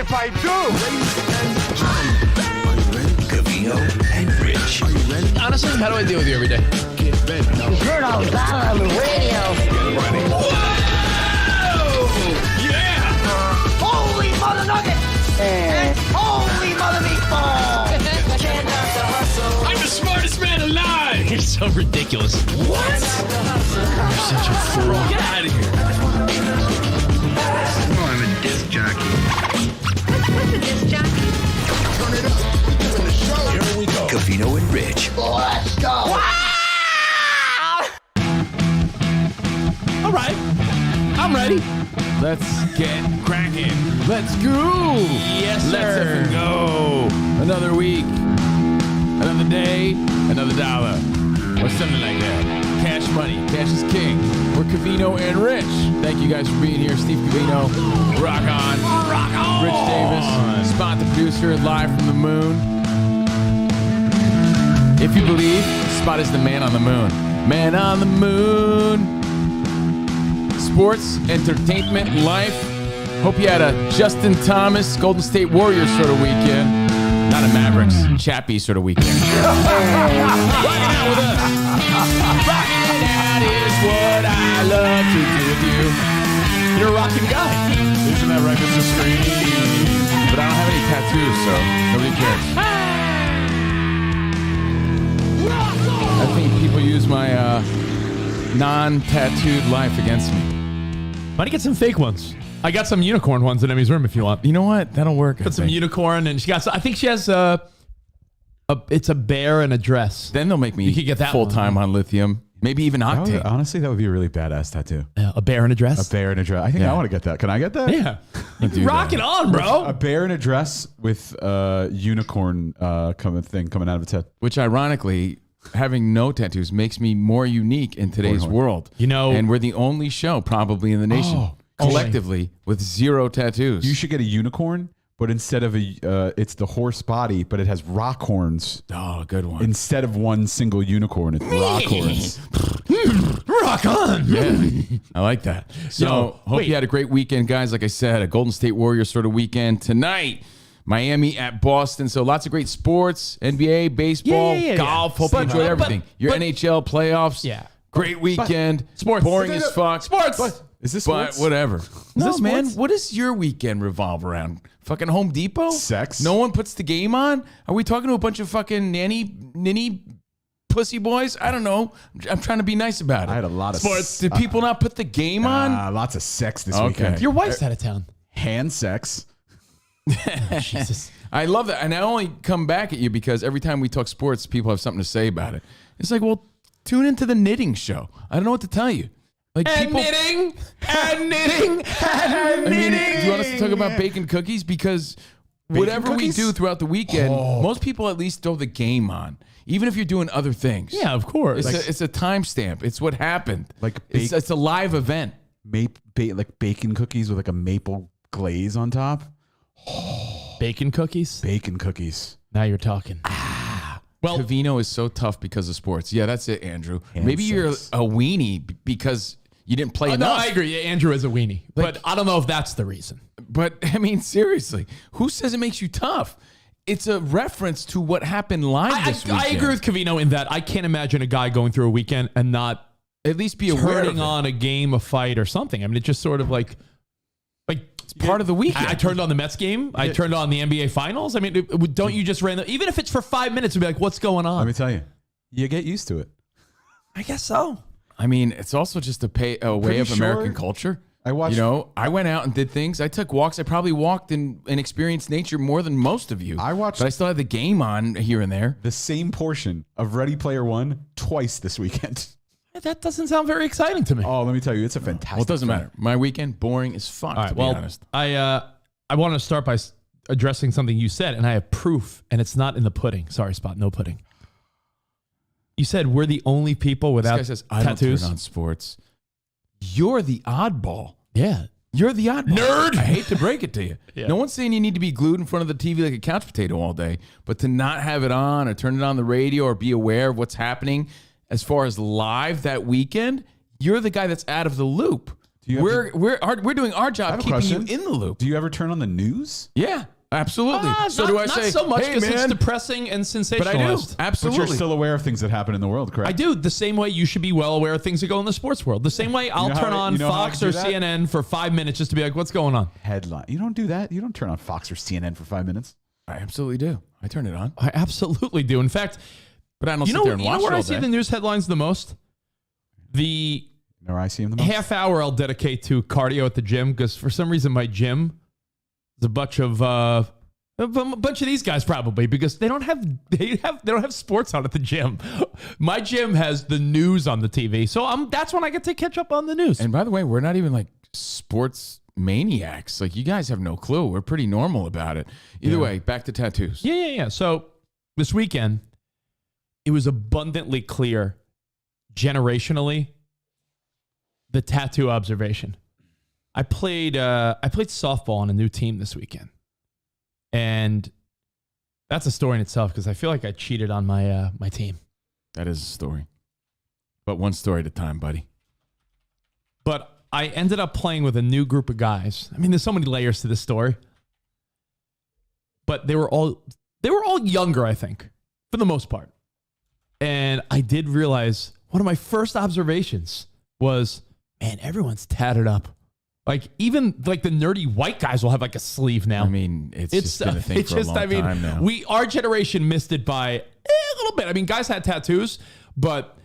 if I do. Covino and Rich. Honestly, how do I deal with you every day? You're on the radio. Whoa! Yeah! Holy mother nugget! And holy mother meatball! I'm the smartest man alive! You're so ridiculous. What? You're such a fool. Get out of here. Oh, I'm a disc jockey. What's a disc jockey? Turn it up. We're doing the show. Here we go. Covino and Rich. Let's go! All right. I'm ready. Let's get cracking. Let's go. Yes, Let's sir. effing go. Another week, another day, another dollar, or something like that. Cash money. Cash is king. We're Covino and Rich. Thank you guys for being here. Steve Covino. Rock on. Rock on. Rich Davis. Spot the producer live from the moon. If you believe, Spot is the man on the moon. Man on the moon. Sports, entertainment, life. Hope you had a Justin Thomas, Golden State Warriors sort of weekend. Not a Mavericks, Chappie sort of weekend. Rocking out with us. Rocking out is what I love to do with you. You're a rocking guy. Isn't that right, Mr. Screen? But I don't have any tattoos, so nobody cares. I think people use my non-tattooed life against me. Why don't you get some fake ones? I got some unicorn ones in Emmy's room if you want. You know what? That'll work. Put some unicorn, and I think she has it's a bear and a dress. Then they'll make me You could get that full-time on lithium. Maybe even octane. Honestly, that would be a really badass tattoo. A bear and a dress. A bear in a dress. I think I want to get that. Can I get that? Yeah. Do Rock that. it on, bro. A bear in a dress with unicorn coming out of its head. Which ironically, having no tattoos makes me more unique in today's world. You know- and we're the only show probably in the nation collectively with 0 tattoos. You should get a unicorn, but instead of it's the horse body, but it has rock horns. Oh, good one. Instead of one single unicorn, it's rock horns. Rock on. Yeah, I like that. So, Yo, hope wait. you had a great weekend, guys. Like I said, a Golden State Warriors sort of weekend tonight. Miami at Boston. So lots of great sports, NBA, baseball, Yeah. golf. Hope you enjoyed everything. Your NHL playoffs. Yeah. Great weekend. Sports. Boring as fuck. Sports. Is this But sports? whatever. No, This man, sports. what does your weekend revolve around? Fucking Home Depot? Sex. No one puts the game on? Are we talking to a bunch of fucking ninny pussy boys? I don't know. I'm trying to be nice about it. I had a lot of sports. Did people not put the game on? lots of sex this Okay. weekend. Your wife's out of town. Hand sex. Jesus. I love that. And I only come back at you because every time we talk sports, people have something to say about it. It's like, well, tune into the knitting show. I don't know what to tell you. Like Knitting. And knitting. I mean, do you want us to talk about bacon cookies? Because whatever cookies? we do throughout the weekend, most people at least throw the game on, even if you're doing other things. Yeah, of course. It's a timestamp. It's what happened. Like it's a live event. Like bacon cookies with like a maple glaze on top. Bacon cookies. Bacon cookies. Now you're talking. Well, Covino is so tough because of sports. Yeah, that's it, Andrew. And Maybe you're sex. a weenie because you didn't play no, enough. I agree. Andrew is a weenie, but I don't know if that's the reason. But I mean, seriously, who says it makes you tough? It's a reference to what happened live this weekend. I agree with Covino in that I can't imagine a guy going through a weekend and not At least be aware of turning it. on a game, a fight, or something. I mean, it's just sort of like It's part of the weekend. I turned on the Mets game. I turned on the NBA Finals. I mean, don't you just even if it's for 5 minutes, you'd be like, what's going on? Let me tell you, you get used to it. I guess so. I mean, it's also just a way of sure American culture. I watched. You know, I went out and did things. I took walks. I probably walked and experienced nature more than most of you. I watched- but I still had the game on here and there. the same portion of Ready Player One twice this weekend. That doesn't sound very exciting to me. Oh, let me tell you, it's a fantastic. Well, it doesn't film. matter. My weekend boring as fuck. All right. To be Well, honest. I want to start by addressing something you said, and I have proof, and it's not in the pudding. Sorry, Spot, no pudding. You said we're the only people This without guy says I tattoos. don't turn on sports. You're the oddball. Yeah. You're the oddball. Nerd. I hate to break it to you. Yeah. No one's saying you need to be glued in front of the TV like a couch potato all day, but to not have it on or turn it on the radio or be aware of what's happening as far as live that weekend, you're the guy that's out of the loop. We're doing our I job have a keeping question. you in the loop. Do you ever turn on the news? Yeah, absolutely. So not, do I not say, so much hey, because it's man, depressing and sensationalized. but I do. But Absolutely. you're still aware of things that happen in the world, correct? I do. The same way you should be well aware of things that go in the sports world. The same way I'll know how turn I- on you know how I Fox do or that? CNN for 5 minutes just to be like, what's going on? Headline. You don't do that. You don't turn on Fox or CNN for 5 minutes. I absolutely do. I turn it on. I absolutely do. In fact, But I don't you sit know, there and you watch know where it all I see day. the news headlines the most? The You know where I see him the most? half hour I'll dedicate to cardio at the gym because for some reason my gym is a bunch of these guys probably because they don't have sports on at the gym. My gym has the news on the TV, so that's when I get to catch up on the news. And by the way, we're not even like sports maniacs. Like you guys have no clue. We're pretty normal about it. Either way, back to tattoos. Yeah. So this weekend, it was abundantly clear, generationally, the tattoo observation. I played softball on a new team this weekend, and that's a story in itself because I feel like I cheated on my my team. That is a story. But one story at a time, buddy. But I ended up playing with a new group of guys. I mean, there's so many layers to this story, but they were all younger, I think, for the most part. And I did realize one of my first observations was, man, everyone's tatted up. Like even like the nerdy white guys will have like a sleeve now. I mean, it's just been a thing for a long time now. Our generation missed it by a little bit. I mean, guys had tattoos, but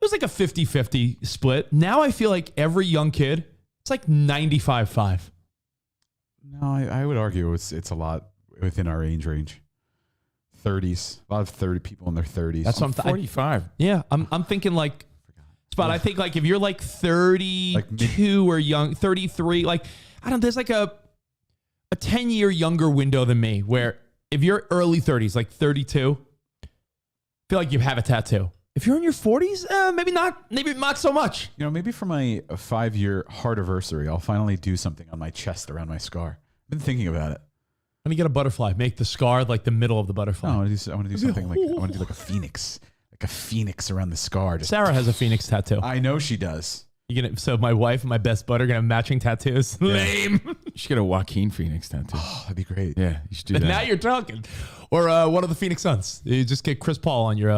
it was like a 50-50 split. Now I feel like every young kid, it's like 95-5. No, I would argue it's a lot within our age range. 30s. A lot of 30 people in their 30s. That's what I'm 45. Yeah, I'm thinking like, Spot, I think like if you're like 32 or young, 33, like, I don't know, there's like a 10-year younger window than me where if you're early 30s, like 32, I feel like you have a tattoo. If you're in your 40s, maybe not so much. You know, maybe for my 5-year heartiversary, I'll finally do something on my chest around my scar. I've been thinking about it. I'm gonna get a butterfly, make the scar like the middle of the butterfly. No, I want to do something like I want to do like a phoenix. Like a phoenix around the scar. Just, Sarah has a phoenix tattoo. I know she does. So my wife and my best bud are gonna have matching tattoos. Lame. You should get a Joaquin Phoenix tattoo. Oh, that'd be great. Yeah, you should do that. Now you're talking. Or one of the Phoenix Suns. You just get Chris Paul on your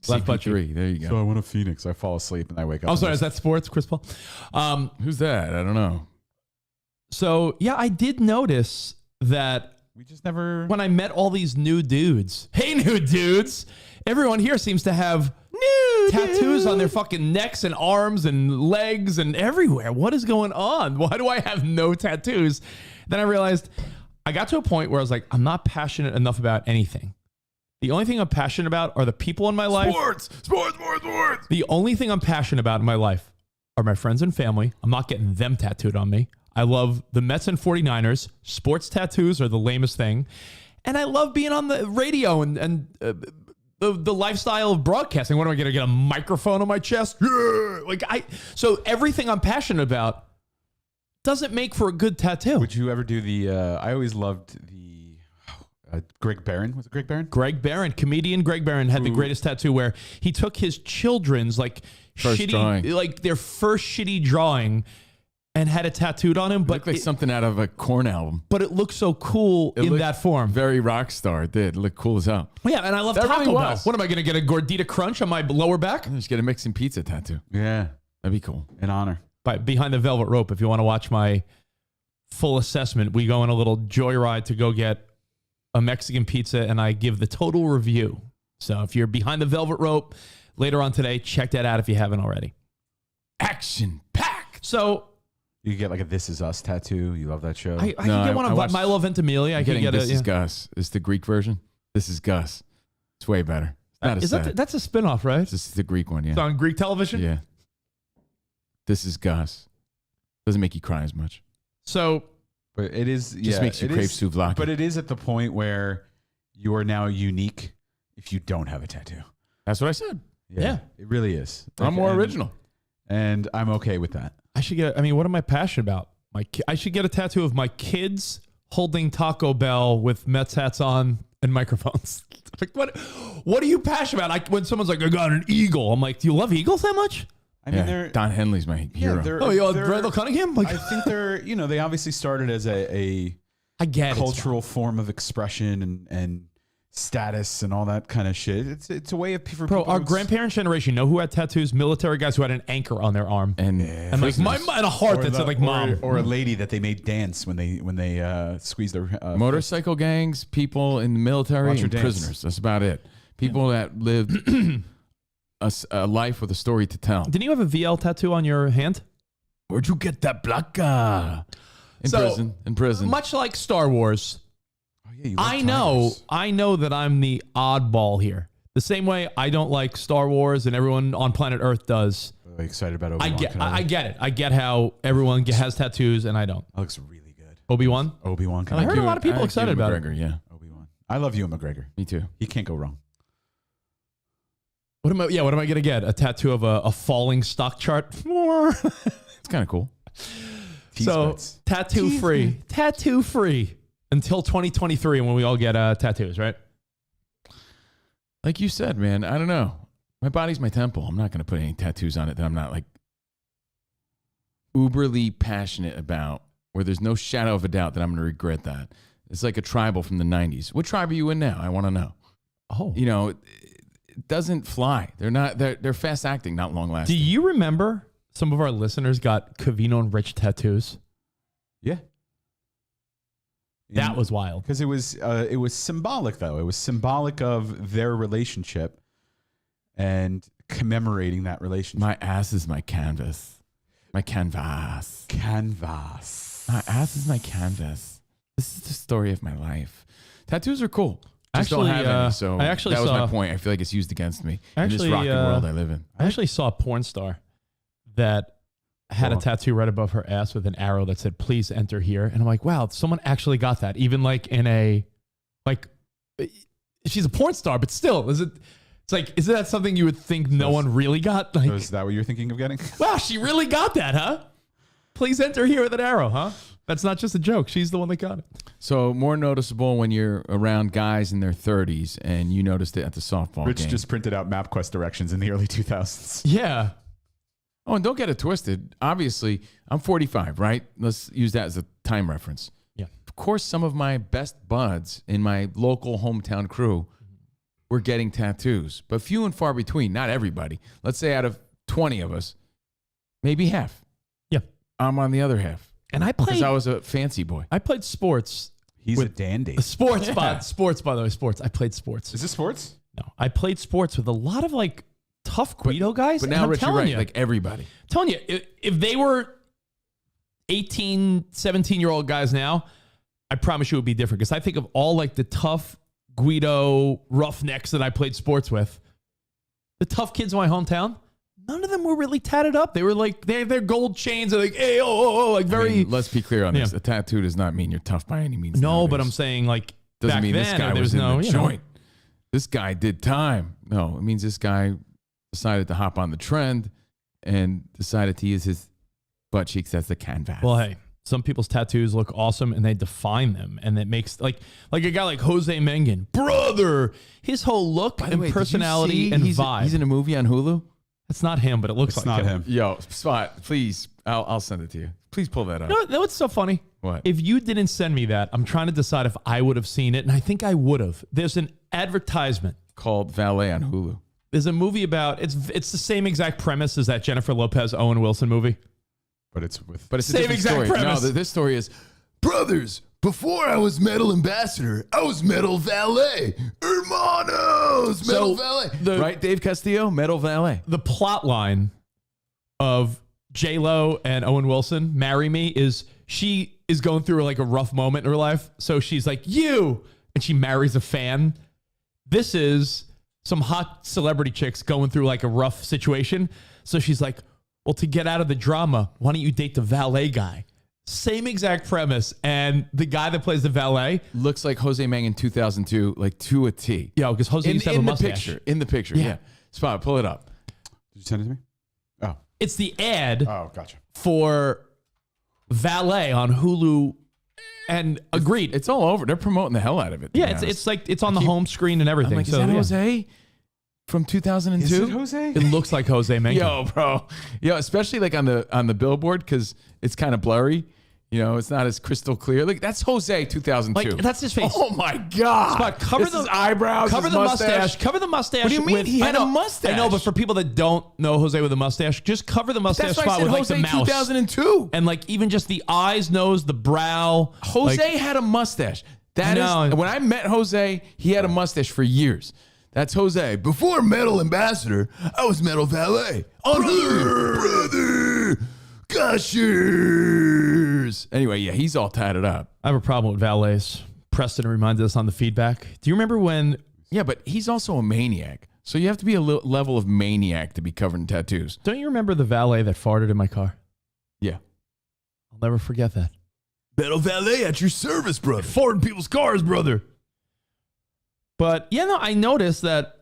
left butt cheek. CP3. There you go. So I want a phoenix. I fall asleep and I wake up. I'm sorry, is that sports, Chris Paul? Who's that? I don't know. So yeah, I did notice that we just never. when I met all these new dudes. Hey, new dudes! Everyone here seems to have tattoos on their fucking necks and arms and legs and everywhere. What is going on? Why do I have no tattoos? Then I realized I got to a point where I was like, I'm not passionate enough about anything. The only thing I'm passionate about are the people in my life. Sports. The only thing I'm passionate about in my life are my friends and family. I'm not getting them tattooed on me. I love the Mets and 49ers. Sports tattoos are the lamest thing. And I love being on the radio and the lifestyle of broadcasting. What am I going to get a microphone on my chest? Yeah! So everything I'm passionate about doesn't make for a good tattoo. Would you ever do the? I always loved the Greg Barron. Was it Greg Barron? Greg Barron, comedian Greg Barron had the greatest tattoo where he took his children's like First shitty, drawing. like their first shitty drawing and had it tattooed on him. But looked like something out of a Korn album. But it looked so cool It in looked that form. Very rock star. It did. It looked cool as hell. Yeah, and I love That Taco really Bell. was. What am I going to get, a gordita crunch on my lower back? Just get a Mexican pizza tattoo. Yeah, That'd be cool. in honor. Behind the velvet rope, if you want to watch my full assessment, we go on a little joyride to go get a Mexican pizza, and I give the total review. So if you're behind the velvet rope later on today, check that out if you haven't already. Action packed. So You could get like a "This Is Us" tattoo. You love that show. I can get one I of watched- Milo Ventimiglia. I can Getting get This a. Is Gus. It's the Greek version. This is Gus. It's way better. It's not Is as that sad. that's a spinoff, right? This is the Greek one, yeah. It's on Greek television. Yeah. This is Gus. Doesn't make you cry as much. So But it is Just makes you it crave is- souvlaki. But it is at the point where you are now unique if you don't have a tattoo. That's what I said. Yeah. It really is. I'm more And- original. and I'm okay with that. I should get. I mean, what am I passionate about? I should get a tattoo of my kids holding Taco Bell with Mets hats on and microphones. Like, what are you passionate about? When someone's like, I got an eagle. I'm like, do you love eagles that much? I mean, they're Don Henley's my hero. Randall Cunningham? Like, I think they're, they obviously started as a I get cultural form of expression and status and all that kind of shit. It's a way of for Bro, people our to- grandparents' generation know who had tattoos? Military guys who had an anchor on their arm. and Like and a heart that said like mom. or a lady that they made dance when they squeezed their motorcycle gangs, people in the military, Watch her and dance. prisoners. That's about it. People that lived a life with a story to tell. Didn't you have a VL tattoo on your hand? Where'd you get that placa? In prison. Much like Star Wars, Oh, yeah, you like I know that I'm the oddball here. The same way I don't like Star Wars and everyone on planet Earth does. Really excited about I Obi-Wan. get it. I get how everyone has tattoos and I don't. That looks really good. Obi-Wan? Obi-Wan. I heard a lot of people excited about it. McGregor, yeah. Obi-Wan. I love you, McGregor. Me too. He can't go wrong. What am I gonna get? A tattoo of a falling stock chart? It's kind of cool. So tattoo free until 2023 when we all get tattoos, right? Like you said, man, I don't know. My body's my temple. I'm not going to put any tattoos on it that I'm not like uberly passionate about, where there's no shadow of a doubt that I'm going to regret that. It's like a tribal from the 90s. What tribe are you in now? I want to know. Oh. It doesn't fly. They're fast acting, not long lasting. Do you remember some of our listeners got Covino and Rich tattoos? Yeah. That was wild. Because it was symbolic, though. It was symbolic of their relationship and commemorating that relationship. My ass is my canvas. My canvas. Canvas. My ass is my canvas. This is the story of my life. Tattoos are cool. Just Actually, don't have any, so I actually that was saw- my point. I feel like it's used against me in Actually, this rocking world I live in. I actually saw a porn star that had a tattoo right above her ass with an arrow that said, "Please enter here." And I'm like, wow, someone actually got that. Even like she's a porn star, but still, is that something you would think no one really got? Like, So is that what you're thinking of getting? wow, she really got that, huh? Please enter here with an arrow, huh? That's not just a joke. She's the one that got it. So more noticeable when you're around guys in their 30s and you noticed it at the softball Rich game. just printed out MapQuest directions in the early 2000s. Yeah. Oh, and don't get it twisted. Obviously, I'm 45, right? Let's use that as a time reference. Yeah. Of course, some of my best buds in my local hometown crew were getting tattoos, but few and far between. Not everybody. Let's say out of 20 of us, maybe half. Yeah. I'm on the other half. And I Because played I was a fancy boy. I played sports. He's a dandy. Sports, sports, by the way, sports. I played sports. Is this sports? No, I played sports with a lot of like tough Guido guys. But and now, I'm Rich, you're telling right. you, Like everybody. I'm telling you, if they were 18, 17-year-old guys now, I promise you it would be different. Because I think of all like the tough Guido roughnecks that I played sports with, the tough kids in my hometown, none of them were really tatted up. They were like, they have their gold chains. They're like, hey, like very. I mean, let's be clear on this. Yeah. A tattoo does not mean you're tough by any means. No, but nowadays. I'm saying like Doesn't back mean then this guy there was was in no the you know. joint. This guy did time. No, it means this guy decided to hop on the trend and decided to use his butt cheeks as the canvas. Well, hey, some people's tattoos look awesome and they define them, and it makes like a guy like Jose Mengen, brother. His whole look By the and way, did you personality see and he's vibe. He's in a movie on Hulu. It's not him, but it looks It's like not him. Yo, Spot, please, I'll send it to you. Please pull that up. You know what's so funny? What? If you didn't send me that, I'm trying to decide if I would have seen it, and I think I would have. There's an advertisement. Called Valet on Hulu. There's a movie about it's the same exact premise as that Jennifer Lopez Owen Wilson movie. But it's with. But it's Same a different exact story. premise. No, this story is Brothers, before I was metal ambassador, I was metal valet. Hermanos, metal valet. right, Dave Castillo, Metal Valet. The plot line of J-Lo and Owen Wilson marry me is she is going through like a rough moment in her life, so she's like you, and she marries a fan. This is some hot celebrity chicks going through like a rough situation, so she's like, well, to get out of the drama, why don't you date the valet guy? Same exact premise, and the guy that plays the valet Looks like Jose Mang in 2002, like to a T. yo, because Jose used to have a the mustache. in the picture, yeah. Spot, pull it up. Did you send it to me? Oh. It's the ad Oh, gotcha. for valet on Hulu, and agreed. It's all over. They're promoting the hell out of it. to Yeah, be it's honest. like it's on the home screen and everything. I'm like, is so that yeah. Jose? from 2002? Is it Jose? It looks like Jose Mencken. Yo, bro. Yo, especially like on the billboard because it's kind of blurry. You know, it's not as crystal clear. Like that's Jose 2002. Like that's his face. Oh my God. Spot, cover This the is eyebrows. Cover his the mustache. Cover the mustache. What do you mean? with- He had I know, a mustache. I know, but for people that don't know Jose with a mustache, just cover the mustache That's why I spot said with like Jose the mouse. 2002. And like even just the eyes, nose, the brow. Jose like, had a mustache. That No. is when I met Jose, he had a mustache for years. That's Jose. Before metal ambassador, I was metal valet. Brother. Gushers. Anyway, yeah, he's all tatted up. I have a problem with valets. Preston reminded us on the feedback. Do you remember when? Yeah, but he's also a maniac. So you have to be a level of maniac to be covered in tattoos. Don't you remember the valet that farted in my car? Yeah. I'll never forget that. Metal valet at your service, brother. Farting people's cars, brother. But yeah, no, I noticed that.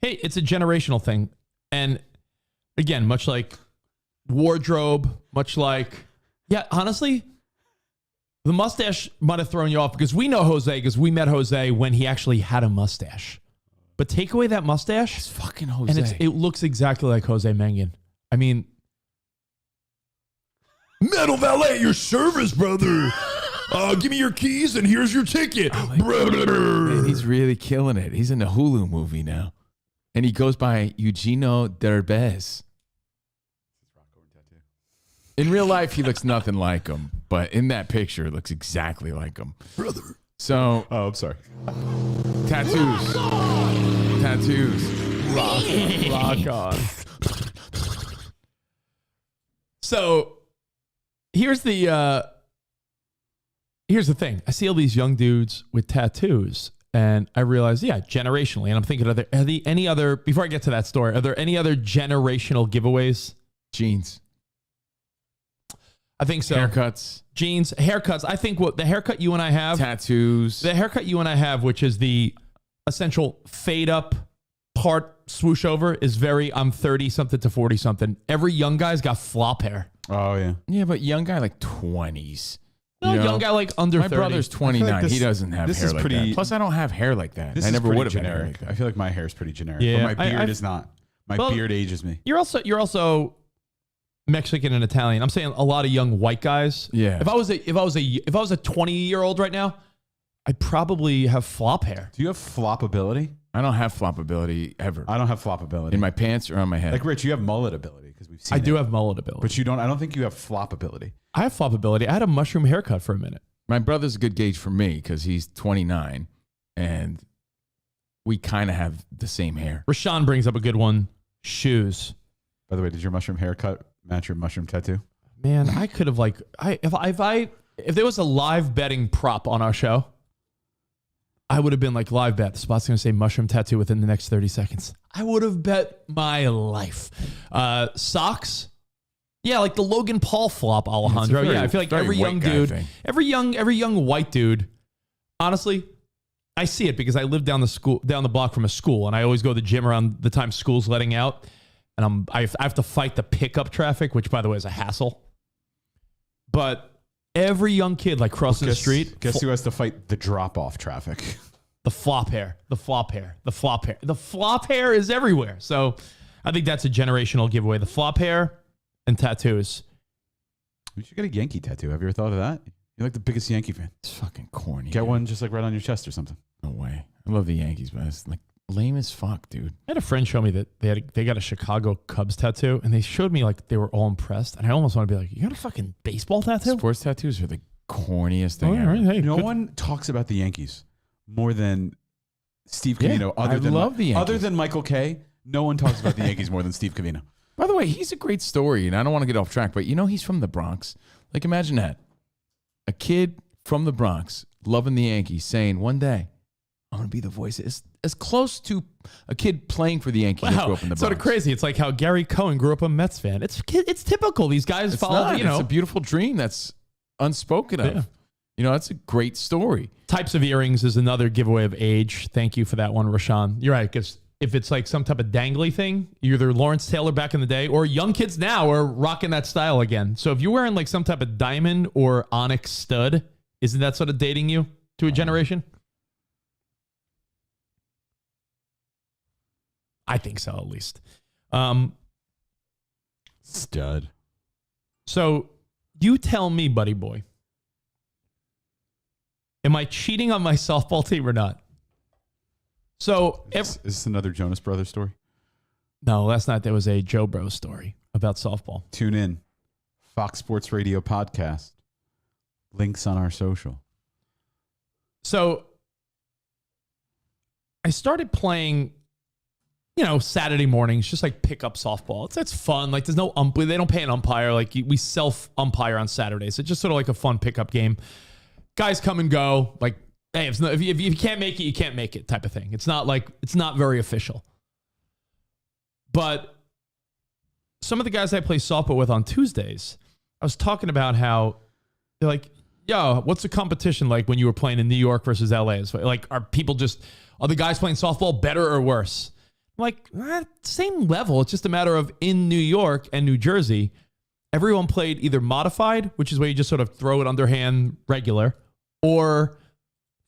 Hey, it's a generational thing, and again, much like wardrobe, much like honestly, the mustache might have thrown you off because we know Jose because we met Jose when he actually had a mustache. But take away that mustache, It's fucking Jose. and it looks exactly like Jose Mencken. I mean, Metal valet at your service, brother. Give me your keys and here's your ticket, brother. Man, he's really killing it. He's in the Hulu movie now. And he goes by Eugenio Derbez. In real life, he looks nothing like him. But in that picture, it looks exactly like him. Brother. So, Oh, I'm sorry. tattoos. Tattoos. rock on. So here's the thing. I see all these young dudes with tattoos, and I realize, generationally. And I'm thinking, are there any other? Before I get to that story, are there any other generational giveaways? Jeans. I think so. Haircuts. Jeans, haircuts. I think what the haircut you and I have, Tattoos. the haircut you and I have, which is the essential fade up part swoosh over, is very I'm 30 something to 40 something. Every young guy's got flop hair. Oh, yeah. Yeah, but young guy like 20s. No, You know? young guy like under My 30. brother's 29. this- he doesn't have this hair is like pretty- that. Plus, I don't have hair like that. This I is never pretty would have had hair generic. like that. I feel like my hair is pretty generic. Yeah, but my I- beard is not. My Well, beard ages me. You're also Mexican and Italian. I'm saying a lot of young white guys. Yeah. If I was a 20-year-old right now, I'd probably have flop hair. Do you have flop ability? I don't have flop ability ever. I don't have flop ability. In my pants or on my head. Like Rich, you have mullet ability because we've seen. I do it. have mullet ability. But you don't. I don't think you have flop ability. I have flop ability. I had a mushroom haircut for a minute. My brother's a good gauge for me because he's 29 and we kind of have the same hair. Rashawn brings up a good one. Shoes. By the way, did your mushroom haircut match your mushroom tattoo? Man, I could have if there was a live betting prop on our show, I would have been like, live bet. The spot's going to say mushroom tattoo within the next 30 seconds. I would have bet my life. Socks. Yeah, like the Logan Paul flop, Alejandro. very- Yeah, I feel like very every young white guy dude, thing. every young white dude, honestly, I see it because I live down the block from a school, and I always go to the gym around the time school's letting out, and I have to fight the pickup traffic, which by the way is a hassle. But every young kid like crossing the street, Guess who has to fight the drop off traffic? the flop hair is everywhere. So I think that's a generational giveaway. The flop hair and tattoos. You should get a Yankee tattoo. Have you ever thought of that? You're like the biggest Yankee fan. It's fucking corny. Get dude. one just like right on your chest or something. No way. I love the Yankees, but it's like lame as fuck, dude. I had a friend show me that they got a Chicago Cubs tattoo, and they showed me like they were all impressed, and I almost want to be like, "You got a fucking baseball tattoo?" Sports tattoos are the corniest thing Oh, ever. all right, hey, No good. one talks about the Yankees more than Steve Yeah, Covino. I love the Yankees. Other than Michael Kay, no one talks about the Yankees more than Steve Covino. By the way, he's a great story, and I don't want to get off track, but you know he's from the Bronx. Like, imagine that. A kid from the Bronx loving the Yankees saying, one day, I'm going to be the voice. It's as close to a kid playing for the Yankees that grew up in the Bronx. sort of crazy. It's like how Gary Cohen grew up a Mets fan. It's typical. These guys It's follow, not. It's a beautiful dream that's unspoken of. Yeah. You know, that's a great story. Types of earrings is another giveaway of age. Thank you for that one, Rashawn. You're right, because if it's like some type of dangly thing, either Lawrence Taylor back in the day or young kids now are rocking that style again. So if you're wearing like some type of diamond or onyx stud, isn't that sort of dating you to a generation? I think so, at least. Stud. So you tell me, buddy boy, am I cheating on my softball team or not? So Is this another Jonas Brothers story? no, last night there was a Joe Bro story about softball. Tune in. Fox Sports Radio podcast. Links on our social. So I started playing, Saturday mornings, just like pick up softball. It's fun. Like there's no umpire. They don't pay an umpire. Like we self umpire on Saturdays. It's just sort of like a fun pickup game. Guys come and go. Like, hey, if you can't make it, you can't make it type of thing. It's not very official. But some of the guys I play softball with on Tuesdays, I was talking about how they're like, yo, what's the competition like when you were playing in New York versus LA? It's like, are the guys playing softball better or worse? I'm like, same level. It's just a matter of in New York and New Jersey, everyone played either modified, which is where you just sort of throw it underhand regular, or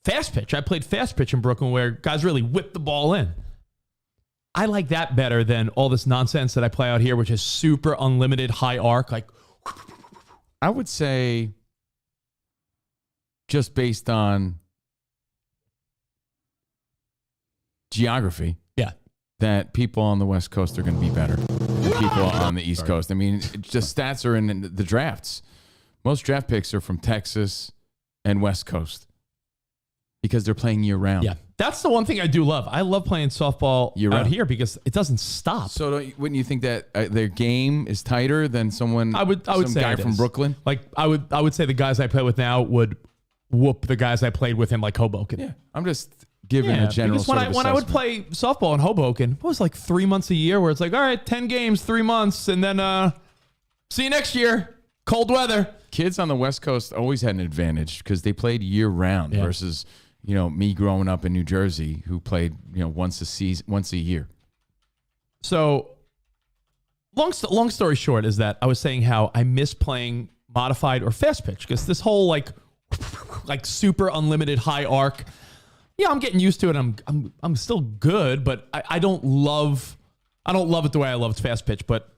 fast pitch. I played fast pitch in Brooklyn where guys really whip the ball in. I like that better than all this nonsense that I play out here, which is super unlimited high arc. Like, I would say just based on geography, that people on the West Coast are going to be better than people on the East Coast. I mean, just stats are in the drafts. Most draft picks are from Texas and West Coast because they're playing year round. yeah, that's the one thing I do love. I love playing softball out here because it doesn't stop. So wouldn't you think that their game is tighter than someone? I would say guy it from is. Brooklyn. Like I would say the guys I play with now would whoop the guys I played with in like Hoboken. Yeah, I'm just giving a general because when I would play softball in Hoboken, what was like 3 months a year where it's like, all right, 10 games, 3 months, and then see you next year. Cold weather. Kids on the West Coast always had an advantage because they played year round versus me growing up in New Jersey who played once a year. So long story short is that I was saying how I miss playing modified or fast pitch because this whole like super unlimited high arc. Yeah, I'm getting used to it. I'm still good, but I don't love it the way I loved fast pitch. But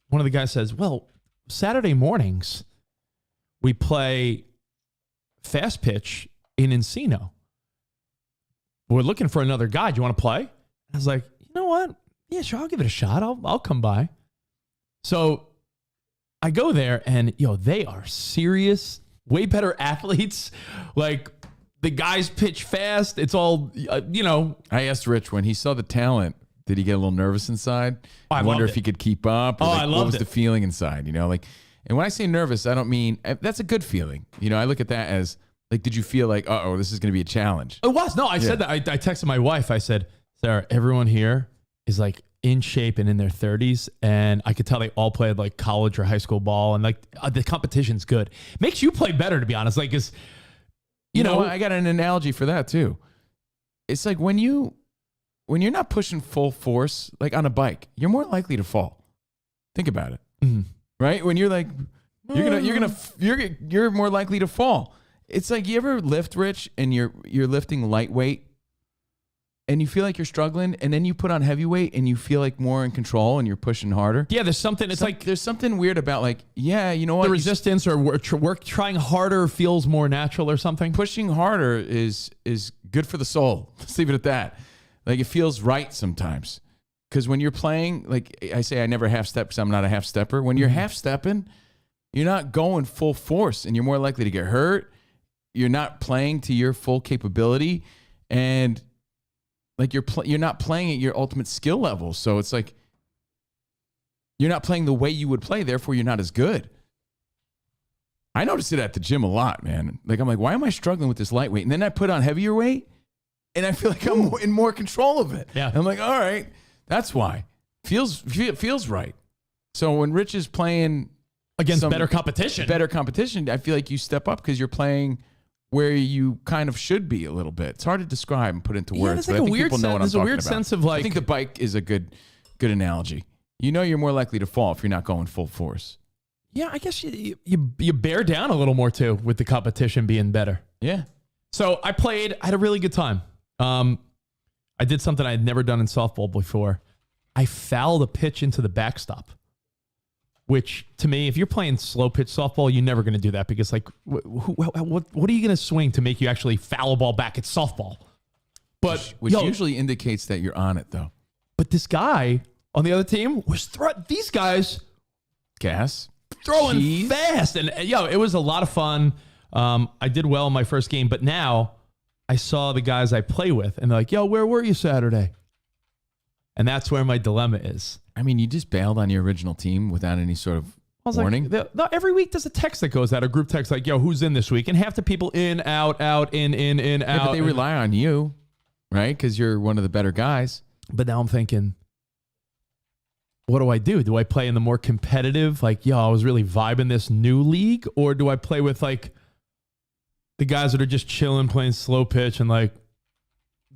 one of the guys says, well, Saturday mornings we play fast pitch in Encino. We're looking for another guy. Do you want to play? I was like, you know what? Yeah, sure. I'll give it a shot. I'll come by. So I go there and they are serious, way better athletes. Like, the guys pitch fast. It's all, I asked Rich when he saw the talent, did he get a little nervous inside? I wonder if he could keep up. I loved what was the feeling inside? And when I say nervous, I don't mean that's a good feeling. I look at that as like, did you feel like, this is going to be a challenge? It was. No, I said that. I texted my wife. I said, Sarah, everyone here is like in shape and in their 30s, and I could tell they all played like college or high school ball, and like the competition's good. Makes you play better, to be honest. Like, is you know, I got an analogy for that too. It's like when you're not pushing full force, like on a bike, you're more likely to fall. Think about it, right? When you're like, you're more likely to fall. It's like, you ever lift, Rich, and you're lifting lightweight, and you feel like you're struggling, and then you put on heavyweight, and you feel like more in control, and you're pushing harder. Yeah, there's something. It's like there's something weird about like, you know what? The resistance or work trying harder feels more natural or something. Pushing harder is good for the soul. Let's leave it at that. Like, it feels right sometimes, because when you're playing, like I say, I never half step because I'm not a half stepper. When you're half stepping, you're not going full force, and you're more likely to get hurt. You're not playing to your full capability, and like you're not playing at your ultimate skill level. So it's like you're not playing the way you would play. Therefore, you're not as good. I notice it at the gym a lot, man. Like, I'm like, why am I struggling with this lightweight? And then I put on heavier weight, and I feel like I'm in more control of it. Yeah. And I'm like, all right, that's why. Feels right. So when Rich is playing against better competition, I feel like you step up because you're playing where you kind of should be a little bit. It's hard to describe and put into words, but I think people know what I'm talking about. There's a weird sense of like, I think the bike is a good analogy. You're more likely to fall if you're not going full force. Yeah, I guess you bear down a little more too with the competition being better. Yeah. So I had a really good time. I did something I had never done in softball before. I fouled a pitch into the backstop. Which, to me, if you're playing slow pitch softball, you're never going to do that because, like, what are you going to swing to make you actually foul a ball back? It's softball. But Which usually indicates that you're on it, though. But this guy on the other team was these guys Gas. throwing Cheese. fast. And, it was a lot of fun. I did well in my first game, but now I saw the guys I play with, and they're like, yo, where were you Saturday? And that's where my dilemma is. I mean, you just bailed on your original team without any sort of warning. Like, every week there's a text that goes out, a group text like, yo, who's in this week? And half the people in, out, in, Yeah, out. but they rely on you, right? Because you're one of the better guys. But now I'm thinking, what do I do? Do I play in the more competitive, like, yo, I was really vibing this new league? Or do I play with, like, the guys that are just chilling, playing slow pitch and, like,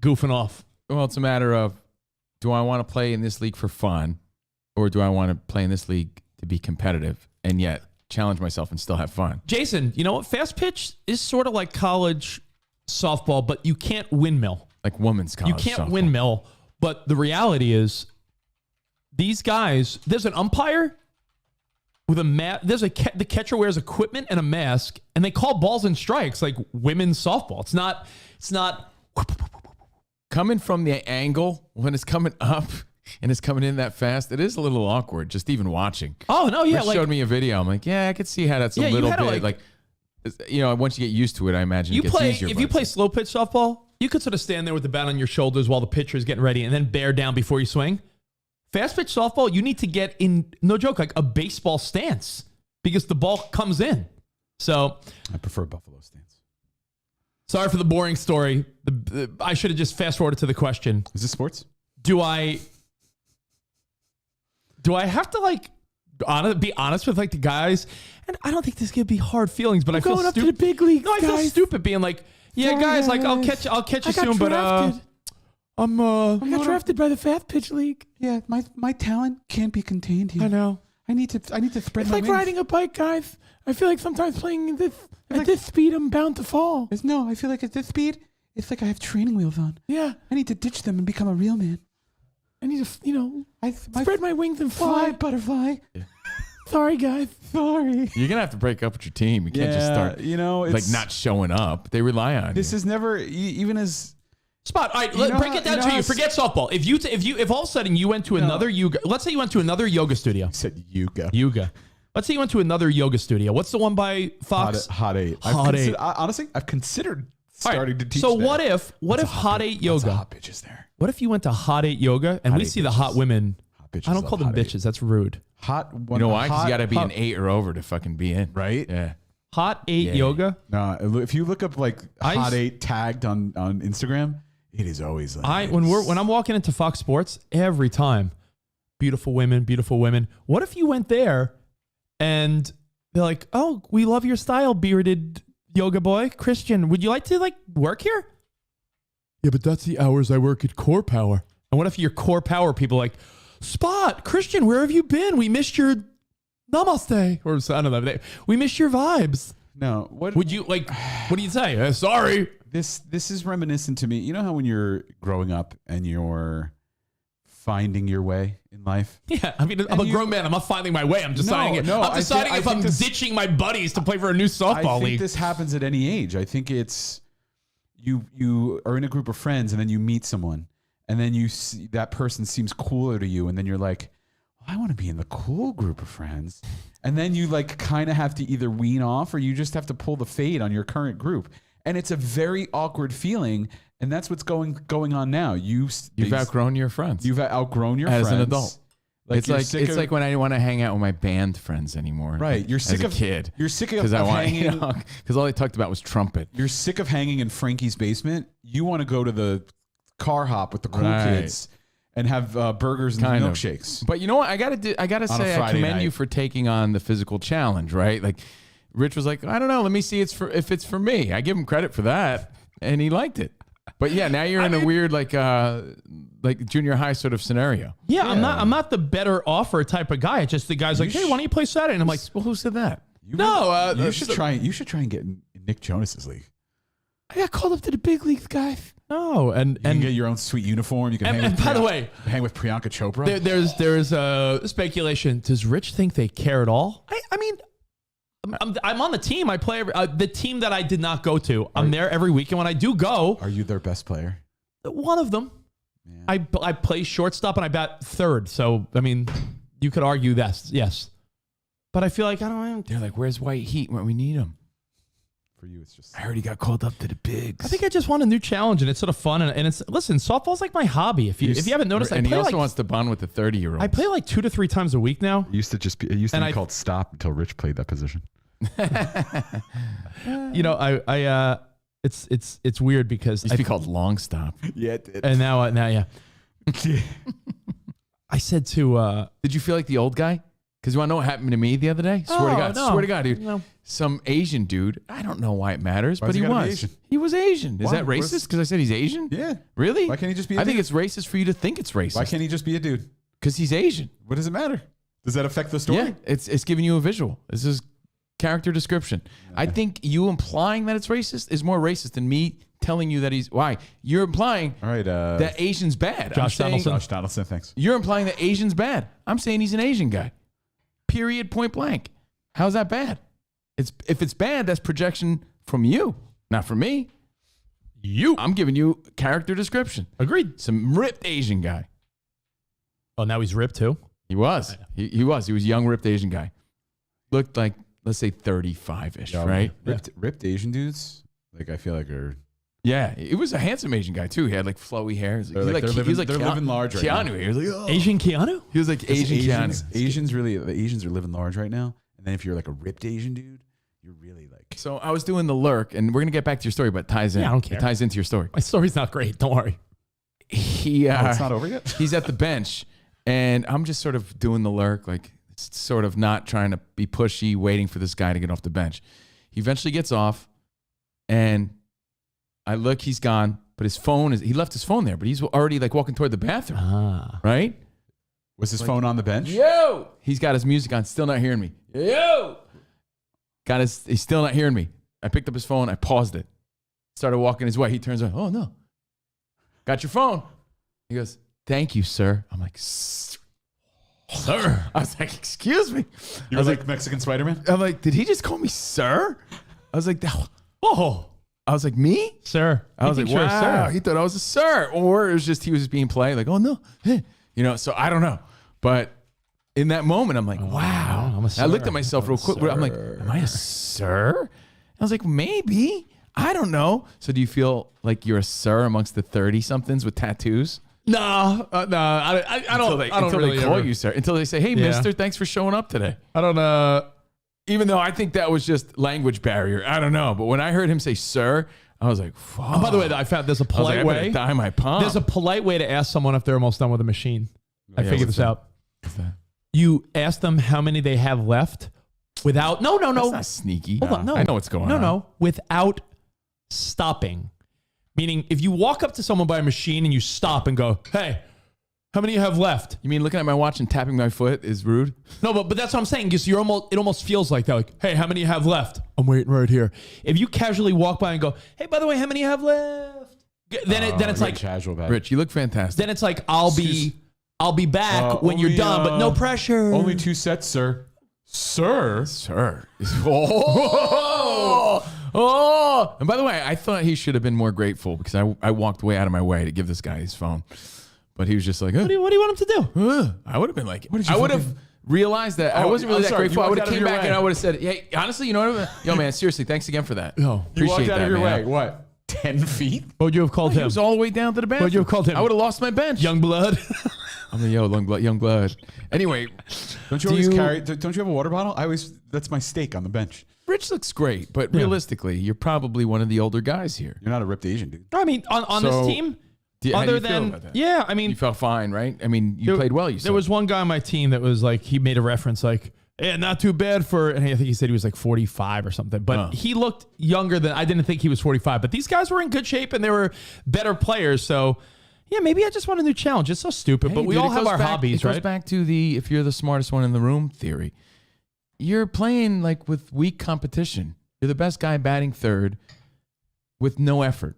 goofing off? Well, it's a matter of, do I want to play in this league for fun? Or do I want to play in this league to be competitive and yet challenge myself and still have fun? Jason, you know what? Fast pitch is sort of like college softball, but you can't windmill. Like women's college You can't softball. windmill, but the reality is these guys, there's an umpire with a mask. The catcher wears equipment and a mask, and they call balls and strikes like women's softball. It's not Coming from the angle when it's coming up and it's coming in that fast, it is a little awkward just even watching. Oh, no, yeah. Rich Like, showed me a video. I'm like, yeah, I could see how that's Yeah, a you little had to, bit like, once you get used to it, I imagine it gets easier. if but you play it's- slow pitch softball, you could sort of stand there with the bat on your shoulders while the pitcher is getting ready and then bear down before you swing. Fast pitch softball, you need to get in, no joke, like a baseball stance because the ball comes in. So I prefer buffalo stance. sorry for the boring story. I should have just fast forwarded to the question. Is this sports? Do I have to like be honest with like the guys? And I don't think this could be hard feelings, but I feel going up to stupid. the big leagues, No, I feel guys. stupid being like, yeah, Sorry, guys, like I'll guys. catch you I got soon, but drafted. I got drafted by the Fast Pitch League. Yeah, my talent can't be contained here. I know. I need to spread It's my like wings. riding a bike, guys. I feel like sometimes playing at this speed, I'm bound to fall. No, I feel like at this speed, it's like I have training wheels on. Yeah, I need to ditch them and become a real man. I need to, spread my wings and fly, fly. butterfly. Sorry, guys. Sorry. You're gonna have to break up with your team. You can't just start it's like not showing up. They rely on This you. is never even as Spot. All right, You know break how- it down you know to how you. s- Forget softball. If all of a sudden you went to another yoga, let's say you went to another yoga studio. said yoga. Yoga. Let's say you went to another yoga studio. What's the one by Fox? Hot eight. Hot Eight. Honestly, I've considered All right, starting to teach. So there. what if Hot Eight Lots of yoga? hot bitches there. What if you went to Hot Eight yoga and Hot we eight see the bitches. hot women? Hot bitches I don't love call them hot eight. bitches. That's rude. Hot. You know why? Because you got to be hot- an 8 or over to fucking be in. right? Yeah. Hot Eight Yeah. yoga. No, if you look up like I hot s- eight tagged on Instagram, it is always like When I'm walking into Fox Sports every time, beautiful women, beautiful women. What if you went there and they're like, "Oh, we love your style, bearded yoga boy, Christian. Would you like to like work here?" Yeah, but that's the hours I work at Core Power. And what if your Core Power people are like, "Spot, Christian, where have you been? We missed your namaste," or I don't know. We missed your vibes. No, what Would you like? What do you say? Sorry. this is reminiscent to me. You know how when you're growing up and you're finding your way in life? Yeah, I mean, I'm a grown man. I'm not finding my way. I'm deciding. No, I'm I deciding thi- I if think I'm this- ditching my buddies to play for a new I softball think league. this happens at any age. I think it's you are in a group of friends and then you meet someone and then you see that person seems cooler to you and then you're like, well, I want to be in the cool group of friends. And then you like kind of have to either wean off or you just have to pull the fade on your current group. And it's a very awkward feeling. And that's what's going on now. You've outgrown your friends. You've outgrown your as friends. an adult. You're It's sick of- like when I want to hang out with my band friends anymore. Right, you're sick as of- a kid. you're sick of because I want hanging- because all they talked about was trumpet. You're sick of hanging in Frankie's basement. You want to go to the car hop with the cool Right. kids and have burgers and Kind of. milkshakes. But you know what? I gotta On a say I Friday commend you night. for taking on the physical challenge. Right? Like Rich was like, I don't know. Let me see. If it's for me. I give him credit for that, and he liked it. But yeah, now you're in a weird like junior high sort of scenario. yeah, I'm not the better offer type of guy. It's just the guy's like, "Hey, why don't you play Saturday?" And I'm like, Well, who said that? You should try and get in Nick Jonas's league. I got called up to the big leagues, guys. No, and You can get your own sweet uniform. You can hang and with by the way, hang with Priyanka Chopra. there's speculation. Does Rich think they care at all? I mean, I'm on the team. I play the team that I did not go to. I'm there every week, and when I do go, Are you their best player? one of them, I play shortstop and I bat third. So I mean, you could argue that yes, but I feel like I don't. They're like, where's White Heat when we need him? For you, it's just. I heard he got called up to the bigs. I think I just want a new challenge, and it's sort of fun. And it's listen, softball's like my hobby. If you haven't noticed, and I he play also like, wants to bond with the 30-year-olds. I play like 2 to 3 times a week now. It used to And be called stop until Rich played that position. You know, it's weird because It used to be called long stop. Yeah, it did. and now yeah. I said to Did you feel like the old guy? Because you want to know what happened to me the other day? Swear to God, dude. No. Some Asian dude. I don't know why it matters, Why but is he he gotta be was. Asian? He was Asian. Is Why? that racist? Because I said he's Asian? Yeah. Really? Why can't he just be a I think dude? it's racist for you to think it's racist. Why can't he just be a dude? Because he's Asian. What does it matter? Does that affect the story? Yeah, it's giving you a visual. This is character description. I think you implying that it's racist is more racist than me telling you that he's. Why? You're implying All right. that Asian's bad. Josh Donaldson. Josh Donaldson, thanks. You're implying that Asian's bad. I'm saying he's an Asian guy. Period. Point blank. How's that bad? If it's bad, that's projection from you, not from me. I'm giving you character description. agreed. Some ripped Asian guy. Oh, now he's ripped too. He was. He was. He was a young, ripped Asian guy. Looked like, let's say, 35-ish, right? Ripped Asian dudes, like I feel like are. Yeah, it was a handsome Asian guy too. He had like flowy hair. He was They're like living large right Keanu. now. He was like, oh. Asian Keanu? He was like Asian Keanu. The Asians are living large right now. And then if you're like a ripped Asian dude, you're really like. So I was doing the lurk, and we're gonna get back to your story, but it ties in. Yeah, I don't care. It ties into your story. My story's not great. Don't worry. He it's not over yet. he's at the bench, and I'm just sort of doing the lurk, like sort of not trying to be pushy, waiting for this guy to get off the bench. He eventually gets off, and I look, he's gone, but his phone he left his phone there, but he's already like walking toward the bathroom, right? Was his phone on the bench? Yo! He's got his music on, still not hearing me. Yo! He's still not hearing me. I picked up his phone, I paused it. Started walking his way. He turns around, oh no. Got your phone. He goes, thank you, sir. I'm like, sir. I was like, excuse me. You were like Mexican Spider-Man? I'm like, did he just call me sir? I was like, Oh, I was like, me? sir. I was You like, think you're a wow. sir? He thought I was a sir. Or it was just, he was just being polite, like, oh no. You know, so I don't know. But in that moment, I'm like, wow. I'm a I looked sir. at myself real quick. I'm like, am I a sir? I was like, maybe. I don't know. So do you feel like you're a sir amongst the 30-somethings with tattoos? No, I don't. I don't Until really they call ever- you sir. Until they say, hey, Yeah. mister, thanks for showing up today. I don't. Even though I think that was just language barrier. I don't know. But when I heard him say sir, I was like, fuck. By the way, I found there's a I was like, polite I better way. dye my palm. There's a polite way to ask someone if they're almost done with a machine. I Yeah, figured what's this that? out. What's that? You ask them how many they have left without. No. That's not sneaky. Hold on, no. I know what's going on. No, without stopping. Meaning, if you walk up to someone by a machine and you stop and go, "Hey, how many you have left?" You mean looking at my watch and tapping my foot is rude? No, but that's what I'm saying. Because it almost feels like that. Like, "Hey, how many you have left?" I'm waiting right here. If you casually walk by and go, "Hey, by the way, how many you have left?" Then it's like casual about Rich, you look fantastic. then it's like I'll be back when you're only, done, but no pressure. Only 2 sets, sir. Sir? Sir. Oh. And by the way, I thought he should have been more grateful because I walked way out of my way to give this guy his phone. But he was just like, What do you want him to do? I would have been like, did you I would have fucking- realized that I wasn't really I'm that sorry, grateful. you I would walked have out of came your back way. and I would have said, hey, honestly, you know what? Yo, man, seriously, thanks again for that. Yo. You Appreciate walked out that, of your man. way. What? 10 feet? What would you have called He him? was all the way down to the bathroom. What'd you have called him? I would have lost my bench. Young blood. I'm like, yo, young blood. Anyway, Don't you always carry? Don't you have a water bottle? That's my steak on the bench. Rich looks great, but realistically, you're probably one of the older guys here. You're not a ripped Asian dude. I mean, on So, this team, How do you other feel than about that? yeah, I mean, You felt fine, right? I mean, you played well. You said there was one guy on my team that was like, he made a reference like, "Yeah, not too bad for," and I think he said he was like 45 or something, but he looked younger than I didn't think he was 45. But these guys were in good shape and they were better players. So yeah, maybe I just want a new challenge. It's so stupid, Hey, but we dude, all it have goes our back- hobbies, It goes right? back to the if you're the smartest one in the room theory. You're playing like with weak competition. You're the best guy batting third with no effort.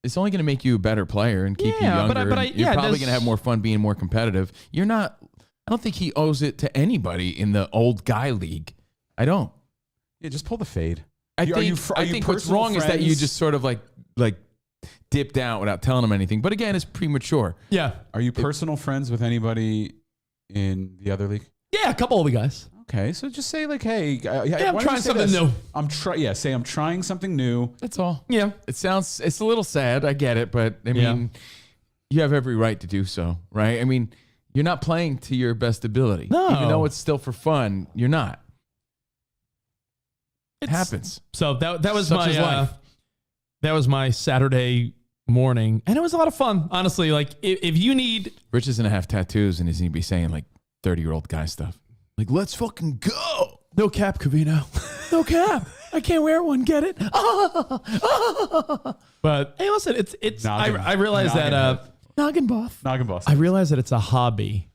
It's only going to make you a better player and keep you Yeah, younger. You're probably there's- going to have more fun being more competitive. You're not. I don't think he owes it to anybody in the old guy league. I don't. Yeah, just pull the fade. I think what's wrong is that you just sort of like dipped out without telling him anything. But again, it's premature. Yeah. Are you personal friends with anybody in the other league? Yeah, a couple of the guys. Okay, so just say like, hey, I'm trying something new. Say I'm trying something new. That's all. Yeah. It's a little sad. I get it, but I mean, you have every right to do so, right? I mean, you're not playing to your best ability. No. Even though it's still for fun, you're not. It happens. So that was Such is my life. that was my Saturday morning, and it was a lot of fun. Honestly, like if you need, Rich is going to have tattoos and he's going to be saying like 30-year-old guy stuff. Like, let's fucking go. no cap, Covino. No cap. I can't wear one. Get it? But hey, listen, it's Noggin. I realize Noggin that head. Noggin boss. Noggin boss. I realize that it's a hobby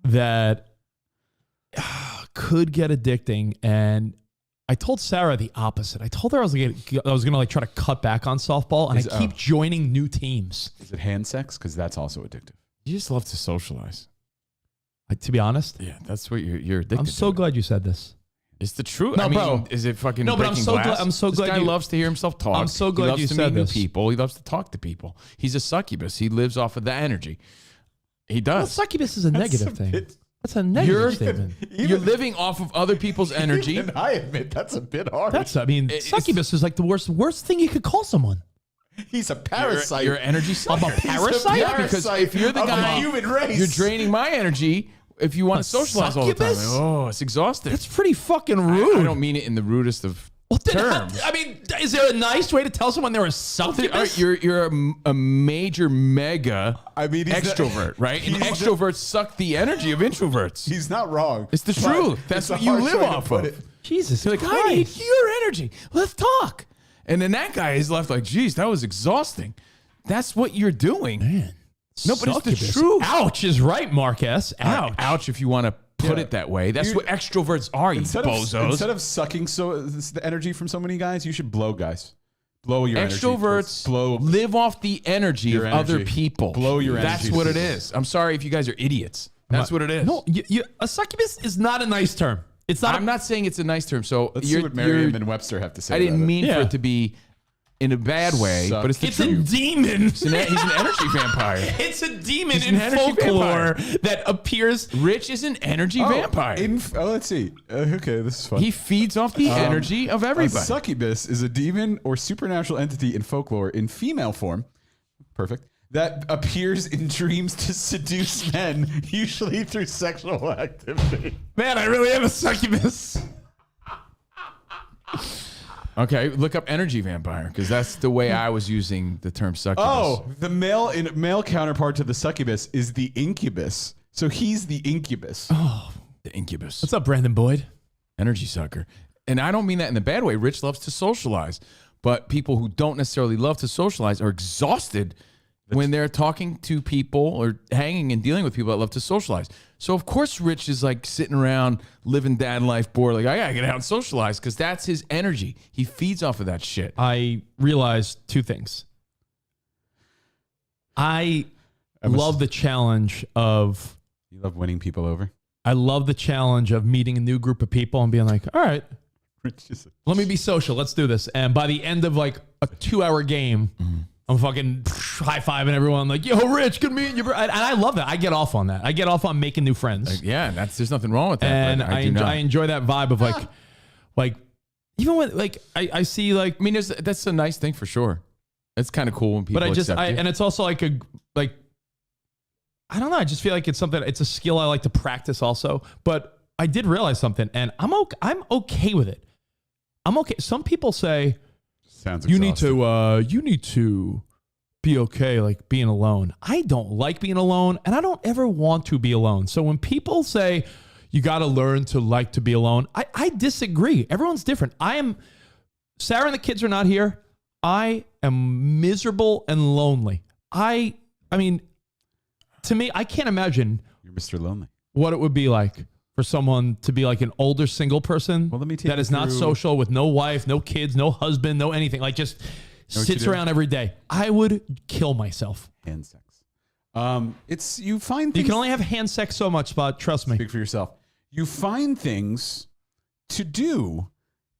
that could get addicting, and I told Sarah the opposite. I told her I was gonna like try to cut back on softball, and I keep joining new teams. Is it hand sex? Because that's also addictive. You just love to socialize. To be honest, Yeah, that's what you're addicted I'm so to. glad you said this. It's the truth. No, I mean, bro. is it fucking No, but I'm breaking so glass? glad- I'm so this glad guy you- loves to hear himself talk. I'm so he glad loves you to said meet this. new people. He loves to talk to people. He's a succubus. He lives off of that energy. He Well, does. succubus is a negative thing. That's a negative You're, statement. you're living off of other people's energy. And I admit that's a bit hard. I mean, succubus is like the worst thing you could call someone. He's a You're, parasite. you're an energy sucker. I'm a parasite? Yeah, because if you're the of guy, the human race, you're draining my energy. If you want A to socialize all the time, succubus? oh, it's exhausting. That's pretty fucking rude. I don't mean it in the rudest of Well, then terms. I mean, is there a nice way to tell someone they're a succubus? You're a major mega I mean, he's extrovert, right? And extroverts suck the energy of introverts. He's not wrong. It's the but truth. That's it's a what you harsh live way to off put of. it. Jesus You're like, Christ. I need your energy. Let's talk. And then that guy is left like, geez, that was exhausting. That's what you're doing. Man, No, but it's the succubus. truth. Ouch is right, Marquez. Ouch. Ouch, if you want to put Yeah. it that way. That's You- what extroverts are, you bozos. Instead of sucking the energy from so many guys, you should blow guys. Blow your energy. Extroverts Blow. live off the energy Your of other energy. people. Blow your That's energy. what it is. I'm sorry if you guys are idiots. That's what it is. No, a succubus is not a nice term. It's not. I'm not saying it's a nice term. So Let's see what Merriam and Webster have to say. I didn't about it. mean for Yeah. it to be in a bad way, Suck. but it's the It's a truth. demon. He's an energy vampire. It's a demon He's in an energy folklore vampire. that appears. Rich is an energy vampire. Let's see. Okay, this is fun. He feeds off the energy of A everybody. succubus is a demon or supernatural entity in folklore in female form. Perfect. That appears in dreams to seduce men, usually through sexual activity. Man, I really am a succubus. Okay, look up energy vampire because that's the way I was using the term succubus. Oh, the male counterpart to the succubus is the incubus. So he's the incubus. the incubus. What's up, Brandon Boyd? Energy sucker. And I don't mean that in the bad way. Rich loves to socialize, but people who don't necessarily love to socialize are exhausted when they're talking to people or hanging and dealing with people that love to socialize. So of course Rich is like sitting around living dad life bored, like I gotta get out and socialize because that's his energy. He feeds off of that shit. I realized two things. I love the challenge of You love winning people over. meeting a new group of people and being like, all right, Rich is let me be social. Let's do this. And by the end of like a 2-hour game, I'm fucking high-fiving everyone. I'm like, yo, Rich, good meeting you, bro. And I love that. I get off on that. I get off on making new friends. Yeah, there's nothing wrong with that. And but I enjoy that vibe of like even when like I see like, I mean, that's a nice thing for sure. It's kind of cool when people but accept you. and it's also like I don't know. I just feel like it's a skill I like to practice also. But I did realize something, and I'm okay with it. I'm okay. Some people say sounds you need to be okay like being alone. I don't like being alone, and I don't ever want to be alone. So when people say you got to learn to like to be alone, I disagree. Everyone's different. Sarah and the kids are not here. I am miserable and lonely. I mean, to me, I can't imagine You're Mr. Lonely. what it would be like for someone to be like an older single person Well, let me take that you is not through- social, with no wife, no kids, no husband, no anything. Like just sits around every day. I would kill myself. Hand sex. It's you find things, You can only have hand sex so much, Spot. Trust me. speak for yourself. You find things to do.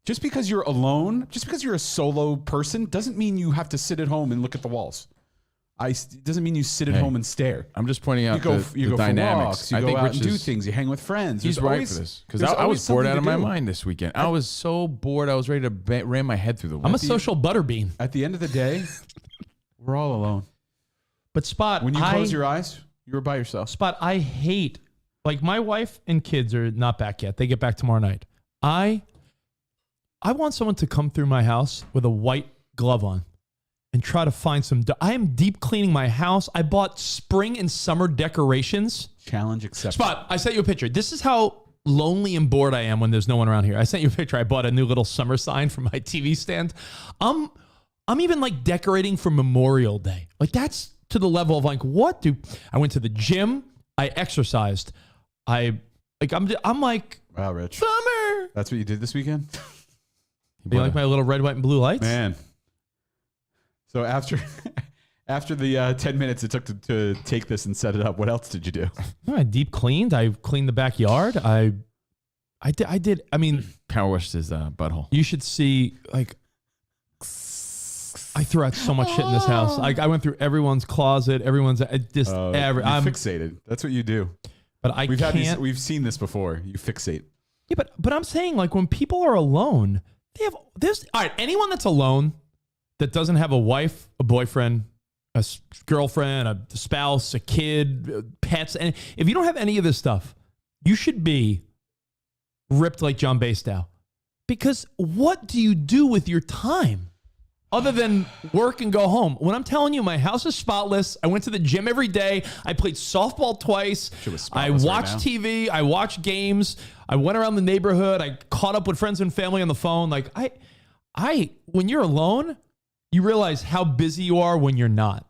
Just because you're alone, just because you're a solo person, doesn't mean you have to sit at home and look at the walls. It doesn't mean you sit at home and stare. I'm just pointing out You go dynamics. for walks. You go out and do things. You hang with friends. He's There's right always- for this because there's I always was bored something out to of my do. mind this weekend. I was so bored. I was ready to ram my head through the wall. I'm a social butterbean. At the end of the day, we're all alone. But Spot, When you close your eyes, you're by yourself. Spot, I hate, like my wife and kids are not back yet. They get back tomorrow night. I want someone to come through my house with a white glove on and try to find some. I am deep cleaning my house. I bought spring and summer decorations. Challenge accepted. Spot, I sent you a picture. This is how lonely and bored I am when there's no one around here. I sent you a picture. I bought a new little summer sign for my TV stand. I'm even like decorating for Memorial Day. Like that's to the level of like, what do I went to the gym? I exercised. I'm like, Wow, Rich. summer. That's what you did this weekend? Do you like my little red, white, and blue lights? Man. So after the 10 minutes it took to take this and set it up, what else did you do? No, I deep cleaned. I cleaned the backyard. I did. I mean, power washed his butthole. you should see like. I threw out so much shit in this house. I went through everyone's closet. Everyone's You're I'm fixated. That's what you do. But I can't. We've seen this before. You fixate. Yeah, but I'm saying like when people are alone, there's all right. Anyone that's alone that doesn't have a wife, a boyfriend, a girlfriend, a spouse, a kid, pets, and if you don't have any of this stuff, you should be ripped like John Bastow. Because what do you do with your time? Other than work and go home. When I'm telling you, my house is spotless. I went to the gym every day. I played softball twice. I watched TV. I watched games. I went around the neighborhood. I caught up with friends and family on the phone. Like when you're alone, you realize how busy you are when you're not.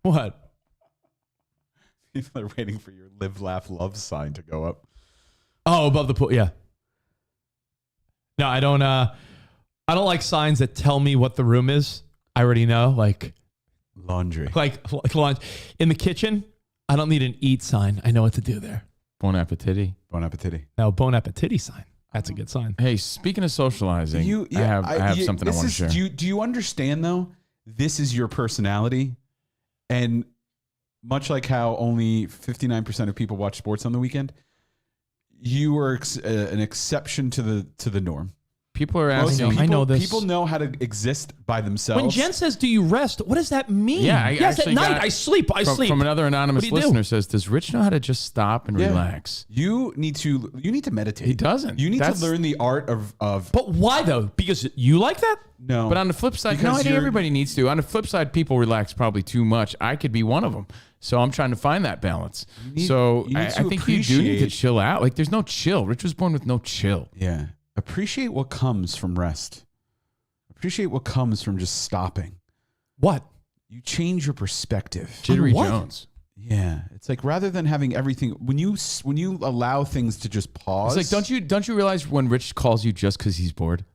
What? People are waiting for your live, laugh, love sign to go up. Oh, above the pool. Yeah. No, I don't like signs that tell me what the room is. I already know, like Laundry. like lunch in the kitchen. I don't need an eat sign. I know what to do there. Bon appetit. Bon appetit. No, bon appetit sign. That's a good sign. Hey, speaking of socializing, I have something I want to share. Do you understand though? This is your personality, and much like how only 59% of people watch sports on the weekend, you are an exception to the norm. People are asking. I know this. People know how to exist by themselves. When Jen says, "Do you rest?" What does that mean? Yeah, yes, at night I sleep. From another anonymous What do you do? listener says, "Does Rich know how to just stop and relax?" You need to meditate. He doesn't. You need to learn the art of. But why though? Because you like that? No. But on the flip side, no, I think everybody needs to. On the flip side, people relax probably too much. I could be one of them. So I'm trying to find that balance. I think you do need to chill out. Like there's no chill. Rich was born with no chill. Yeah. Appreciate what comes from rest. Appreciate what comes from just stopping. What? You change your perspective. Jittery Jones. Yeah, it's like rather than having everything when you allow things to just pause. It's like don't you realize when Rich calls you just because he's bored?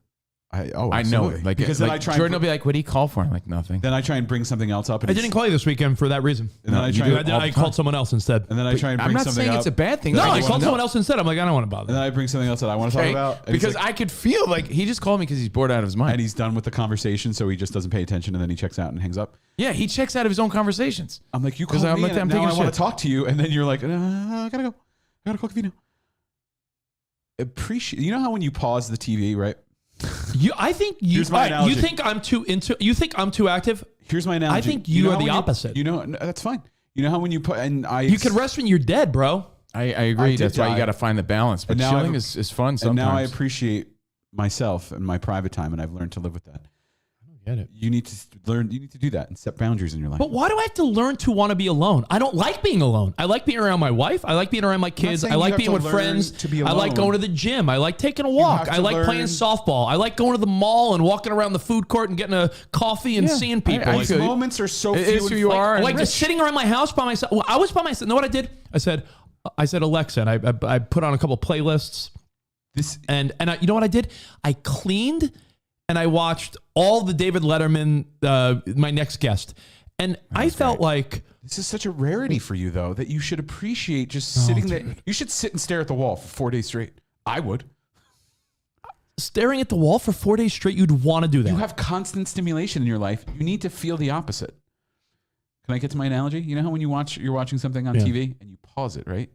I know absolutely. it. Like because like then I try. Jordan will be like, "What do you call for?" I'm like, "Nothing." Then I try and bring something else up. And I didn't call you this weekend for that reason. And then I called someone else instead. And then I try and bring I'm not something saying up. it's a bad thing. No, I I just called know. someone else instead. I'm like, I don't want to bother. And then I bring something else that I want to talk about. And Because I could feel like he just called me because he's bored out of his mind. and he's done with the conversation, so he just doesn't pay attention, and then he checks out and hangs up. Yeah, he checks out of his own conversations. I'm like, you called I'm me, like, and I'm now taking I a want shit. to talk to you, and then you're like, I gotta go. I gotta call Covino. Appreciate. You know how when you pause the TV, right? I think you. Here's my all right, you analogy. think I'm too into? You think I'm too active? Here's my analogy. I think you know are how the when opposite. You know, that's fine. You know how when you put You can rest when you're dead, bro. I agree. did That's why you die. got to find the balance. But And now chilling I've- is fun and sometimes. now I appreciate myself and my private time, and I've learned to live with that. Get it. You need to learn. You need to do that and set boundaries in your life. But why do I have to learn to want to be alone? I don't like being alone. I like being around my wife. I like being around my kids. saying I you like have being to with learn friends. to be I like alone. going to the gym. I like taking a walk. have I to like playing learn- softball. I like going to the mall and walking around the food court and getting a coffee and seeing people. These moments are so It few. is who and you like- are. and Like just Rich. sitting around my house by myself. Well, I was by myself. Know what I did? I said Alexa, and I put on a couple playlists. This And you know what I did? I cleaned and I watched all the David Letterman, my next guest. And I felt like this is such a rarity for you, though, that you should appreciate just sitting there. You should sit and stare at the wall for 4 days straight. I would. Staring at the wall for 4 days straight, you'd want to do that. You have constant stimulation in your life. You need to feel the opposite. Can I get to my analogy? You know how when you're watching something on TV and you pause it, right?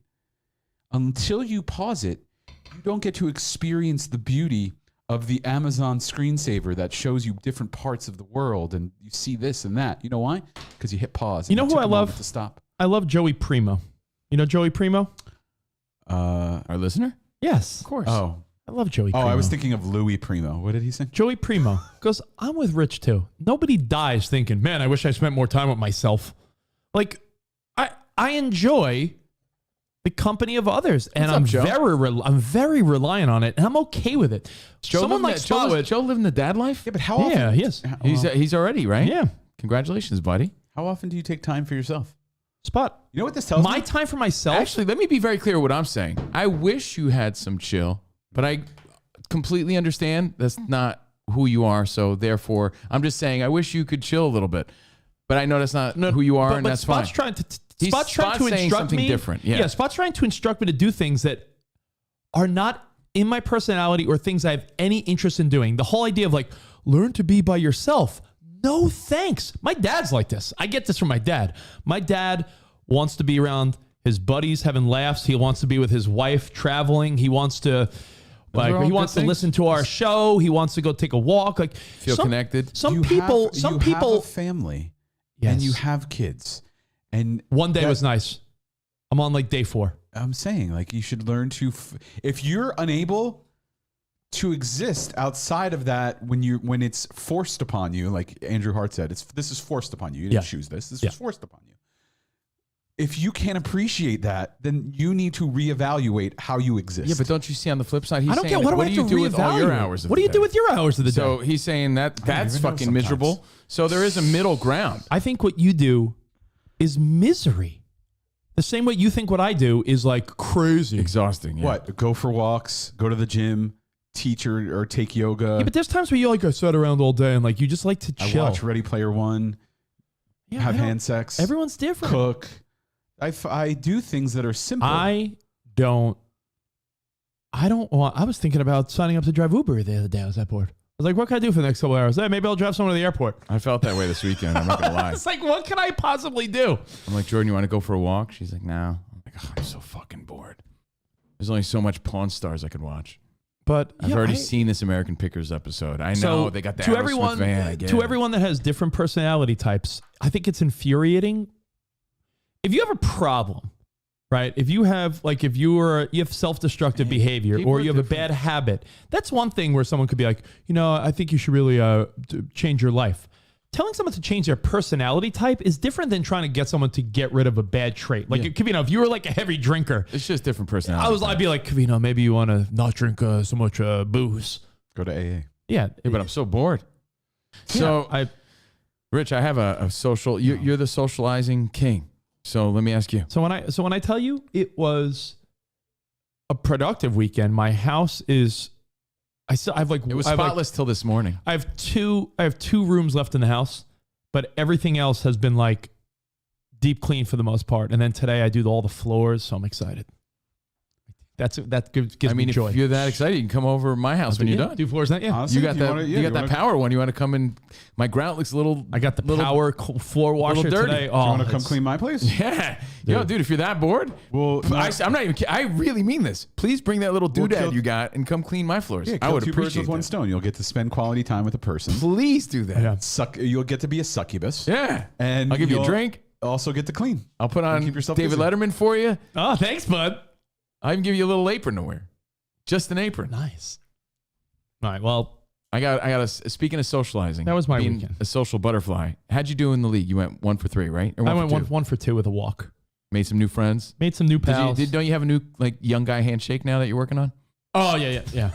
Until you pause it, you don't get to experience the beauty of the Amazon screensaver that shows you different parts of the world, and you see this and that. You know why? Because you hit pause. You know who I love? To stop. I love Joey Primo. You know Joey Primo? Our listener? Yes, of course. Oh, I love Joey Primo. I was thinking of Louis Primo. What did he say? Joey Primo goes, I'm with Rich too. Nobody dies thinking, man, I wish I spent more time with myself. Like, I enjoy the company of others, and I'm very reliant on it, and I'm okay with it. Someone like Spot, Joe living the dad life? Yeah, but how often? Yeah, he is. He's already, right? Yeah. Congratulations, buddy. How often do you take time for yourself? Spot. You know what this tells me? My time for myself. Actually, let me be very clear what I'm saying. I wish you had some chill, but I completely understand that's not who you are. So therefore, I'm just saying I wish you could chill a little bit. But I know that's not who you are, and that's Spot's fine. Spot's trying to saying instruct something me. different. Yeah. Spot's trying to instruct me to do things that are not in my personality or things I have any interest in doing. The whole idea of like, learn to be by yourself. No thanks. My dad's like this. I get this from my dad. My dad wants to be around his buddies, having laughs. He wants to be with his wife, traveling. He wants to listen to our show. He wants to go take a walk. Like feel connected. Some people have a family, and you have kids, and one day was nice. I'm on like day 4. I'm saying like you should learn to. If you're unable to exist outside of that, when it's forced upon you, like Andrew Hart said, this is forced upon you. You didn't choose this. This was forced upon you. If you can't appreciate that, then you need to reevaluate how you exist. Yeah, but don't you see on the flip side? He's I don't saying get what do you do with all your hours? What do you do with your hours of the day? So he's saying that's fucking miserable. So there is a middle ground. I think what you do is misery. The same way you think what I do is like crazy. Exhausting. Yeah. What? Go for walks, go to the gym, teach or take yoga. Yeah, but there's times where you like, I sat around all day and like you just like to chill. I watch Ready Player One, have hand sex. Everyone's different. Cook. I do things that are simple. I don't want, I was thinking about signing up to drive Uber the other day. I was that bored. I was like, what can I do for the next couple hours? Hey, maybe I'll drive someone to the airport. I felt that way this weekend. I'm not going to lie. It's like, what can I possibly do? I'm like, Jordan, you want to go for a walk? She's like, no. I'm like, oh, I'm so fucking bored. There's only so much Pawn Stars I could watch. But I've already seen this American Pickers episode. I know they got the Aerosmith van. I get to it. everyone that has different personality types, I think it's infuriating. If you have a problem, right? If you have self-destructive behavior or you have a bad habit, that's one thing where someone could be like, I think you should really change your life. Telling someone to change their personality type is different than trying to get someone to get rid of a bad trait. Like, Covino, if you were like a heavy drinker, it's just different personality. I'd be like, Covino, maybe you want to not drink so much booze. Go to AA. Yeah, but I'm so bored. So, Rich, I have a social. You're the socializing king. So let me ask you. So when I tell you it was a productive weekend, my house is. It was spotless till this morning. I have two rooms left in the house, but everything else has been like deep clean for the most part. And then today I do all the floors, so I'm excited. That gives me joy. If you're that excited, you can come over to my house when you're done. Do floors, yeah. Honestly, you got that power one. You want to come in? My ground looks a little. I got the power floor washer dirty. today. Do you want to come clean my place? Yeah, dude. If you're that bored, well, I'm not even. I really mean this. Please bring that little doodad you got and come clean my floors. Yeah, I would two birds appreciate with one stone. You'll get to spend quality time with a person. Please do that. Yeah. You'll get to be a succubus. Yeah, and I'll give you a drink. Also get to clean. I'll put on keep yourself David busy. Letterman for you. Oh, thanks, bud. I'll even give you a little apron to wear. Just an apron. Nice. All right. Well, I got speaking of socializing. That was my being weekend. A social butterfly. How'd you do in the league? You went 1 for 3, right? Or I went 1 for 2 with a walk. Made some new friends. Made some new pals. Don't you have a new young guy handshake now that you're working on? Oh yeah.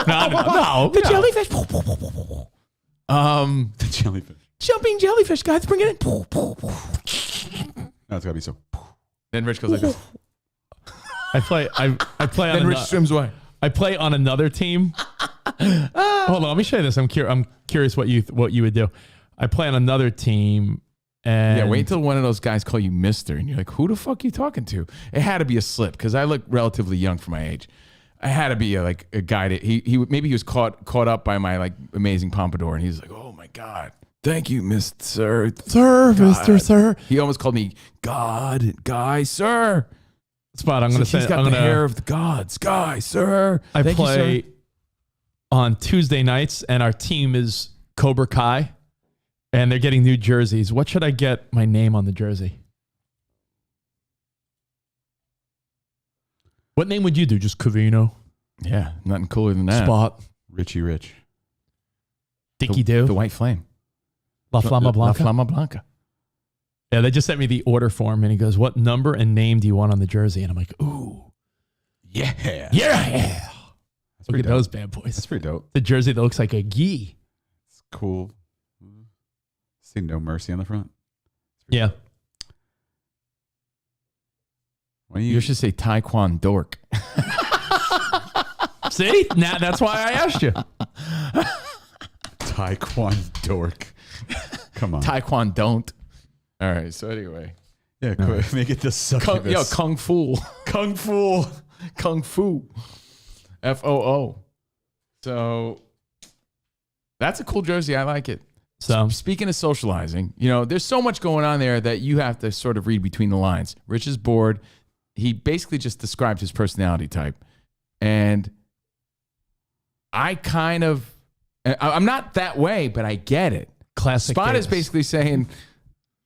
No. The jellyfish. The jellyfish. Jumping jellyfish, guys. Bring it in. No, it's gotta be so. Then Rich goes like this. I play Then on Rich swims away. I play on another team Hold on, let me show you this. I'm curious what you would do. I play on another team, and Yeah, wait till one of those guys call you Mister, and you're like, "Who the fuck are you talking to?" It had to be a slip because I look relatively young for my age. I had to be a guy that he maybe he was caught up by my like amazing pompadour, and he's like, "Oh my god, thank you, Mister Sir, Mr. Sir." He almost called me God, guy, sir. Spot. I'm going to say he's got the hair of the gods, guy, sir. I Thank you, play sir. on Tuesday nights, and our team is Cobra Kai, and they're getting new jerseys. What should I get my name on the jersey? What name would you do? Just Covino? Yeah, nothing cooler than that. Spot? Richie Rich. Dicky Do? The White Flame. La Flama Blanca? La Flama Blanca. Yeah, they just sent me the order form, and he goes, "What number and name do you want on the jersey?" And I'm like, "Ooh, Yeah. yeah." Look pretty at dope. those bad boys. That's pretty dope. The jersey that looks like a gi. It's cool. See No Mercy on the front. Yeah. Why You should say Taekwondo dork. See? Now that's why I asked you. Taekwondo dork. Come on. Taekwondo don't. All right, so anyway. Yeah, quick. Make it the succubus. Kung Fu. Kung Fu. Kung Fu. FOO. So that's a cool jersey. I like it. So Speaking of socializing, there's so much going on there that you have to sort of read between the lines. Rich is bored. He basically just described his personality type. And I'm not that way, but I get it. classic. Spot is Davis. basically saying,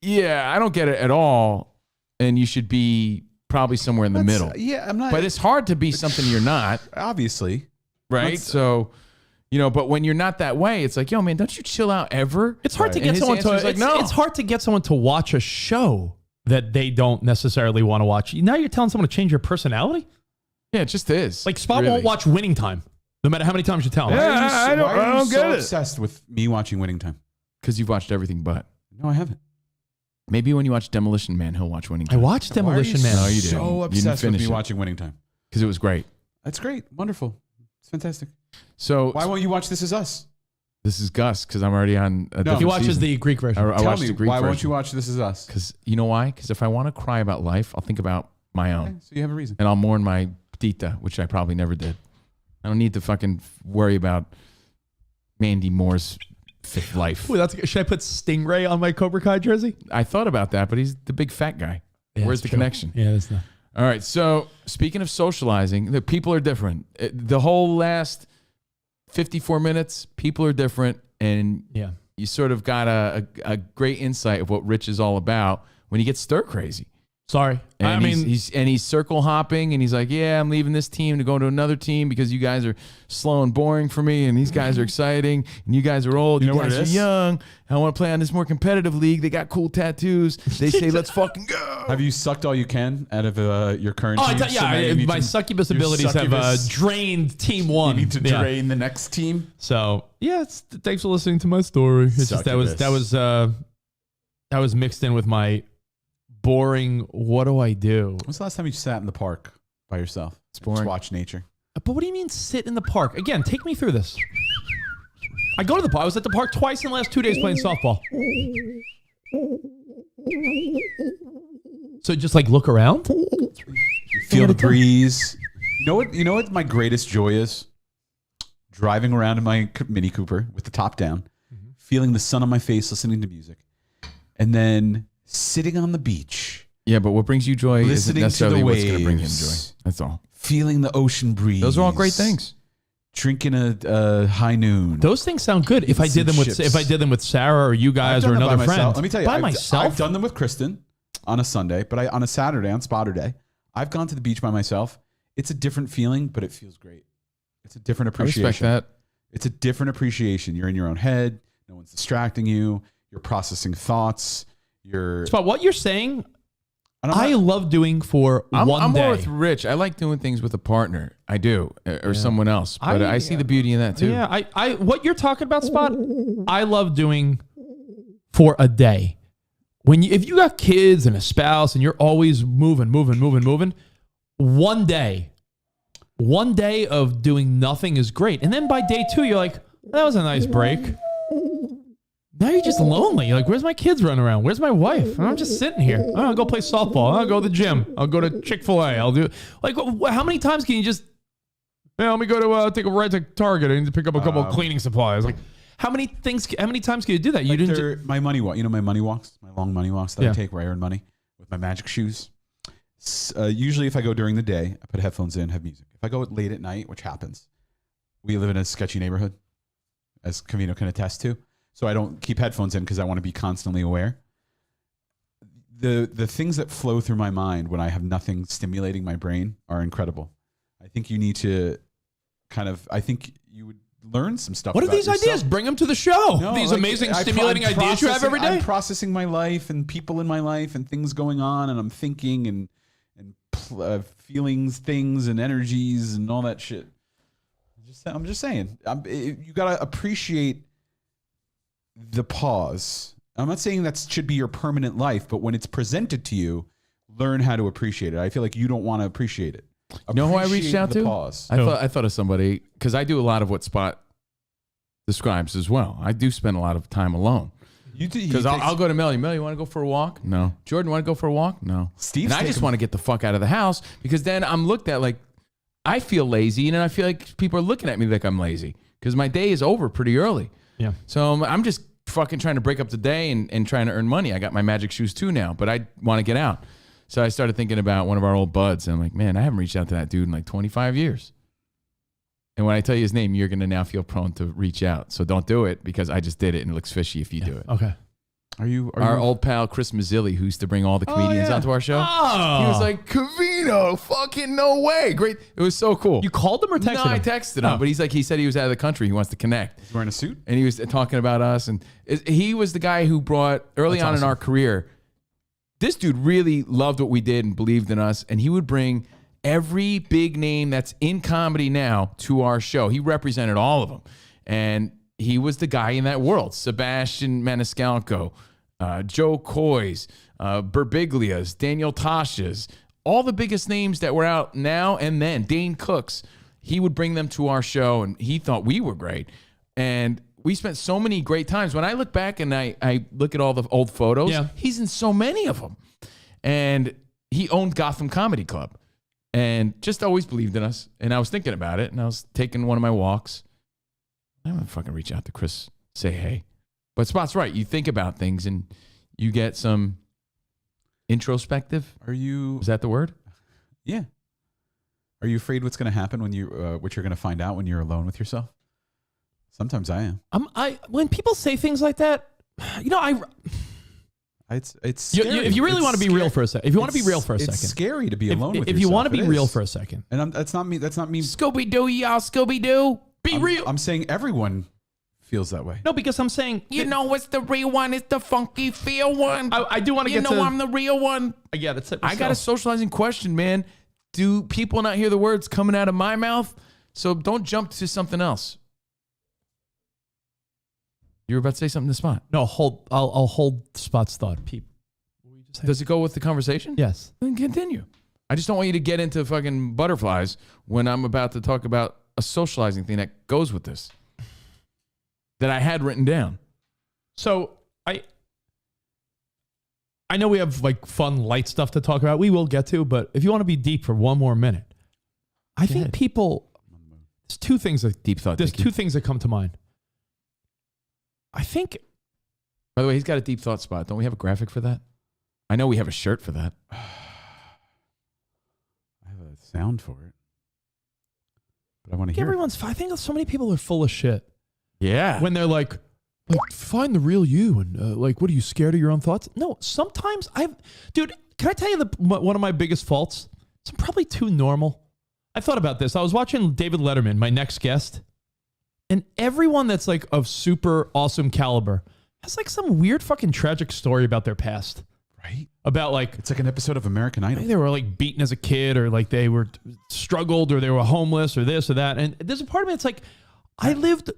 yeah, I don't get it at all. And you should be probably somewhere in the middle. Yeah, I'm not. But it's hard to be something you're not, obviously. right? Let's- So, but when you're not that way, it's like, yo, man, don't you chill out ever? It's hard to And get his someone answer to is like, no. It's hard to get someone to watch a show that they don't necessarily want to watch. Now you're telling someone to change your personality? Yeah, it just is. Like Spot Really. won't watch Winning Time, no matter how many times you tell him. Yeah. I don't- Why are I you don't so get it. obsessed with me watching Winning Time? Because you've watched everything but. No, I haven't. Maybe when you watch Demolition Man, he'll watch Winning I Time. watched Demolition Why are you Man. No, you didn't. so You didn't obsessed with finish me it. watching Winning Time. Because it was great. That's great. Wonderful. It's fantastic. So Why won't you watch This Is Us? this is Gus, because I'm already on a different He watches season. the Greek version. I Tell watched me, the Greek why version. won't you watch This Is Us? Because you know why? Because if I want to cry about life, I'll think about my own. Okay, so you have a reason. And I'll mourn my Dita, which I probably never did. I don't need to fucking worry about Mandy Moore's fifth life. Ooh, should I put Stingray on my Cobra Kai jersey? I thought about that, but he's the big fat guy. Yeah, Where's that's the true. connection? Yeah, that's not. All right. So speaking of socializing, the people are different. The whole last 54 minutes, people are different. And Yeah. you sort of got a great insight of what Rich is all about when he gets stir crazy. Sorry. And I mean, he's circle hopping, and he's like, yeah, I'm leaving this team to go to another team because you guys are slow and boring for me, and these guys are exciting, and you guys are old, You you, know what guys it are is? young. I want to play on this more competitive league. They got cool tattoos. They say, let's fucking go. Have you sucked all you can out of your current oh, team? yeah, So now you need my to- succubus your abilities succubus- have drained Team One. You need to Yeah. drain the next team. So yeah, thanks for listening to my story. It's just that was mixed in with my boring. What do I do? When's the last time you sat in the park by yourself? It's boring. Just watch nature. But what do you mean sit in the park? Again, take me through this. I go to the park. I was at the park twice in the last 2 days playing softball. So just like look around. Feel the breeze. You know what my greatest joy is? Driving around in my Mini Cooper with the top down, feeling the sun on my face, listening to music, and then sitting on the beach, Yeah, but what brings you joy isn't listening to necessarily the what's going to bring him joy. waves. That's all. feeling the ocean breeze. Those are all great things. Drinking a high noon. Those things sound good if I did them with chips. if I did them with Sarah or you guys or I've done them another by friend. myself. Let me tell you, by I've myself. done them with Kristen on a Sunday, but on a Saturday, on Spotter Day, I've gone to the beach by myself. It's a different feeling, but it feels great. It's a different I appreciation. respect that. It's a different appreciation. You're in your own head. No one's distracting you. You're processing thoughts. You're. But what you're saying, and I'm I not- love doing for I'm one day. more with Rich. I like doing things with a partner. I do, or someone else. But I see the beauty in that too. Yeah, I what you're talking about, Spot, I love doing for a day. If you got kids and a spouse and you're always moving, one day, one day of doing nothing is great. And then by day 2, you're like, that was a nice break. Now you're just lonely. You're like, where's my kids running around? Where's my wife? I'm just sitting here. I'll go play softball. I'll go to the gym. I'll go to Chick-fil-A. I'll do like, how many times can you just, let me go to take a ride to Target. I need to pick up a couple of cleaning supplies. Like, how many times can you do that? You didn't. My money walk. You know my money walks, my long money walks that I take where I earn money with my magic shoes. Usually, if I go during the day, I put headphones in, have music. If I go late at night, which happens, we live in a sketchy neighborhood, as Covino can attest to. So I don't keep headphones in because I want to be constantly aware. The things that flow through my mind when I have nothing stimulating my brain are incredible. I think you need to I think you would learn some stuff. What are these ideas? Bring them to the show. No, these amazing, stimulating ideas you have every day. I'm processing my life and people in my life and things going on, and I'm thinking and feelings, things, and energies and all that shit. I'm just saying. You gotta appreciate the pause. I'm not saying that should be your permanent life, but when it's presented to you, learn how to appreciate it. I feel like you don't want to appreciate it. You know who I reached out to? Pause. I thought of somebody, because I do a lot of what Spot describes as well. I do spend a lot of time alone. Because I'll go to Melly. Melly, you want to go for a walk? No. Jordan, want to go for a walk? No. Steve's and I just want to get the fuck out of the house, because then I'm looked at like I feel lazy, and then I feel like people are looking at me like I'm lazy because my day is over pretty early. Yeah. So I'm just fucking trying to break up the day and trying to earn money. I got my magic shoes too now, but I want to get out. So I started thinking about one of our old buds, and I'm like, man, I haven't reached out to that dude in like 25 years. And when I tell you his name, you're going to now feel prone to reach out. So don't do it, because I just did it and it looks fishy if you do it. Okay. Our old pal, Chris Mazzilli, who used to bring all the comedians onto our show. Oh. He was like, Covino, fucking no way. Great. It was so cool. You called him or texted him? No, I texted him, but he said he was out of the country. He wants to connect. He's wearing a suit? And he was talking about us. And he was the guy who brought, early on in our career, this dude really loved what we did and believed in us. And he would bring every big name that's in comedy now to our show. He represented all of them. And he was the guy in that world. Sebastian Maniscalco, Joe Coy's, Birbiglia's, Daniel Tasha's, all the biggest names that were out now and then, Dane Cook's. He would bring them to our show, and he thought we were great. And we spent so many great times. When I look back and I look at all the old photos, he's in so many of them. And he owned Gotham Comedy Club and just always believed in us. And I was thinking about it, and I was taking one of my walks. I'm going to fucking reach out to Chris, say hey. But Spot's right. You think about things and you get some introspective. Is that the word? Yeah. Are you afraid what's going to happen when what you're going to find out when you're alone with yourself? Sometimes I am. When people say things like that, it's scary. If you really want to be real for a second, it's scary to be alone with yourself. If you want to be real for a second, and that's not me. Scooby Doo, y'all, Scooby Doo. Be real. I'm saying everyone feels that way. No, because I'm saying, what's the real one? It's the funky feel one. I do want to get to. I'm the real one. Yeah, that's it. I got a socializing question, man. Do people not hear the words coming out of my mouth? So don't jump to something else. You were about to say something to Spot. No, I'll hold Spot's thought. Does it go with the conversation? Yes. Then continue. I just don't want you to get into fucking butterflies when I'm about to talk about a socializing thing that goes with this that I had written down. So I know we have like fun, light stuff to talk about. We will get to, but if you want to be deep for one more minute, I think people. There's two things that deep thought. There's two things that come to mind. I think. By the way, he's got a deep thought Spot. Don't we have a graphic for that? I know we have a shirt for that. I have a sound for it, but I want to hear. I think so many people are full of shit. Yeah. When they're like find the real you and what are you scared of your own thoughts? No, sometimes dude, can I tell you one of my biggest faults? I'm probably too normal. I thought about this. I was watching David Letterman, my next guest, and everyone that's like of super awesome caliber has like some weird fucking tragic story about their past. Right? About like it's like an episode of American Idol. They were like beaten as a kid, or like they were struggled, or they were homeless, or this or that. And there's a part of me that's like, I lived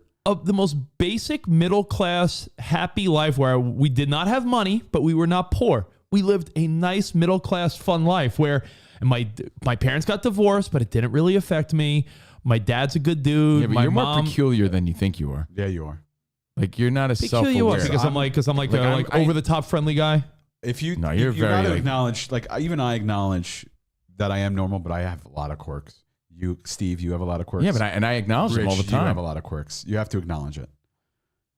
the most basic middle class happy life where we did not have money, but we were not poor. We lived a nice middle class fun life where And my parents got divorced, but it didn't really affect me. My dad's a good dude. Yeah, but my you're mom, more peculiar than you think you are. Yeah, you are. Like you're not a peculiar what? self-aware. Because I'm like over the top friendly guy. If you No, you're you very, gotta like- acknowledge, like even I acknowledge that I am normal, but I have a lot of quirks. You, Steve, you have a lot of quirks. Yeah, but I acknowledge them all the Rich, you have time. a lot of quirks. You have to acknowledge it.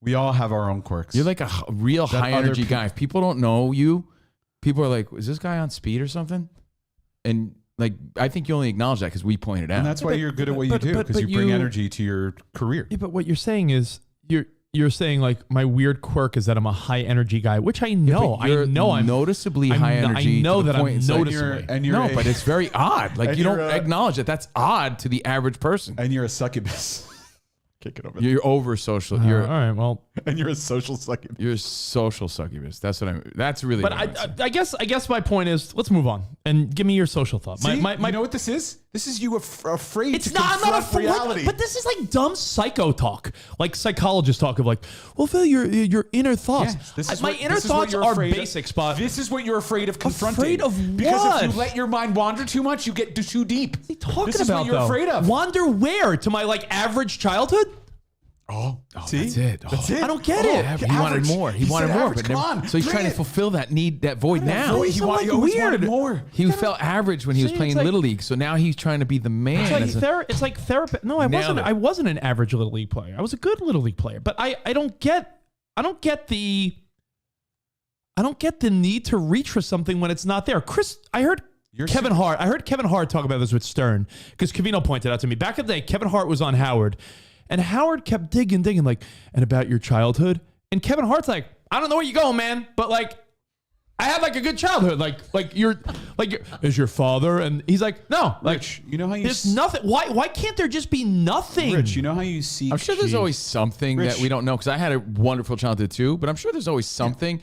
We all have our own quirks. You're like a real That high other energy people- guy. If people don't know you, people are like, is this guy on speed or something? And like, I think you only acknowledge that because we pointed out. and that's why you're good at what you do, but because you bring you- energy to your career. Yeah, but what you're saying is you're saying like my weird quirk is that I'm a high energy guy, which I know. But you're I know I'm noticeably I'm high no- energy. I know to the that I'm point it's like noticeably. no, but it's very odd. Like and you don't you're, acknowledge that. That's odd to the average person. And you're a succubus. Kick it over. You're over social. all You're right. Well, And you're a social succubus. you're a social succubus. That's what I'm. That's really. but what I'm saying. I guess my point is let's move on and give me your social thought. See, My you know what this is? This is you afraid It's to not. I'm not confront reality. But this is like dumb psycho talk, like psychologist talk of like, well, Phil, your inner thoughts. Yes, this is My what- inner this is what thoughts you're are afraid of. basic, Spot. This is what you're afraid of confronting. Afraid of Because what? if you let your mind wander too much, you get too deep. What are you talking this is about? what you're though? afraid of. Wander where? To my like average childhood? See? That's it. That's it. I don't get it. He wanted more. He wanted said more. average. But Come never, on, so he's bring trying to it. fulfill that need, that void now. Boy, he sound like always wanted weird. more. He felt average when he was See, playing it's like- Little League. So now he's trying to be the man. It's like, it's like therapy. No, Nailed it. I wasn't an average Little League player. I was a good Little League player. But I don't get the need to reach for something when it's not there. Chris, I heard Kevin Hart talk about this with Stern because Covino pointed out to me back in the day. Kevin Hart was on Howard, and Howard kept digging, like, and about your childhood. And Kevin Hart's like, I don't know where you go, man, but like, I had like a good childhood. Like you're is your father? And he's like, no, like, Rich, you know how you there's nothing. Why can't there just be nothing? Rich, you know how you see. I'm sure there's always something Rich. that we don't know because I had a wonderful childhood too. But I'm sure there's always something.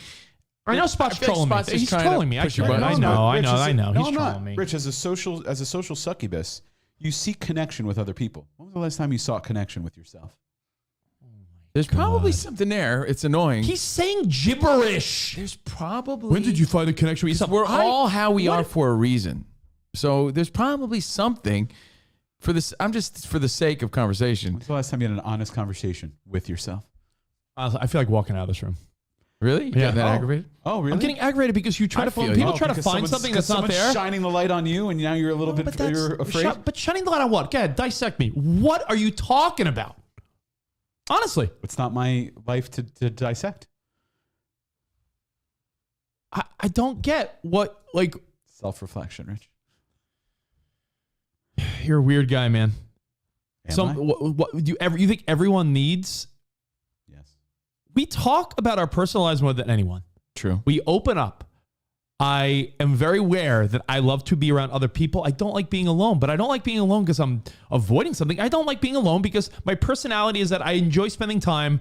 I know Spot's I feel like trolling Spot's me. just He's trying to trolling me. push your buttons. I know. No, He's I'm trolling not. me. Rich, as a social succubus, you seek connection with other people. When was the last time you sought connection with yourself? There's probably something there. It's annoying. He's saying gibberish. There's probably. When did you find a connection with yourself? We're all how we are for a reason. So there's probably something for this. I'm just for the sake of conversation. When's the last time you had an honest conversation with yourself? I feel like walking out of this room. Really? You Yeah. getting that Oh. aggravated? Oh, really? I'm getting aggravated because you try I to feel find, you. people try to because find someone's- something because that's not someone's there. shining the light on you, and now you're a little bit. You're afraid. But shining the light on what? Go ahead, dissect me. What are you talking about? Honestly, It's not my life to dissect. I don't get what, like, Self-reflection, Rich. you're a weird guy, man. Am I? What do you think everyone needs? Yes. We talk about our personal lives more than anyone. True. We open up. I am very aware that I love to be around other people. I don't like being alone, but I don't like being alone because I'm avoiding something. I don't like being alone because my personality is that I enjoy spending time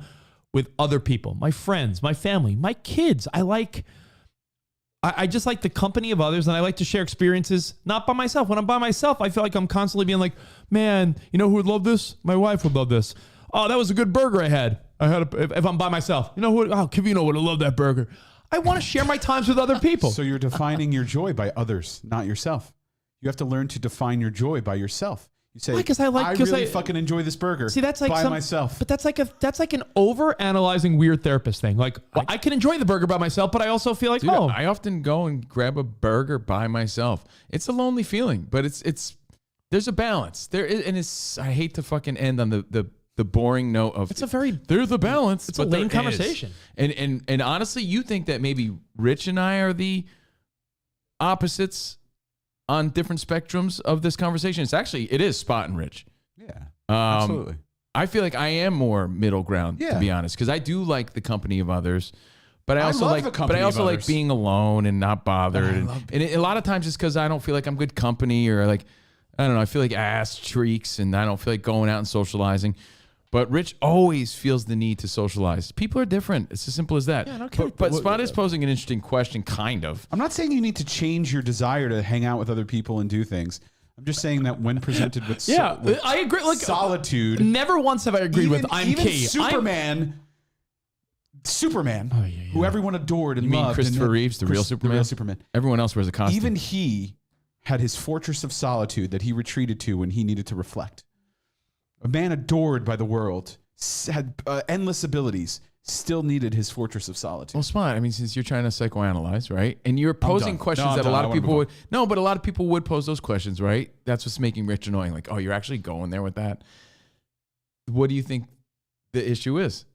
with other people, my friends, my family, my kids. I just like the company of others, and I like to share experiences, not by myself. When I'm by myself, I feel like I'm constantly being like, man, you know who would love this? My wife would love this. Oh, that was a good burger I had. If I'm by myself. You know who? Oh, Covino would have loved that burger. I want to share my times with other people. So you're defining your joy by others, not yourself. You have to learn to define your joy by yourself. You say, Why? 'Cause I really fucking enjoy this burger. See, that's like by myself. But that's like an over analyzing weird therapist thing. Like, well, I can enjoy the burger by myself, but I also feel like, Dude, oh, I often go and grab a burger by myself. It's a lonely feeling, but it's there's a balance there, and it's. I hate to fucking end on the boring note of there's a balance. It's a lame conversation. And honestly, you think that maybe Rich and I are the opposites on different spectrums of this conversation. It is Spot and Rich. Yeah, absolutely. I feel like I am more middle ground, to Yeah. be honest, because I do like the company of others, but I also love the company of like others. being alone and not bothered. And a lot of times it's because I don't feel like I'm good company, or like I don't know. I feel like ass streaks, and I don't feel like going out and socializing. But Rich always feels the need to socialize. People are different. It's as simple as that. Yeah, okay. But Spot is posing an interesting question, kind of. I'm not saying you need to change your desire to hang out with other people and do things. I'm just saying that when presented with I agree. Like solitude, never once have I agreed with I'm even key. Superman, who everyone adored and You mean loved. Christopher Reeves, the real Superman? The real Superman. Everyone else wears a costume. Even he had his fortress of solitude that he retreated to when he needed to reflect. A man adored by the world, had endless abilities, still needed his fortress of solitude. Well, Spot, I mean, since you're trying to psychoanalyze, right? And you're posing done. questions No, I'm that a done. lot I of wanna people move would. No, but a lot of people would pose those questions, right? That's what's making Rich annoying. Like, oh, you're actually going there with that. What do you think the issue is?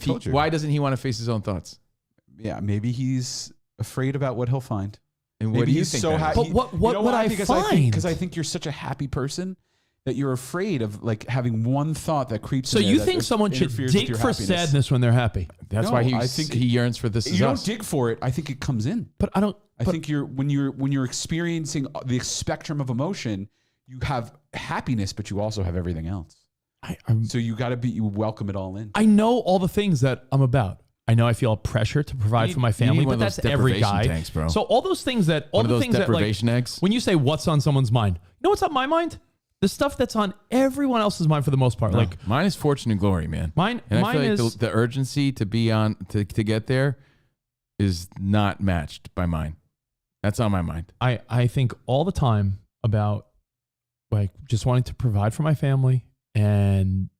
told you. Why doesn't he want to face his own thoughts? Yeah, maybe he's afraid about what he'll find. And Maybe what do you he's think? so that happy. is? But what would I find? Because I think you're such a happy person that you're afraid of like having one thought that creeps. So in there you that think someone should interferes with dig your for happiness. sadness when they're happy? That's No, why I think he yearns for this. You don't dig for it. I think it comes in. But I don't. I think when you're experiencing the spectrum of emotion, you have happiness, but you also have everything else. So you welcome it all in. I know all the things that I'm about. I know I feel pressure to provide for my family, but that's every guy. Tanks, bro. So all those things that all One of the those things that like deprivation eggs? when you say what's on someone's mind, you know what's on my mind? The stuff that's on everyone else's mind for the most part. No, Like mine is fortune and glory, man. mine And I feel like is the urgency to be on to get there is not matched by mine. That's on my mind. I think all the time about like just wanting to provide for my family, and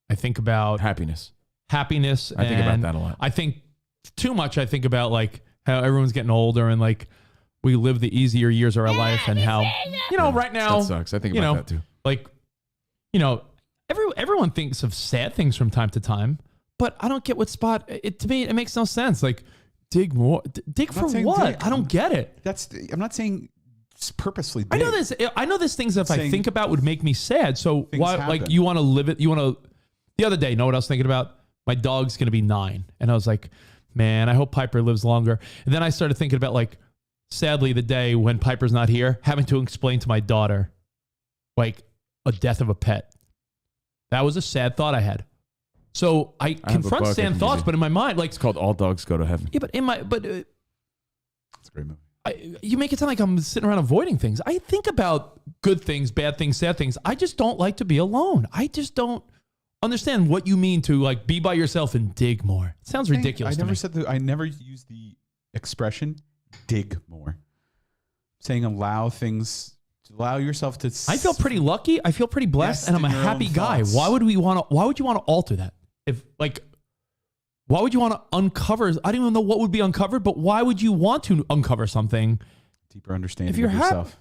I think about Happiness. happiness. I think about and that a lot. I think too much. I think about like how everyone's getting older and like we live the easier years of our life and how, you know, right now, That sucks. I think you about know, that too. like, you know, everyone thinks of sad things from time to time, but I don't get what Spot, to me, it makes no sense. Like dig more, dig I'm for not saying what? dig. I don't get it. I'm not saying purposely. I know dig. this. I know there's things that if I Saying think about would make me sad. So things why, like, happen. you want to live it? You want to? The other day, you know what I was thinking about? My dog's gonna be 9, and I was like, man, I hope Piper lives longer. And then I started thinking about like, sadly, the day when Piper's not here, having to explain to my daughter, like, a death of a pet. That was a sad thought I had. So I have a confront book I sad can thoughts, give you. but in my mind, like, It's called All Dogs Go to Heaven. yeah, but in my, but. It's a great movie. You make it sound like I'm sitting around avoiding things. I think about good things, bad things, sad things. I just don't like to be alone. I just don't understand what you mean to like be by yourself and dig more. It sounds ridiculous. I never used the expression dig more. Saying allow yourself to. I feel pretty lucky. I feel pretty blessed, Rest and I'm a in your happy own guy. thoughts. Why would you want to alter that? If like, why would you want to uncover? I don't even know what would be uncovered, but why would you want to uncover something? Deeper understanding If you're of yourself.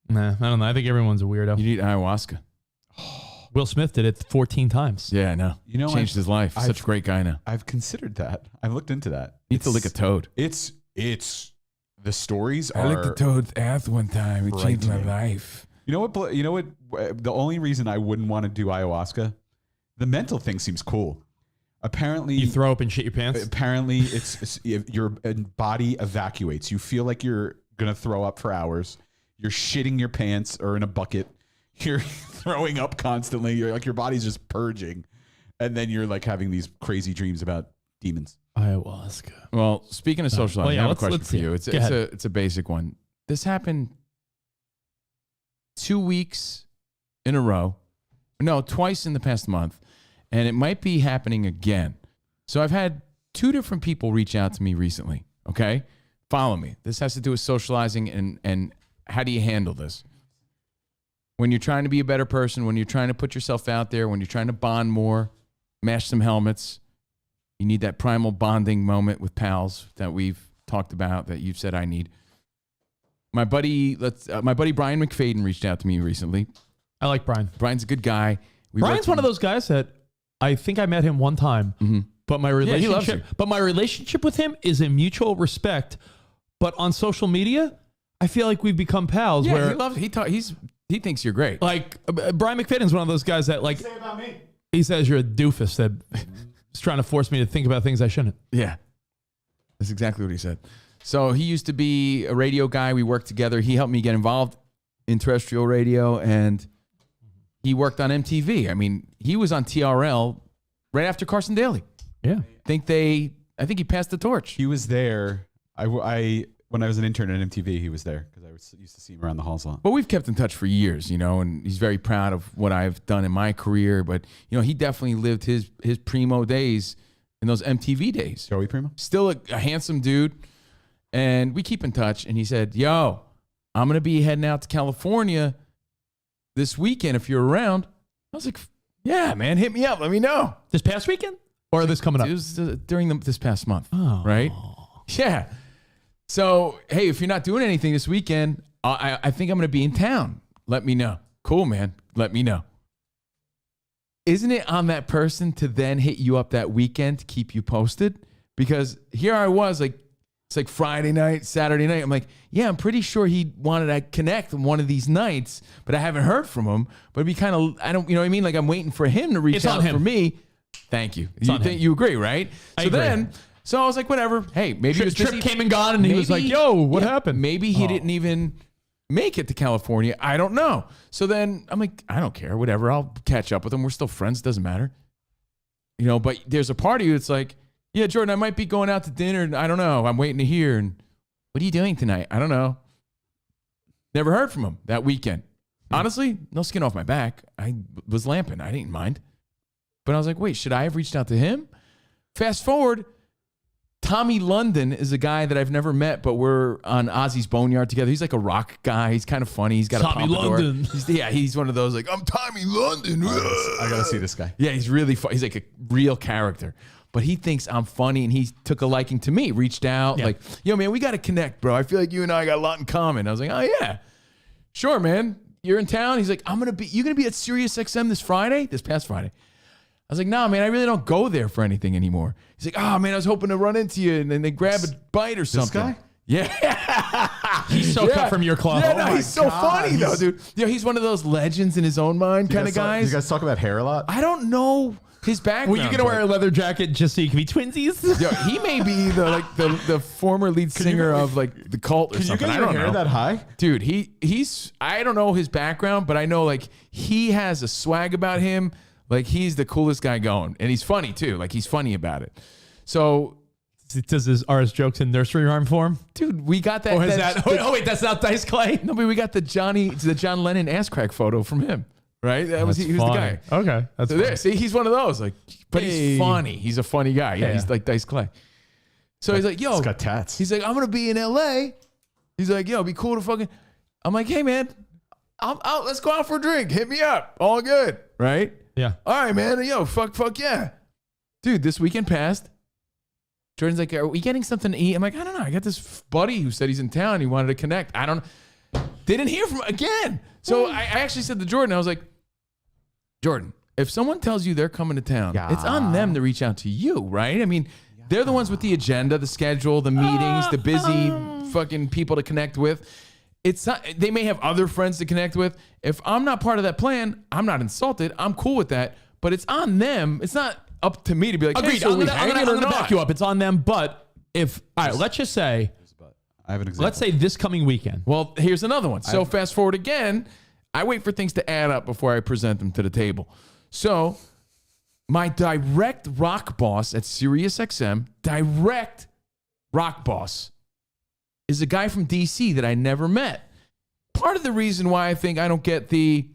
Nah, I don't know. I think everyone's a weirdo. You need ayahuasca. Will Smith did it 14 times. Yeah, I know. You know, Changed his life. Such a great guy now. I've considered that. I've looked into that. Need to lick a toad. It's the stories are. I licked a toad's ass one time. It changed my frightening. life. You know what? You know what? The only reason I wouldn't want to do ayahuasca, the mental thing seems cool. Apparently, You throw up and shit your pants. Apparently, it's your body evacuates. You feel like you're gonna throw up for hours. You're shitting your pants or in a bucket. You're throwing up constantly. You're like your body's just purging, and then you're like having these crazy dreams about demons. Ayahuasca. Well, speaking of socializing, well, yeah, I have a let's- question let's for see. you. Go It's a basic one. This happened 2 weeks in a row. No, twice in the past month. And it might be happening again. So I've had 2 different people reach out to me recently. Okay? Follow me. This has to do with socializing and how do you handle this? When you're trying to be a better person, when you're trying to put yourself out there, when you're trying to bond more, mash some helmets, you need that primal bonding moment with pals that we've talked about that you've said I need. My buddy Brian McFadden reached out to me recently. I like Brian. Brian's a good guy. Brian's one of those guys that I think I met him one time, but my he loves relationship with him is a mutual respect. But on social media, I feel like we've become pals. Yeah, where he thinks you're great. like Brian McFadden's one of those guys that like Say about me. he says you're a doofus that is trying to force me to think about things I shouldn't. Yeah. That's exactly what he said. So he used to be a radio guy. We worked together. He helped me get involved in terrestrial radio, and he worked on MTV. I mean, he was on TRL right after Carson Daly. Yeah. I think he passed the torch. He was there. When I was an intern at MTV, he was there because I used to see him around the halls a lot. But we've kept in touch for years, you know, and he's very proud of what I've done in my career. But, you know, he definitely lived his primo days in those MTV days. Joey Primo? Still a handsome dude. And we keep in touch. And he said, yo, I'm going to be heading out to California this weekend if you're around. I was like, yeah, man, hit me up. Let me know. This past weekend? Or this coming up? It was during this past month, right? Oh. Yeah. So, hey, if you're not doing anything this weekend, I think I'm going to be in town. Let me know. Cool, man. Let me know. Isn't it on that person to then hit you up that weekend to keep you posted? Because here I was, like, it's like Friday night, Saturday night. I'm like, yeah, I'm pretty sure he wanted to connect on one of these nights, but I haven't heard from him. But it'd be kind of, I don't, you know what I mean? Like, I'm waiting for him to reach out for me. Thank you. You agree, right? I agree. So I was like, whatever. Hey, maybe Trip came and gone, and he was like, yo, what happened? Maybe he didn't even make it to California. I don't know. So then I'm like, I don't care. Whatever. I'll catch up with him. We're still friends. Doesn't matter. You know, but there's a part of you that's like, yeah, Jordan, I might be going out to dinner. I don't know. I'm waiting to hear. And what are you doing tonight? I don't know. Never heard from him that weekend. Honestly, no skin off my back. I was lamping. I didn't mind. But I was like, wait, should I have reached out to him? Fast forward, Tommy London is a guy that I've never met, but we're on Ozzy's Boneyard together. He's like a rock guy. He's kind of funny. He's got Tommy a pompadour. London. He's one of those like, I'm Tommy London. I gotta see this guy. yeah, he's really fun. He's like a real character. But he thinks I'm funny, and he took a liking to me, reached out, like, yo, man, we got to connect, bro. I feel like you and I got a lot in common. I was like, oh, yeah. Sure, man. You're in town? He's like, you going to be at Sirius XM this past Friday? I was like, nah, man, I really don't go there for anything anymore. He's like, oh, man, I was hoping to run into you and then they grab a bite or something. This guy? Yeah. He's so cut from your cloth. Yeah, Oh no, my he's so funny, though, dude. Yeah, he's one of those legends in his own mind kind of guys. You guys talk about hair a lot? I don't know his background. Were you going to wear a leather jacket just so you can be twinsies? Yo, he may be the former lead singer of like the Cult or something. Can you get your hair that high? Dude, he's I don't know his background, but I know like he has a swag about him. Like he's the coolest guy going, and he's funny too. Like he's funny about it. So Are his jokes in nursery rhyme form? dude, we got that. Oh wait, that's not Dice Clay. No, but we got the John Lennon ass crack photo from him. Right? He was the guy. Okay, that's So there, see, he's one of those. Like, but he's funny. He's a funny guy. Yeah, he's like Dice Clay. So he's like, yo, He's got tats. he's like, I'm gonna be in LA. He's like, yo, it'd be cool to fucking. I'm like, hey man, I'm out. Let's go out for a drink. Hit me up. All good, right? Yeah. All right, man. Yo, fuck yeah, dude. This weekend passed. Jordan's like, are we getting something to eat? I'm like, I don't know. I got this buddy who said he's in town. He wanted to connect. I don't know. Didn't hear from him again. So I actually said to Jordan, I was like, Jordan, if someone tells you they're coming to town, it's on them to reach out to you, right? I mean, they're the ones with the agenda, the schedule, the meetings, the busy fucking people to connect with. It's not, they may have other friends to connect with. If I'm not part of that plan, I'm not insulted. I'm cool with that. But it's on them. It's not up to me to be like, Agreed. hey, so I'm going to back you up. It's on them. But if, all right, let's just say, I have an example. let's say this coming weekend. well, here's another one. So fast forward again. I wait for things to add up before I present them to the table. So my direct rock boss at Sirius XM, direct rock boss, is a guy from DC that I never met. Part of the reason why I think I don't get the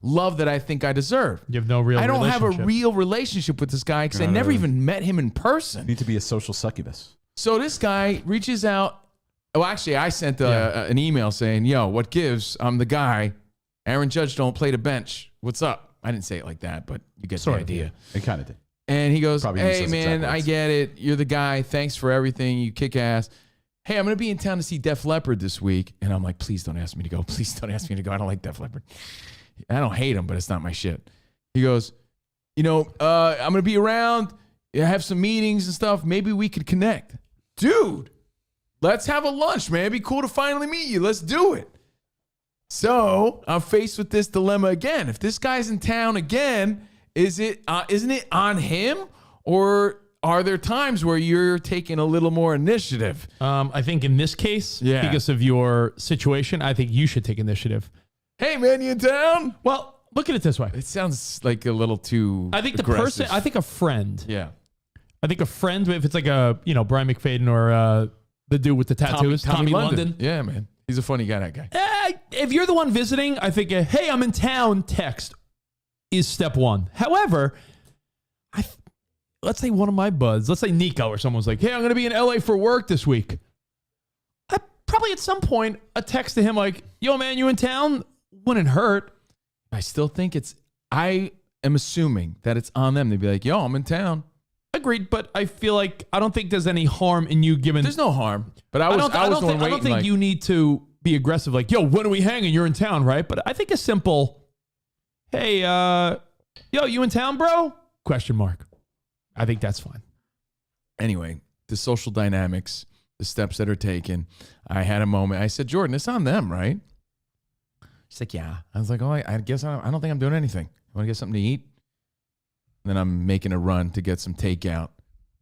love that I think I deserve. You have no real I don't have a relationship. real relationship with this guy because I never even met him in person. You need to be a social succubus. So this guy reaches out. Well, actually, I sent an email saying, yo, what gives? I'm the guy. Aaron Judge don't play the bench. What's up? I didn't say it like that, but you get the idea. It kind of did. And he goes, Probably hey, uses man, exact I words. get it. You're the guy. Thanks for everything. You kick ass. Hey, I'm going to be in town to see Def Leppard this week. And I'm like, please don't ask me to go. Please don't ask me to go. I don't like Def Leppard. I don't hate him, but it's not my shit. He goes, I'm going to be around. I have some meetings and stuff. Maybe we could connect. Dude, let's have a lunch, man. It'd be cool to finally meet you. Let's do it. So I'm faced with this dilemma again. If this guy's in town again, isn't it on him, or are there times where you're taking a little more initiative? I think in this case, because of your situation, I think you should take initiative. Hey, man, you in town? Well, look at it this way. It sounds like a little too I think aggressive. I think a friend. Yeah. I think a friend, if it's like a, Brian McFadden or the dude with the tattoos, Tommy London. Yeah, man. He's a funny guy, that guy. If you're the one visiting, I think, hey, I'm in town, text is step one. However, let's say one of my buds, let's say Nico or someone's like, hey, I'm going to be in LA for work this week. probably at some point a text to him like, yo, man, you in town? Wouldn't hurt. I still think I am assuming that it's on them. They'd be like, yo, I'm in town. Agreed, but I feel like I don't think there's any harm in you giving. There's no harm. But I don't think you need to be aggressive like, yo, when are we hanging? You're in town, right? But I think a simple, hey, yo, you in town, bro? Question mark. I think that's fine. Anyway, the social dynamics, the steps that are taken. I had a moment. I said, Jordan, it's on them, right? She's like, yeah. I was like, oh, I guess I don't think I'm doing anything. Want to get something to eat? And then I'm making a run to get some takeout.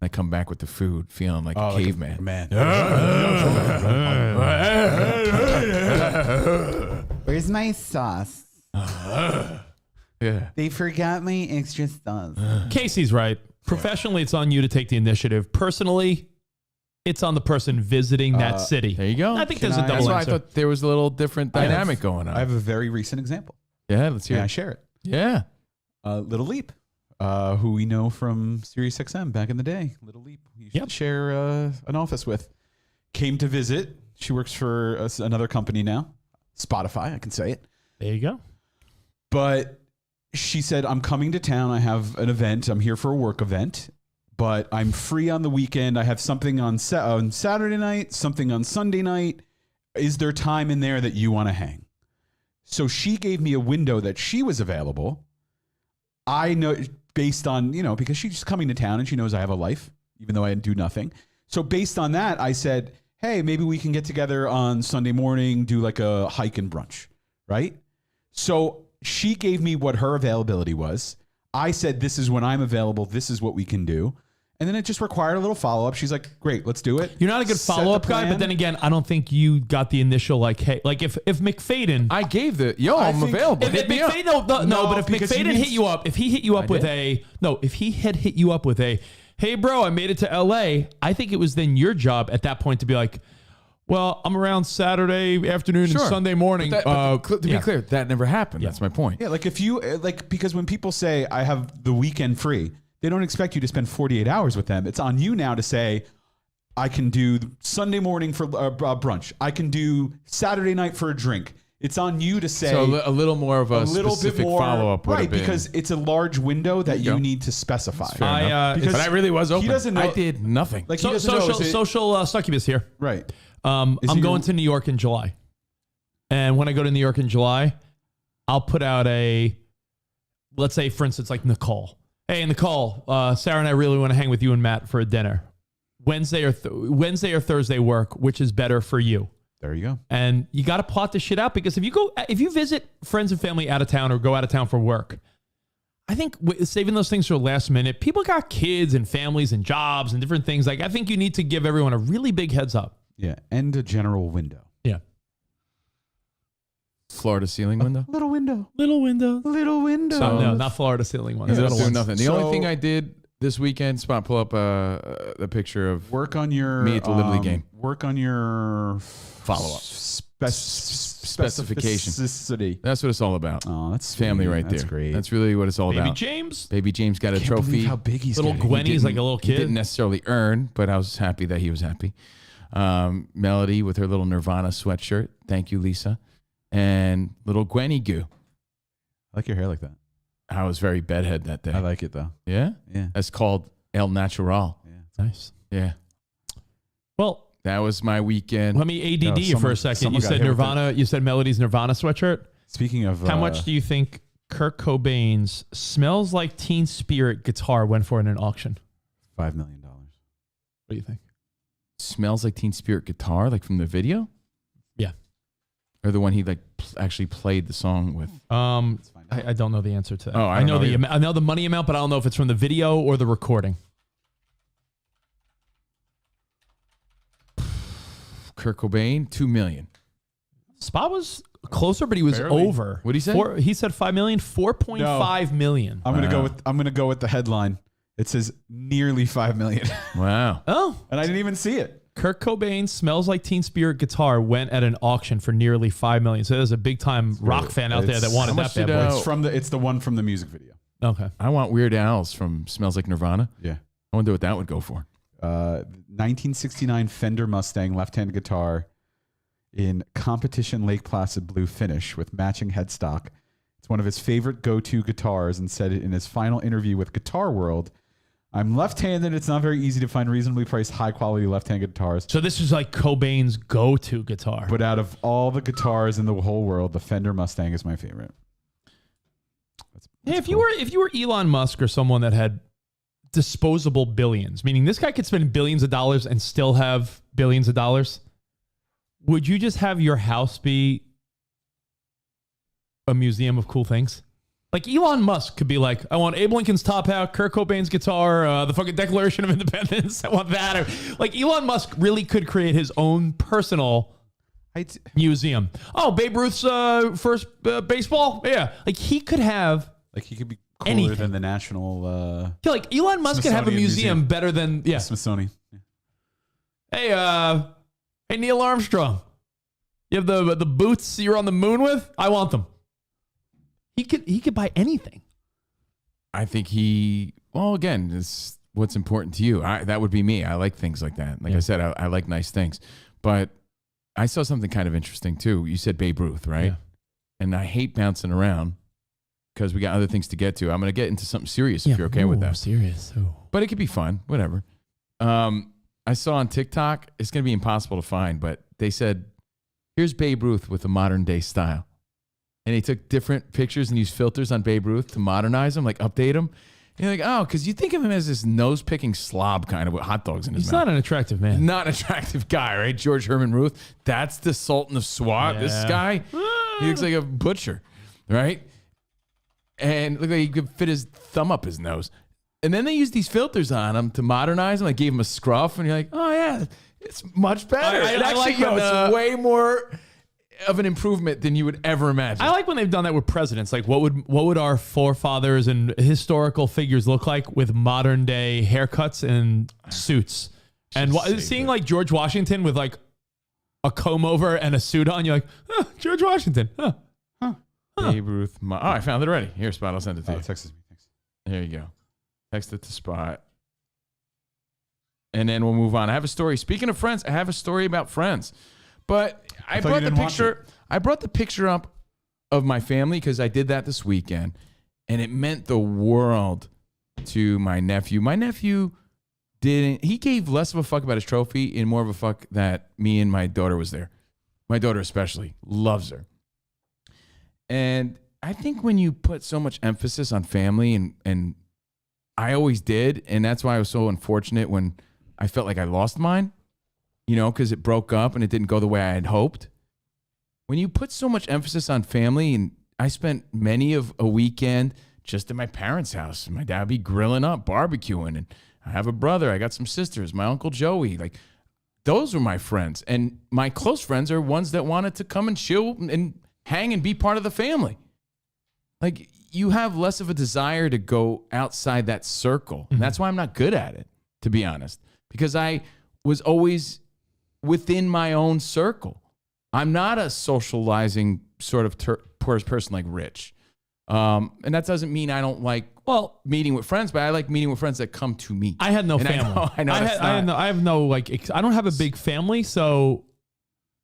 I come back with the food, feeling like a caveman. Man. Where's my sauce? Yeah. They forgot my extra sauce. Casey's right. Professionally, it's on you to take the initiative. Personally, it's on the person visiting that city. There you go. I think there's a I- double That's why I answer. thought there was a little different dynamic going on. I have a very recent example. Yeah, let's hear May I it. share it? Yeah. Little Leap, who we know from Sirius XM back in the day. Little Leap, we used to share an office with. Came to visit. She works for another company now, Spotify. I can say it. There you go. But she said, I'm coming to town. I have an event. I'm here for a work event, but I'm free on the weekend. I have something on Saturday night, something on Sunday night. Is there time in there that you want to hang? So she gave me a window that she was available. I know based on, because she's coming to town and she knows I have a life, even though I do nothing. So based on that, I said, hey, maybe we can get together on Sunday morning, do like a hike and brunch, right? So she gave me what her availability was. I said, this is when I'm available. This is what we can do. And then it just required a little follow-up. She's like, great, let's do it. You're not a good Set the follow-up guy, plan. but then again, I don't think you got the initial like, hey, like if McFadden, I gave I'm think- available. if Hit me up. McFadden, no, but if because he McFadden needs- hit you up, if he hit you up with if he had hit you up with a, hey bro, I made it to LA, I think it was then your job at that point to be like, well, I'm around Saturday afternoon and Sunday morning. To be clear, that never happened. That's my point. Yeah, like if you, because when people say, I have the weekend free, they don't expect you to spend 48 hours with them. It's on you now to say, I can do Sunday morning for brunch. I can do Saturday night for a drink. It's on you to say So a little more of a specific bit more, follow-up would right? have been. Because it's a large window that you need to specify. Fair enough. because but I really was open. He doesn't know. I did nothing. Like he doesn't know. Is it- social succubus here. right. I'm he going your- to New York in July. And when I go to New York in July, I'll put out let's say, for instance, like Nicole. Hey, Nicole, Sarah and I really want to hang with you and Matt for a dinner. Wednesday or Thursday work, which is better for you? There you go. And you got to plot this shit out because if you visit friends and family out of town or go out of town for work, I think saving those things for the last minute, people got kids and families and jobs and different things. Like I think you need to give everyone a really big heads up. Yeah, and a general window. Yeah. Florida ceiling window. Little window. Little window. Little window. No, not Florida ceiling one. That's Little doing ones. nothing. The only thing I did this weekend, Spot, pull up the picture of Work on your Me at the Little League game. Work on your Follow-up. Specification. Specificity. That's what it's all about. Oh, that's Family sweet. right there. That's great. That's really what it's all Baby about. James. Baby James got a Can't trophy. believe how big he's Little getting. Gwenny's like a little He didn't kid. necessarily earn, but I was happy that he was happy. Melody with her little Nirvana sweatshirt. Thank you, Lisa. And little Gwenny Goo. I like your hair like that. I was very bedhead that day. I like it though. Yeah? Yeah. That's called El Natural. Nice. Yeah. Well, That was my weekend. let me ADD you for a second. You someone got said hit with Nirvana. You said Melody's Nirvana sweatshirt. Speaking of How much do you think Kurt Cobain's "Smells Like Teen Spirit" guitar went for in an auction? $5 million. What do you think? Smells Like Teen Spirit guitar, like from the video? Yeah. Or the one he like actually played the song with? I don't know the answer to that. Oh, I I don't know know the either. I know the money amount, but I don't know if it's from the video or the recording. Kurt Cobain, $2 million. Spot was closer, but he was Barely. over. What'd he say? He said $5 million, $4.5 million. I'm gonna go with the headline. It says nearly $5 million. Wow. Oh, And I didn't even see it. Kurt Cobain's "Smells Like Teen Spirit" guitar went at an auction for nearly $5 million. So there's a big time rock fan out there that wanted How much that did, bad boy. It's the one from the music video. Okay. I want Weird Al's from Smells Like Nirvana. Yeah. I wonder what that would go for. 1969 Fender Mustang left-hand guitar. in competition Lake Placid blue finish with matching headstock. It's one of his favorite go-to guitars, and said in his final interview with Guitar World, "I'm left-handed. It's not very easy to find reasonably priced, high-quality left-handed guitars. So this is like Cobain's go-to guitar. But out of all the guitars in the whole world, the Fender Mustang is my favorite." If you were Elon Musk or someone that had disposable billions, meaning this guy could spend billions of dollars and still have billions of dollars, would you just have your house be a museum of cool things? Like Elon Musk could be like, I want Abe Lincoln's top hat, Kurt Cobain's guitar, the fucking Declaration of Independence. I want that. Or, like Elon Musk really could create his own personal museum. Oh, Babe Ruth's first baseball? Yeah. Like he could have... Like he could be cooler anything. than the national... I feel like Elon Musk could have a museum better than... Yeah. Smithsonian. Yeah. Hey, Neil Armstrong. You have the boots you're on the moon with? I want them. He could buy anything. I think well, again, it's what's important to you. That would be me. I like things like that. Like I said, I like nice things. But I saw something kind of interesting too. You said Babe Ruth, right? Yeah. And I hate bouncing around because we got other things to get to. I'm going to get into something serious if you're okay with that. Serious. Ooh. But it could be fun, whatever. I saw on TikTok, it's going to be impossible to find, but they said, here's Babe Ruth with a modern day style. And they took different pictures and used filters on Babe Ruth to modernize him, like update him. And you're like, oh, because you think of him as this nose-picking slob kind of with hot dogs in his He's mouth. not an attractive man. Not an attractive guy, right? George Herman Ruth. That's the Sultan of SWAT. Yeah. This guy, he looks like a butcher, right? And look like he could fit his thumb up his nose. And then they used these filters on him to modernize him. Like gave him a scruff, and you're like, oh yeah, it's much better. I like when, it's way more of an improvement than you would ever imagine. I like when they've done that with presidents. Like, what would our forefathers and historical figures look like with modern day haircuts and suits? And seeing like George Washington with like a comb over and a suit on, you're like, oh, George Washington. Huh. Babe Ruth. I found it already. Here, Spot. I'll send it to you. Texas me. Thanks. There you go. Text it to Spot. And then we'll move on. I have a story. Speaking of Friends, I have a story about Friends. But I brought the picture. I brought the picture up of my family because I did that this weekend, and it meant the world to my nephew. My nephew he gave less of a fuck about his trophy and more of a fuck that me and my daughter was there. My daughter especially loves her. And I think when you put so much emphasis on family, and I always did, and that's why I was so unfortunate when I felt like I lost mine, because it broke up and it didn't go the way I had hoped. When you put so much emphasis on family, and I spent many of a weekend just at my parents' house, and my dad would be grilling up, barbecuing, and I have a brother, I got some sisters, my Uncle Joey, like those were my friends. And my close friends are ones that wanted to come and chill and hang and be part of the family. Like you have less of a desire to go outside that circle. And that's why I'm not good at it, to be honest, because I was always within my own circle. I'm not a socializing sort of person like Rich. And that doesn't mean I don't like meeting with friends, but I like meeting with friends that come to me. I had no family. I know I have no I don't have a big family, so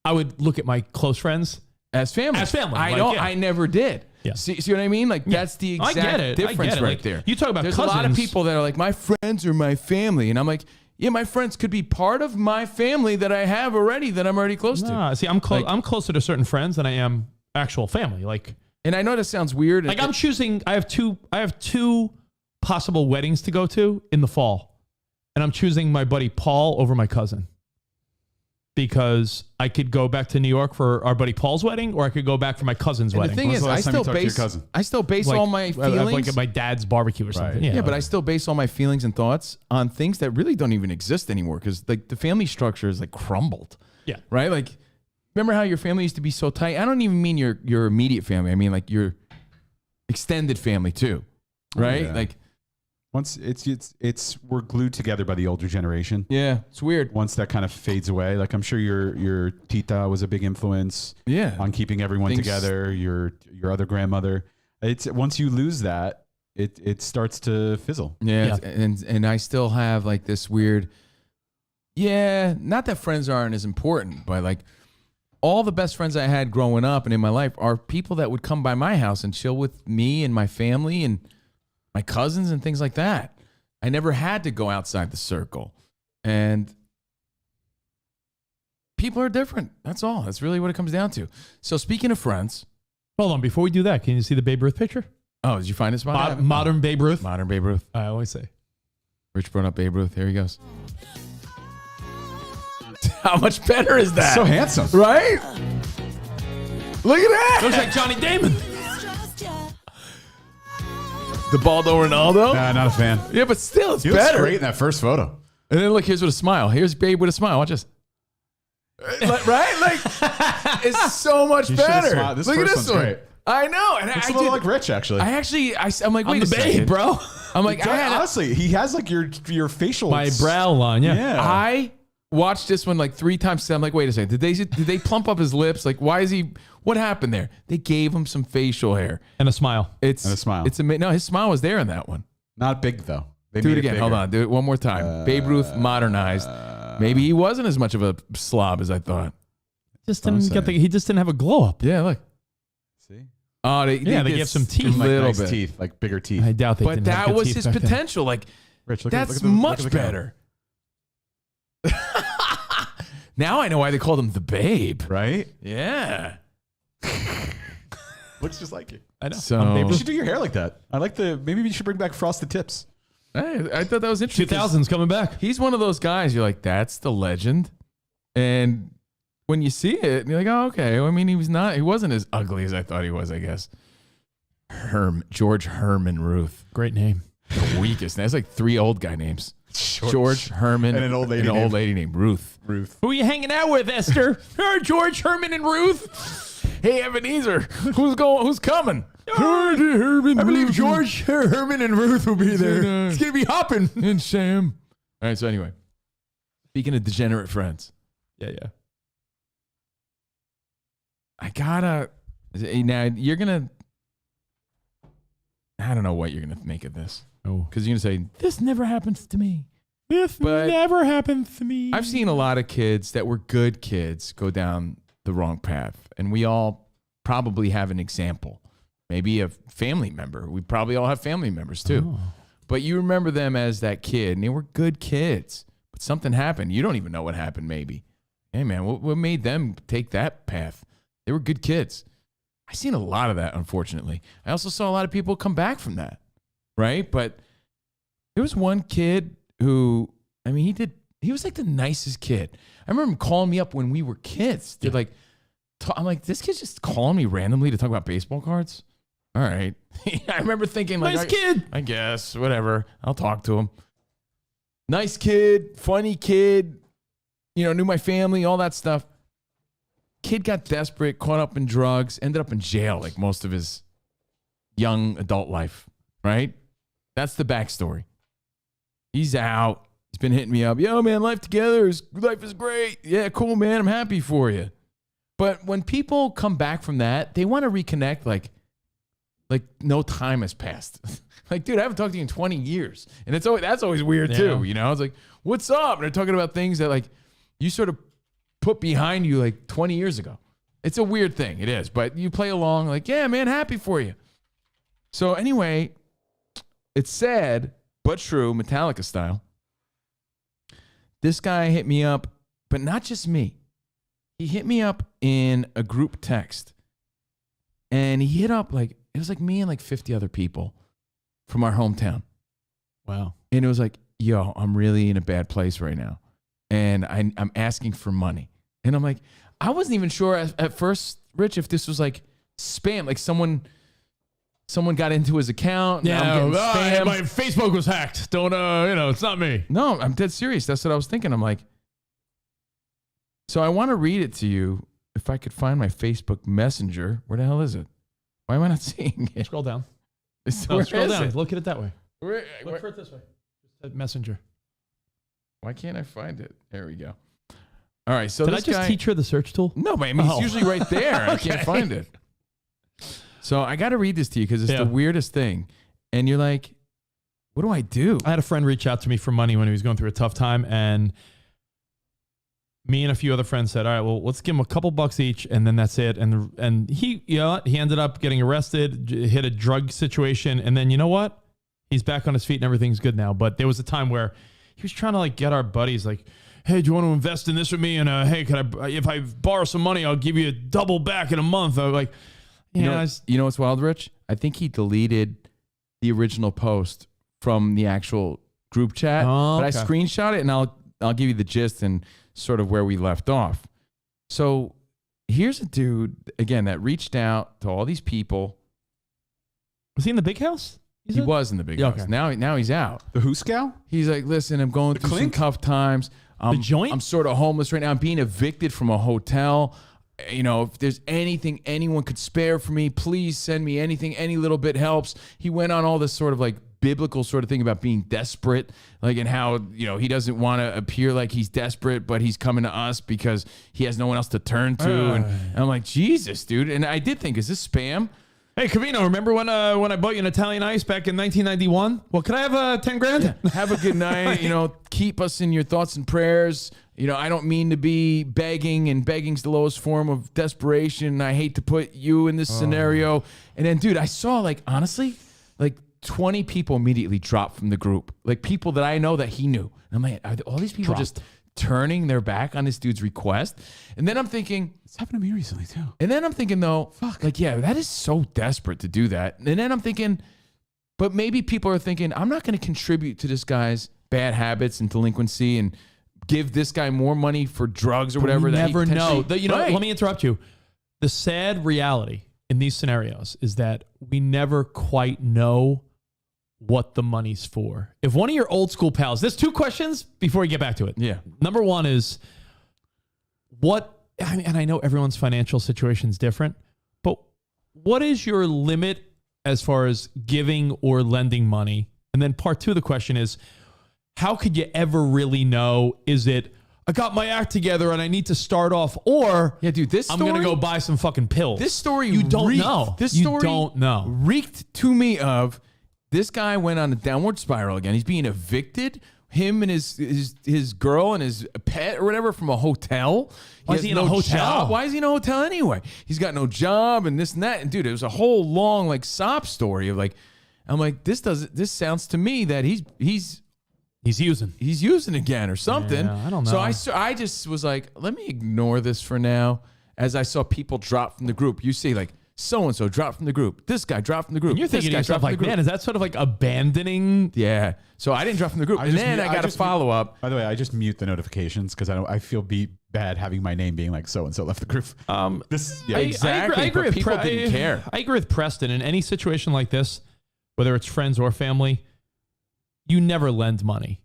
I would look at my close friends as family. I never did. Yeah. See what I mean? Like that's the exact difference right like, there. You talk about There's cousins. a lot of people that are like, my friends are my family, and I'm like, yeah, my friends could be part of my family that I have already, that I'm already close to. See, I'm close. I'm closer to certain friends than I am actual family. Like, and I know this sounds weird. Like I'm choosing. I have two possible weddings to go to in the fall, and I'm choosing my buddy Paul over my cousin. Because I could go back to New York for our buddy Paul's wedding, or I could go back for my cousin's wedding. The thing is, I still base all my feelings, like at my dad's barbecue or something. Right. Yeah, but I still base all my feelings and thoughts on things that really don't even exist anymore. Because like the family structure is like crumbled. Yeah. Right. Like, remember how your family used to be so tight? I don't even mean your immediate family. I mean like your extended family too. Right. Yeah. Like. Once it's we're glued together by the older generation. Yeah, it's weird. Once that kind of fades away, like I'm sure your tita was a big influence. Yeah. On keeping everyone together. Your other grandmother. It's once you lose that, it starts to fizzle. Yeah. And I still have like this weird. Yeah, not that friends aren't as important, but like all the best friends I had growing up and in my life are people that would come by my house and chill with me and my family and my cousins and things like that. I never had to go outside the circle. And people are different. That's all. That's really what it comes down to. So speaking of friends. Hold on. Before we do that, can you see the Babe Ruth picture? Oh, did you find this one? Modern Babe Ruth? Modern Babe Ruth. I always say. Rich brought up Babe Ruth. Here he goes. How much better is that? So handsome. Right? Look at that. Looks like Johnny Damon. The Baldo Ronaldo? Nah, not a fan. Yeah, but still, it's He looks better. great in that first photo. And then look, here's with a smile. Here's Babe with a smile. Watch this. Right? Like, it's so much He should've better. smiled. This Look at first this one's one. great. I know. And It's I a little did- like Rich, actually. I'm like, wait I'm a the second. Babe, bro. I'm like, I had honestly, he has like your facial. My brow line, yeah. Yeah. I watched this one like 3 times. I'm like, wait a second. Did they plump up his lips? Like, why is he? What happened there? They gave him some facial hair And a smile. It's And a smile. It's no, his smile was there in that one. Not big though. They Do it made again. Hold bigger. on. Do it one more time. Babe Ruth modernized. Maybe he wasn't as much of a slob as I thought. Just didn't get he just didn't have a glow up. Yeah, look. See? Oh, they They did gave some teeth. Like little nice bit. teeth, like bigger teeth. I doubt they But didn't have that good was teeth his back then. potential. Like, Rich, look that's at the, look much at the camera. better. Now I know why they called him the Babe. Right? Yeah. Looks just like you. I know. So- I'm Babe You Ruth. should do your hair like that. I like the. Maybe we should bring back frosted tips. Hey, I thought that was interesting. 2000's coming back. He's one of those guys. You're like, that's the legend. And when you see it, you're like, oh, okay. Well, I mean, he wasn't as ugly as I thought he was, I guess. George Herman Ruth. Great name. The weakest. That's like 3 old guy names. George Herman. And an old lady and an name. old lady named Ruth. Ruth. Who are you hanging out with, Esther? George, Herman, and Ruth. Hey, Ebenezer. Who's coming? I believe George, Herman, and Ruth will be there. It's gonna be hopping. And Sam. All right, so anyway. Speaking of degenerate friends. Yeah. I gotta. Now, you're gonna. I don't know what you're gonna make of this. Oh, Because you're gonna say, this never happens to me. This But never happens to me. I've seen a lot of kids that were good kids go down the wrong path. And we all probably have an example. Maybe a family member. We probably all have family members too. But you remember them as that kid, and they were good kids. But something happened. You don't even know what happened, maybe. Hey, man, what made them take that path? They were good kids. I've seen a lot of that, unfortunately. I also saw a lot of people come back from that, right? But there was one kid who, I mean, he was like the nicest kid. I remember him calling me up when we were kids. They're like, I'm like, this kid's just calling me randomly to talk about baseball cards? All right. I remember thinking, like, Nice kid. I guess, whatever. I'll talk to him. Nice kid, funny kid, knew my family, all that stuff. Kid got desperate, caught up in drugs, ended up in jail like most of his young adult life, right? That's the backstory. He's out. He's been hitting me up. Yo, man, life is great. Yeah, cool, man. I'm happy for you. But when people come back from that, they want to reconnect like no time has passed. Like, dude, I haven't talked to you in 20 years. And that's always weird too, It's like, what's up? And they're talking about things that like you sort of put behind you like 20 years ago. It's a weird thing. It is. But you play along like, yeah, man, happy for you. So anyway, it's sad, but true, Metallica style. This guy hit me up, but not just me. He hit me up in a group text. And he hit up it was like me and like 50 other people from our hometown. Wow. And it was like, yo, I'm really in a bad place right now. And I'm asking for money. And I'm like, I wasn't even sure at first, Rich, if this was like spam, like someone got into his account. Yeah, I'm getting spammed. my Facebook was hacked. Don't, it's not me. No, I'm dead serious. That's what I was thinking. I'm like, so I want to read it to you. If I could find my Facebook Messenger, where the hell is it? Why am I not seeing it? Scroll down. Where Scroll is down. it? Look at it that way. Where- Look for it this way. Just Messenger. Why can't I find it? There we go. All right, so Did I this just guy, teach her the search tool? No, but I mean, Oh. it's usually right there. I can't Okay. find it. So I got to read this to you because it's Yeah. the weirdest thing. And you're like, what do? I had a friend reach out to me for money when he was going through a tough time, and he was like, "Hey, man, I got this. I got this me and a few other friends said, all right, well, let's give him a couple bucks each, and then that's it. And he, he ended up getting arrested, hit a drug situation, and then you know what? He's back on his feet and everything's good now. But there was a time where he was trying to like get our buddies like, hey, do you want to invest in this with me? And hey, if I borrow some money, I'll give you a double back in a month. I'm like, you know what's wild, Rich? I think he deleted the original post from the actual group chat, but I screenshot it, and I'll give you the gist and sort of where we left off. So here's a dude, again, that reached out to all these people. Was he in the big house? He was in the big house. Okay. Now he's out. The Who Scout? He's like, listen, I'm going through some tough times. The joint? I'm sort of homeless right now. I'm being evicted from a hotel. You know, if there's anything anyone could spare for me, please send me anything. Any little bit helps. He went on all this sort of like biblical sort of thing about being desperate, like, and how, he doesn't want to appear like he's desperate, but he's coming to us because he has no one else to turn to. And I'm like, Jesus, dude. And I did think, is this spam? Hey, Covino, remember when I bought you an Italian ice back in 1991? Well, could I have 10 grand? Yeah. Have a good night. Keep us in your thoughts and prayers. I don't mean to be begging, and begging's the lowest form of desperation. I hate to put you in this scenario. And then, dude, I saw, honestly, 20 people immediately dropped from the group. Like, people that I know that he knew. And I'm like, are all these people just turning their back on this dude's request? And then I'm thinking, it's happened to me recently too. And then I'm thinking, though, that is so desperate to do that. And then I'm thinking, but maybe people are thinking, I'm not going to contribute to this guy's bad habits and delinquency and give this guy more money for drugs or whatever. You that never know. Right. Let me interrupt you. The sad reality in these scenarios is that we never quite know what the money's for. If one of your old school pals, there's two questions before we get back to it. Yeah. Number one is and I know everyone's financial situation is different, but what is your limit as far as giving or lending money? And then part two of the question is, how could you ever really know? Is it, I got my act together and I need to start off, or yeah, dude, I'm going to go buy some fucking pills? This story, you don't know. This story you don't know. Reeked to me of this guy went on a downward spiral again. He's being evicted. Him and his girl and his pet or whatever from a hotel. Why is he in a hotel? Job. Why is he in a hotel anyway? He's got no job and this and that. And dude, it was a whole long sob story of I'm like, this sounds to me that he's using again or something. Yeah, I don't know. So I just was like, let me ignore this for now. As I saw people drop from the group, you see so-and-so dropped from the group. This guy dropped from the group. And you're thinking to yourself man, is that sort of abandoning? Yeah. So I didn't drop from the group. I got a follow-up. By the way, I just mute the notifications because I feel bad having my name being so-and-so left the group. Exactly. I agree with people didn't care. I agree with Preston. In any situation like this, whether it's friends or family, you never lend money.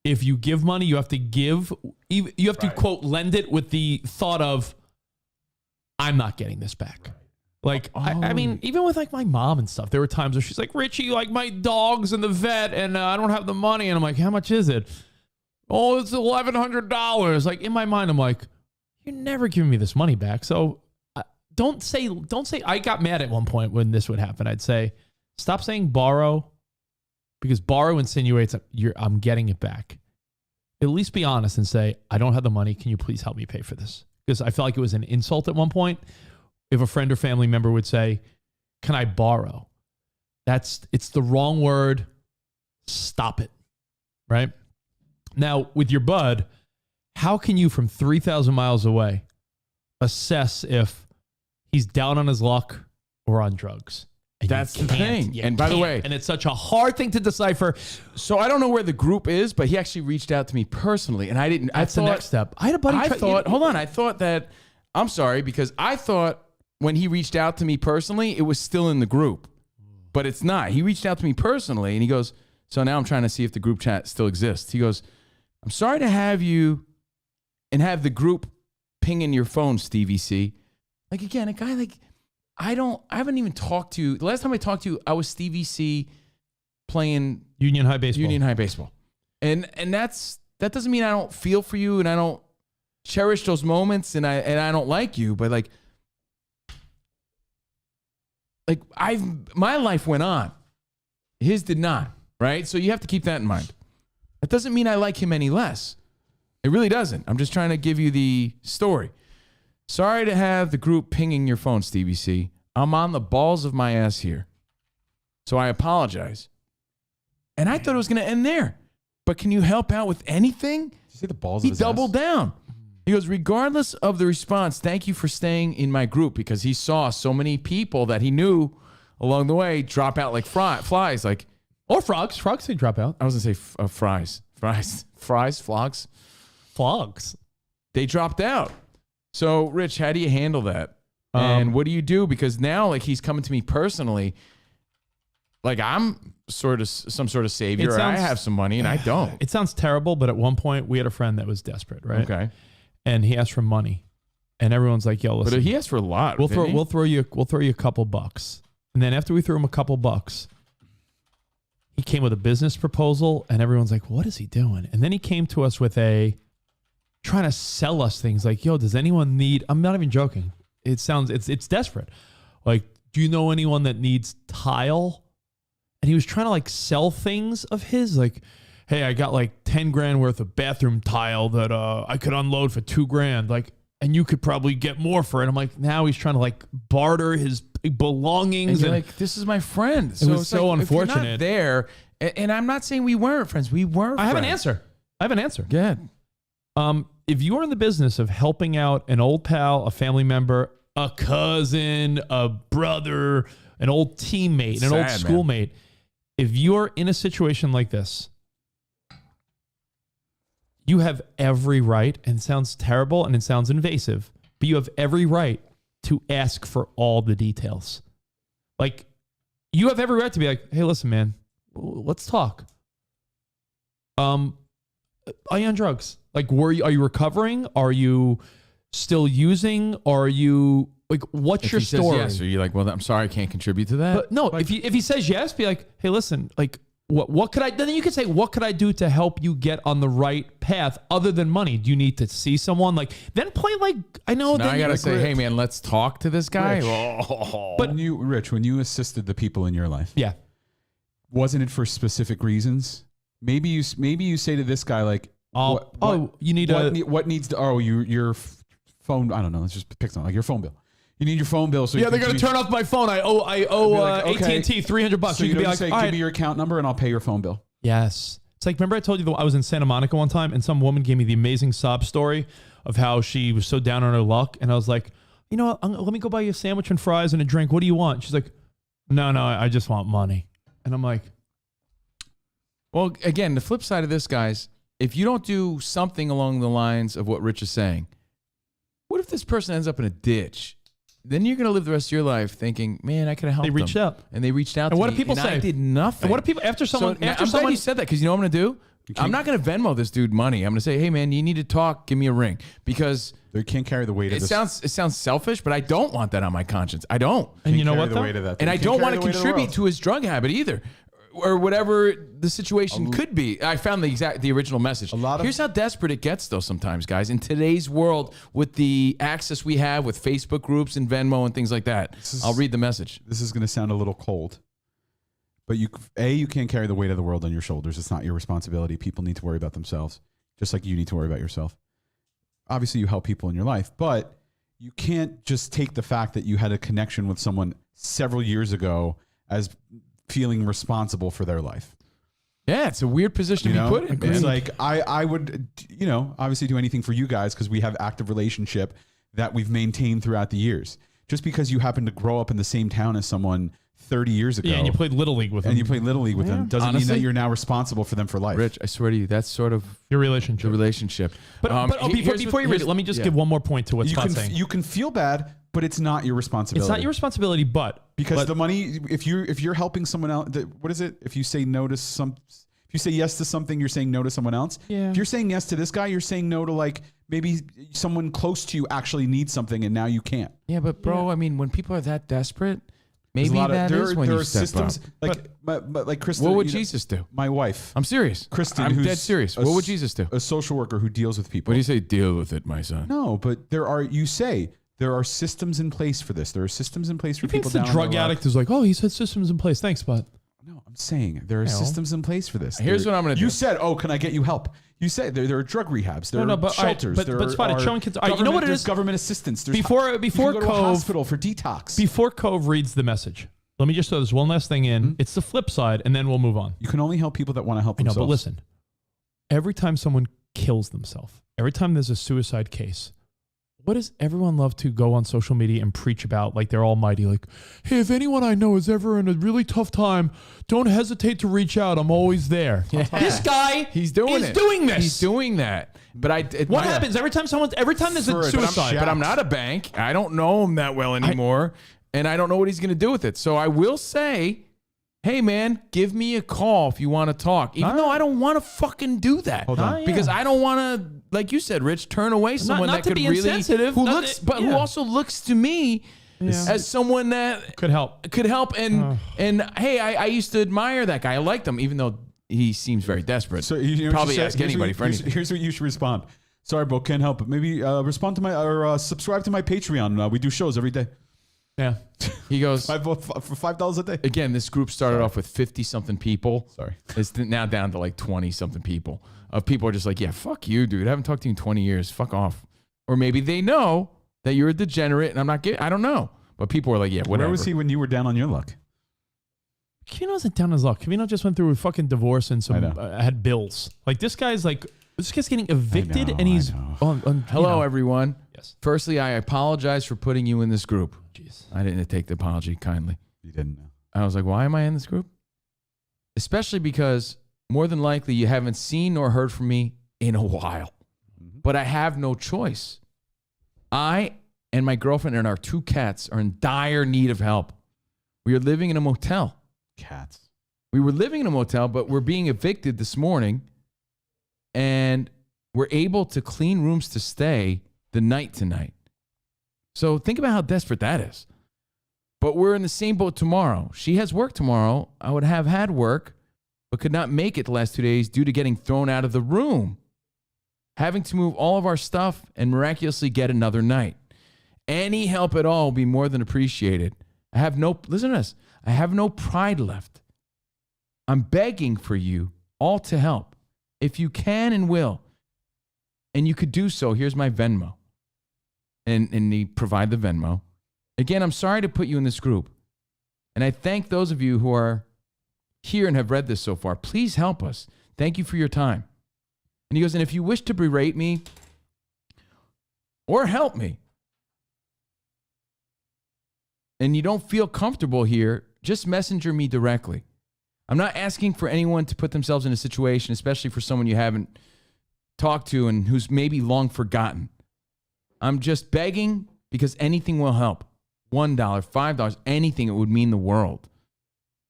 If you give money, you have to to quote, lend it with the thought of, I'm not getting this back. I mean, even with my mom and stuff, there were times where she's like, Richie, my dog's in the vet and I don't have the money. And I'm like, how much is it? Oh, it's $1,100. In my mind, I'm like, you're never giving me this money back. So don't say, I got mad at one point when this would happen. I'd say, stop saying borrow, because borrow insinuates I'm getting it back. At least be honest and say, I don't have the money. Can you please help me pay for this? Because I felt like it was an insult at one point. If a friend or family member would say, can I borrow? It's the wrong word. Stop it. Right? Now, with your bud, how can you from 3,000 miles away assess if he's down on his luck or on drugs? And that's the thing. And by the way, and it's such a hard thing to decipher. So I don't know where the group is, but he actually reached out to me personally, and I didn't. That's the next step. I had a buddy. I thought that. I'm sorry, because I thought when he reached out to me personally, it was still in the group, but it's not. He reached out to me personally, and he goes, so now I'm trying to see if the group chat still exists. He goes, I'm sorry to have you and have the group pinging your phone, Stevie C. Again, a guy I haven't even talked to. The last time I talked to you, I was Stevie C playing Union High Baseball. And that doesn't mean I don't feel for you and I don't cherish those moments and I don't like you, but my life went on. His did not, right? So you have to keep that in mind. That doesn't mean I like him any less. It really doesn't. I'm just trying to give you the story. Sorry to have the group pinging your phone, Stevie C. I'm on the balls of my ass here. So I apologize. And I thought it was going to end there. But can you help out with anything? Did you say the balls He of his doubled ass? down. He goes, regardless of the response, thank you for staying in my group, because he saw so many people that he knew along the way drop out like flies. Like, Or frogs. Frogs, they drop out. I was going to say fries. Flogs. Flogs. They dropped out. So, Rich, how do you handle that? And what do you do? Because now, like, he's coming to me personally. Like, I'm sort of some sort of savior. I have some money and I don't. It sounds terrible, but at one point we had a friend that was desperate, right? Okay. And he asked for money, and everyone's like, "Yo, listen, But he asked for a lot. we'll didn't he? throw you a couple bucks." And then after we threw him a couple bucks, he came with a business proposal, and everyone's like, "What is he doing?" And then he came to us with trying to sell us things like, "Yo, does anyone need?" I'm not even joking. It's desperate. Like, do you know anyone that needs tile? And he was trying to like sell things of his, like, hey, I got like 10 grand worth of bathroom tile that I could unload for $2,000. Like, and you could probably get more for it. I'm like, now he's trying to like barter his belongings. And you're And like, this is my friend. It was it's so like, if you're not unfortunate. there, and I'm not saying we weren't friends. We were I have an friends. answer. Good. If you are in the business of helping out an old pal, a family member, a cousin, a brother, an old teammate, an old Sad, schoolmate, if you're in a situation like this, you have every right, and it sounds terrible and it sounds invasive, but you have every right to ask for all the details. Like, you have every right to be like, hey, listen, man, let's talk. Are you on drugs? Like, are you recovering? Are you still using? Are you like, what's your If he story? says yes, are you like, well, I'm sorry, I can't contribute to that? But no, if he says yes, be like, hey, listen, like, what could I? Then you could say, what could I do to help you get on the right path other than money? Do you need to see someone? Like, then play like, I know. Now then I gotta you're say, like, hey man, let's talk to this guy. But when you assisted the people in your life, yeah, wasn't it for specific reasons? Maybe you say to this guy like, you need what needs to your phone. I don't know. Let's just pick something like your phone bill. You need your phone bill. So yeah, they're gonna turn off my phone. I owe like, okay. AT&T $300. So you can be don't like, say, all give right. me your account number and I'll pay your phone bill. Yes. It's like, remember I told you I was in Santa Monica one time and some woman gave me the amazing sob story of how she was so down on her luck. And I was like, you know what? Let me go buy you a sandwich and fries and a drink. What do you want? She's like, no, I just want money. And I'm like, Well, again, the flip side of this, guys, if you don't do something along the lines of what Rich is saying, what if this person ends up in a ditch? Then you're going to live the rest of your life thinking, man, I could have helped them. They reached out. And they reached out And to what me. do people and say? I did nothing. and what do people, after someone, I'm after glad someone, you said that, because you know what I'm going to do? I'm not going to Venmo this dude money. I'm going to say, hey, man, you need to talk. Give me a ring. Because They can't carry the weight of it this. sounds selfish, but I don't want that on my conscience. I don't. and you know carry what the though? weight of that. And They I can't don't carry want to the weight of the contribute world. to his drug habit either, or whatever the situation could be. I found the original message. Here's how desperate it gets, though. Sometimes, guys, in today's world, with the access we have with Facebook groups and Venmo and things like that, I'll read the message. This is going to sound a little cold, but you can't carry the weight of the world on your shoulders. It's not your responsibility. People need to worry about themselves, just like you need to worry about yourself. Obviously, you help people in your life, but you can't just take the fact that you had a connection with someone several years ago as feeling responsible for their life. Yeah, it's a weird position to be put in. It's man. like I would, obviously do anything for you guys because we have active relationship that we've maintained throughout the years. Just because you happen to grow up in the same town as someone 30 years ago, Yeah, and you played Little League with them. and you played Little League with them, doesn't mean Honestly, that you're now responsible for them for life. Rich, I swear to you, that's sort of your relationship. the relationship. But before you read it, let me just give one more point to what Scott's saying. You can feel bad, but it's not your responsibility. It's not your responsibility, because the money. If you're helping someone else, what is it? If you say no to if you say yes to something, you're saying no to someone else. Yeah. If you're saying yes to this guy, you're saying no to like maybe someone close to you actually needs something, and now you can't. Yeah, but bro, I mean, when people are that desperate, maybe There's a lot that of, is when there you are step systems up. like Kristen. What would Jesus do? My wife, I'm serious. Kristen, I'm who's dead serious. What would Jesus do? A social worker who deals with people. What do you say? Deal with it, my son. No, but there are systems in place for this. There are systems in place for He thinks people the down on drug their luck. addict is like, oh, he said systems in place. Thanks, bud. No, I'm saying there are systems in place for this. Here's what I'm going to do. You said, "Oh, can I get you help?" You said there are drug rehabs, there are shelters, but Spotted, showing kids. You know what it is? Government assistance. There's before you can go to a Cove hospital for detox. Before Cove reads the message, let me just throw this one last thing in. It's the flip side, and then we'll move on. You can only help people that want to help themselves. But listen, every time someone kills themselves, every time there's a suicide case, what does everyone love to go on social media and preach about like they're almighty? Like, hey, if anyone I know is ever in a really tough time, don't hesitate to reach out. I'm always there. Yeah. This guy He's doing this. He's doing that. But what happens every time there's a suicide? But I'm not a bank. I don't know him that well anymore. And I don't know what he's going to do with it. So I will say, hey, man, give me a call if you want to talk. Even though I don't want to fucking do that. Hold on. Because I don't want to, like you said, Rich, turn away someone not that to could be really, insensitive, who also looks to me as someone that could help. And hey, I used to admire that guy. I liked him, even though he seems very desperate. So you probably ask anybody for anything. Here's what you should respond. Sorry, bro, can't help it. Maybe respond to my or subscribe to my Patreon. We do shows every day. Yeah. He goes, for $5 a day. Again, this group started off with 50-something people. Sorry. It's now down to like 20-something people. People are just like, yeah, fuck you, dude. I haven't talked to you in 20 years. Fuck off. Or maybe they know that you're a degenerate and I'm not getting, I don't know. But people are like, yeah, whatever. Where was he when you were down on your luck? Covino wasn't down his luck. Covino just went through a fucking divorce and had bills. Like this guy's getting evicted and he's on Hello, everyone. Yes. Firstly, I apologize for putting you in this group. Jeez. I didn't take the apology kindly. You didn't know. I was like, why am I in this group? Especially because more than likely you haven't seen nor heard from me in a while. Mm-hmm. But I have no choice. I and my girlfriend and our 2 cats are in dire need of help. We are living in a motel. Cats. We were living in a motel, but we're being evicted this morning. And we're able to clean rooms to stay the night tonight. So think about how desperate that is. But we're in the same boat tomorrow. She has work tomorrow. I would have had work, but could not make it the last 2 days due to getting thrown out of the room. Having to move all of our stuff and miraculously get another night. Any help at all will be more than appreciated. Listen to this. I have no pride left. I'm begging for you all to help. If you can and will, and you could do so, here's my Venmo. And they provide the Venmo. Again, I'm sorry to put you in this group. And I thank those of you who are here and have read this so far. Please help us. Thank you for your time. And he goes, and if you wish to berate me or help me, and you don't feel comfortable here, just messenger me directly. I'm not asking for anyone to put themselves in a situation, especially for someone you haven't talked to and who's maybe long forgotten. I'm just begging because anything will help. $1, $5, anything, it would mean the world.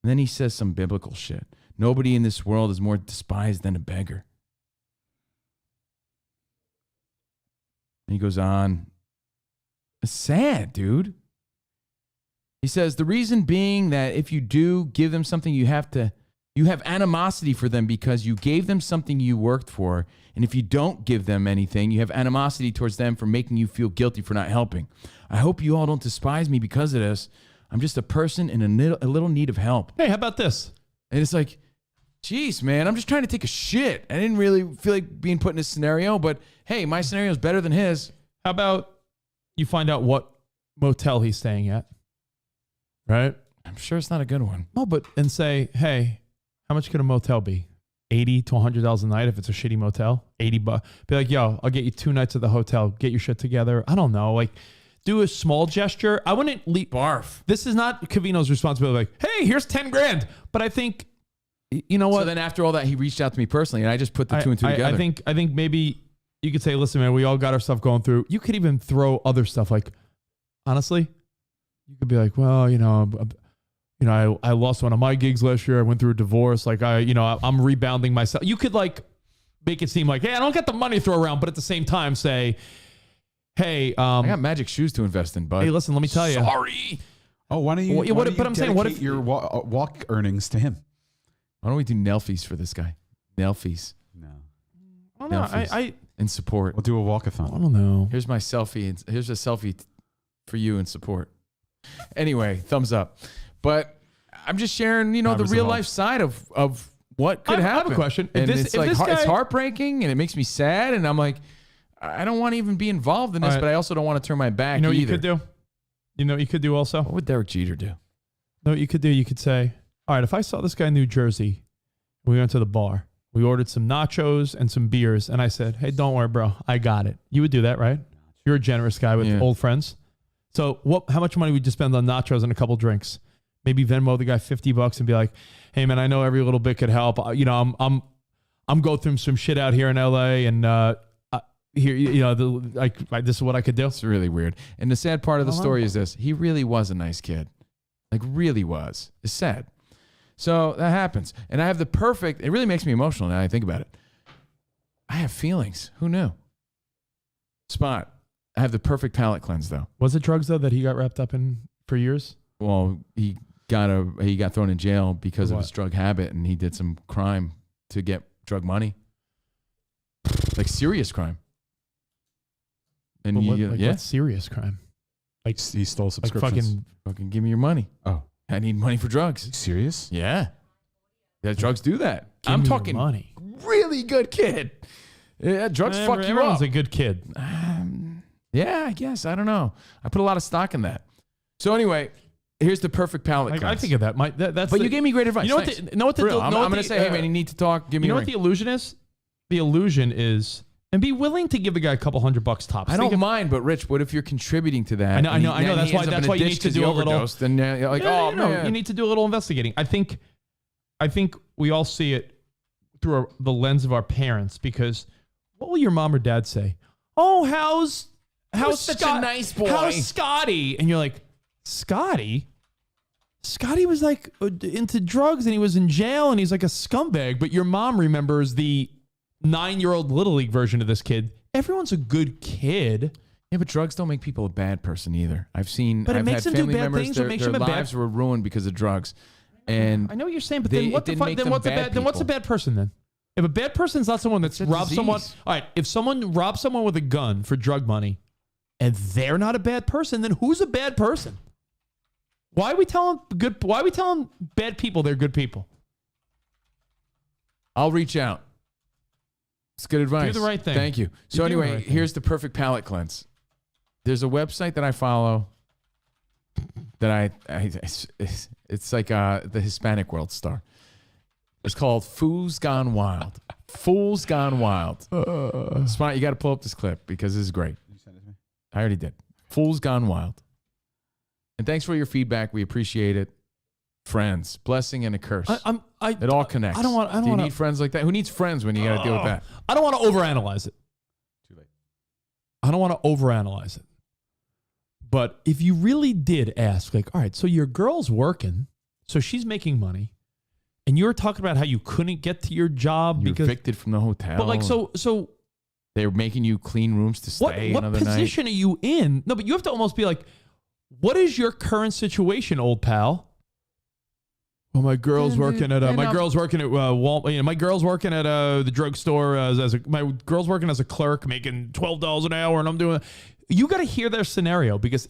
And then he says some biblical shit. Nobody in this world is more despised than a beggar. And he goes on. It's sad, dude. He says, the reason being that if you do give them something, you have animosity for them because you gave them something you worked for. And if you don't give them anything, you have animosity towards them for making you feel guilty for not helping. I hope you all don't despise me because of this. I'm just a person in a little need of help. Hey, how about this? And it's like, geez, man, I'm just trying to take a shit. I didn't really feel like being put in this scenario, but hey, my scenario is better than his. How about you find out what motel he's staying at? Right? I'm sure it's not a good one. No, but and say, hey, how much could a motel be? $80 to $100 a night if it's a shitty motel. $80. Be like, yo, I'll get you 2 nights at the hotel. Get your shit together. I don't know. Like, do a small gesture. I wouldn't leave. Barf. This is not Covino's responsibility. Like, hey, here's 10 grand. But I think, you know what? So then after all that, he reached out to me personally, and I just put the 2 and 2 together. I think maybe you could say, listen, man, we all got our stuff going through. You could even throw other stuff. Like, honestly, you could be like, well, I lost one of my gigs last year. I went through a divorce. Like I'm rebounding myself. You could like make it seem like, hey, I don't get the money to throw around, but at the same time say, hey, I got magic shoes to invest in, bud. Hey, listen, let me tell you. Sorry. Oh, why don't you? But I'm saying, what if your walk earnings to him? Why don't we do nail fees for this guy? Nail fees. No. I don't know. In support. We'll do a walkathon. I don't know. Here's my selfie. Here's a selfie for you in support. Anyway, thumbs up. But I'm just sharing, the Covers real it all. life side of what could I have happen. a question. And If it's like this it's guy- heartbreaking and it makes me sad. And I'm like, I don't want to even be involved in this, All right. but I also don't want to turn my back You know what you either. could do? You know what you could do also? What would Derek Jeter do? No, what you could do? You could say, all right, if I saw this guy in New Jersey, we went to the bar, we ordered some nachos and some beers, and I said, hey, don't worry, bro, I got it. You would do that, right? You're a generous guy with old friends. So how much money would you spend on nachos and a couple drinks? Maybe Venmo the guy $50 and be like, hey man, I know every little bit could help. I'm going through some shit out here in LA, and here, this is what I could do. It's really weird. And the sad part of the story is this: he really was a nice kid, like really was. It's sad. So that happens, and I have the perfect. It really makes me emotional now I think about it. I have feelings. Who knew? Spot. I have the perfect palate cleanse though. Was it drugs though that he got wrapped up in for years? Well, he got thrown in jail because For of what? his drug habit, and he did some crime to get drug money, like serious crime. And What serious crime? Like He stole like subscriptions. fucking give me your money. Oh, I need money for drugs. serious? Yeah. Yeah, drugs do that. give I'm me your talking money. really good kid. Yeah, drugs fuck you Everyone's up. a good kid. Yeah, I guess. I don't know. I put a lot of stock in that. So anyway, here's the perfect palate I cleanse. think of that. That's. But the- you gave me great advice. You know what? Thanks. Know what the? For real, know I'm what going to the, say, hey man, you need to talk. Give me You know a what ring. the illusion is? The illusion is, and be willing to give the guy a couple $100 tops. I Think don't of- mind, but Rich, what if you're contributing to that? I know. and That's then he why. ends up That's in why you ditch need to 'cause he do a little. overdosed, then you're like, No, oh man, you need to do a little investigating. I think we all see it through the lens of our parents, because what will your mom or dad say? Oh, how's such a nice boy. How's Scotty? And you're like, Scotty? Scotty was like into drugs and he was in jail and he's like a scumbag. But your mom remembers the 9-year-old Little League version of this kid. Everyone's a good kid. Yeah, but drugs don't make people a bad person either. I've seen. But it I've makes had them do family bad members, things or their, makes their them a bad- lives were ruined because of drugs. And I know what you're saying, but They- then what it the didn't fuck? make Then them what's a bad bad? Then what's a people. bad person then? If a bad person's not someone that's It's a robbed someone, disease. all right. If someone robs someone with a gun for drug money, and they're not a bad person, then who's a bad person? Why are we telling bad people they're good people? I'll reach out. It's good advice. Do the right thing. Thank you. So do the anyway, right thing. here's the perfect palate cleanse. There's a website that I follow that it's like the Hispanic World Star. It's called Fools Gone Wild. Fools Gone Wild. Spot, you got to pull up this clip because this is great. I already did. Fools Gone Wild. And thanks for your feedback. We appreciate it. Friends, blessing and a curse. It all connects. I don't want. Do you need friends like that? Who needs friends when you got to deal with that? I don't want to overanalyze it. Too late. I don't want to overanalyze it. But if you really did ask, like, all right, so your girl's working, so she's making money, and you're talking about how you couldn't get to your job You're because, evicted from the hotel. but like, so they're making you clean rooms to stay what another position are you in? No, but you have to almost be like, what is your current situation, old pal? Well, my girl's working at my girl's working at Walmart. My girl's working at the drugstore my girl's working as a clerk, making $12 an hour, and I'm doing. You got to hear their scenario because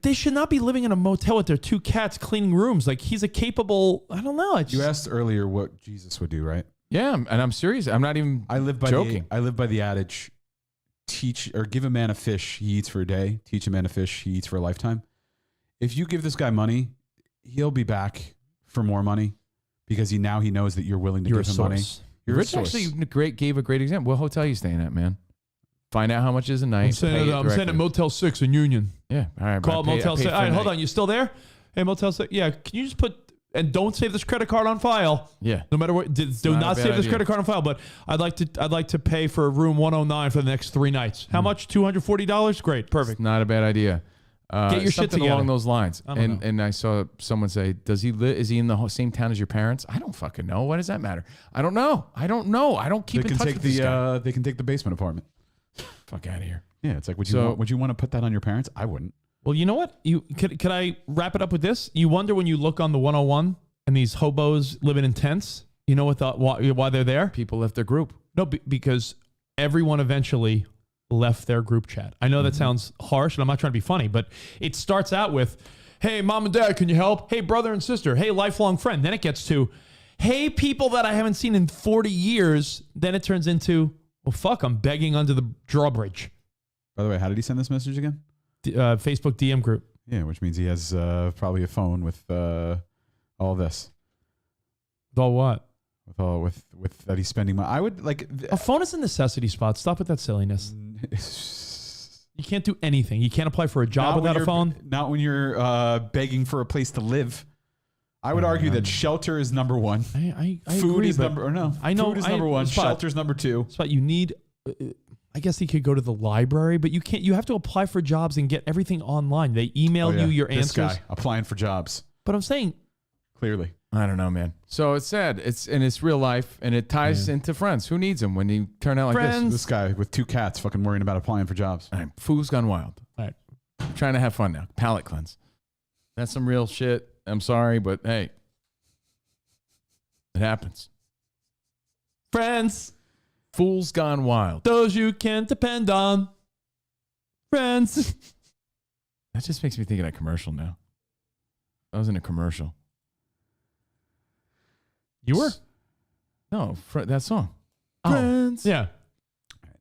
they should not be living in a motel with their 2 cats cleaning rooms. Like he's a capable. I don't know. You asked earlier what Jesus would do, right? Yeah, and I'm serious. I'm not even I live by joking. I live by the adage: teach or give a man a fish, he eats for a day. Teach a man a fish, he eats for a lifetime. If you give this guy money, he'll be back for more money because he knows that you're willing to You're a give him money. source. You're a Rich source. actually gave a great example. What hotel are you staying at, man? Find out how much is a night. I'm staying at Motel 6 in Union. Yeah, all right. Call Motel 6. All right, hold on. You still there? Hey, Motel 6. Yeah, can you just and don't save this credit card on file. Yeah. No matter what, do not not a save bad this idea. credit card on file. But I'd like to pay for room 109 for the next 3 nights. How much? $240. Great, perfect. It's not a bad idea. Get your shit something together. along those lines. I don't know. And I saw someone say, "Does he live? Is he in the same town as your parents?" I don't fucking know. What does that matter? I don't know. I don't keep They in can touch take with this guy. they can take the basement apartment. Fuck out of here. Yeah, it's like would So- you want to put that on your parents? I wouldn't. Well, you know what? Could I wrap it up with this? You wonder when you look on the 101 and these hobos living in tents. You know why they're there? People left their group. No, because everyone eventually left their group chat. I know that sounds harsh, and I'm not trying to be funny, but it starts out with, hey, mom and dad, can you help? Hey, brother and sister. Hey, lifelong friend. Then it gets to, hey, people that I haven't seen in 40 years. Then it turns into, well, fuck, I'm begging under the drawbridge. By the way, how did he send this message again? Facebook DM group. Yeah, which means he has probably a phone with all this. With all what? With that he's spending money. I would like a phone is a necessity spot. Stop with that silliness. You can't do anything. You can't apply for a job without a phone. Not when you're begging for a place to live. I would argue that shelter is number one. I food agree, is but number. Or no, I know food is number one. Shelter's number two. Spot. You need. I guess he could go to the library, but you can't. You have to apply for jobs and get everything online. They email you your this answers. Guy applying for jobs. But I'm saying, clearly. I don't know, man. So it's sad. It's real life, and it ties into Friends. Who needs them when you turn out like Friends. This guy with 2 cats fucking worrying about applying for jobs. All right, Fool's gone wild. All right. I'm trying to have fun now. Palate cleanse. That's some real shit. I'm sorry, but hey, it happens. Friends. Fool's gone wild. Those you can depend on. Friends. That just makes me think of that commercial now. I was in a commercial. You were? No, that song. Friends. Yeah. All right.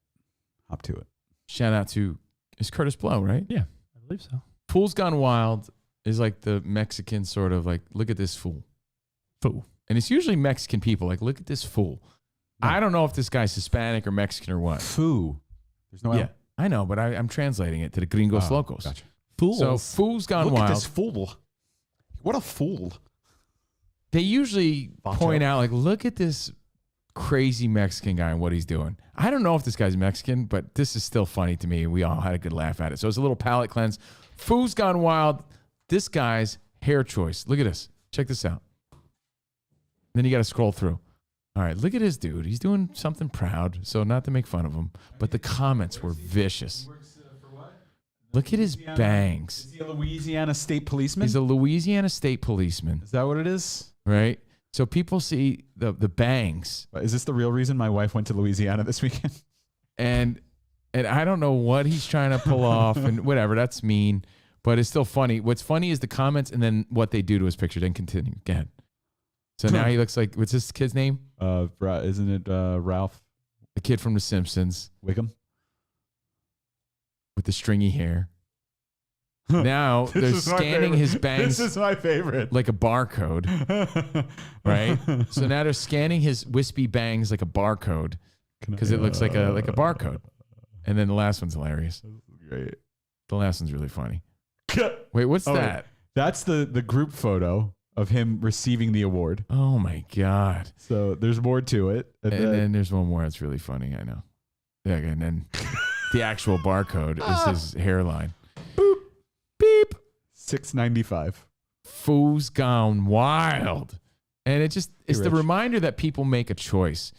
Hop to it. Shout out to, it's Curtis Blow, right? Yeah, I believe so. Fool's Gone Wild is like the Mexican sort of like, look at this fool. Fool. And it's usually Mexican people like, look at this fool. No. I don't know if this guy's Hispanic or Mexican or what. Foo. There's no L. Yeah, I know, but I'm translating it to the Gringos Locos. Gotcha. Fools. So Fool's Gone Look Wild. at this fool. What a fool. They usually point out, like, look at this crazy Mexican guy and what he's doing. I don't know if this guy's Mexican, but this is still funny to me. We all had a good laugh at it. So it's a little palate cleanse. Fool's Gone Wild. This guy's hair choice. Look at this. Check this out. Then you got to scroll through. All right, look at his dude. He's doing something proud, so not to make fun of him, but the comments were vicious. Look at his bangs. Is he a Louisiana state policeman? He's a Louisiana state policeman. Is that what it is? Right? So people see the bangs. Is this the real reason my wife went to Louisiana this weekend? And I don't know what he's trying to pull off and whatever. That's mean, but it's still funny. What's funny is the comments and then what they do to his picture. Then continue. Go ahead. So now he looks like, what's this kid's name? Isn't it Ralph? The kid from The Simpsons. Wiggum? With the stringy hair. Now they're scanning his bangs. This is my favorite. Like a barcode. Right? So now they're scanning his wispy bangs like a barcode because it looks like a barcode. And then the last one's hilarious. Great. The last one's really funny. Wait, what's that? Wait. That's the group photo of him receiving the award. Oh my God. So there's more to it. And then there's one more that's really funny. I know. Yeah, and then the actual barcode is his hairline. Boop. Beep. $6.95. Fool's Gone Wild. And it's the reminder that people make a choice.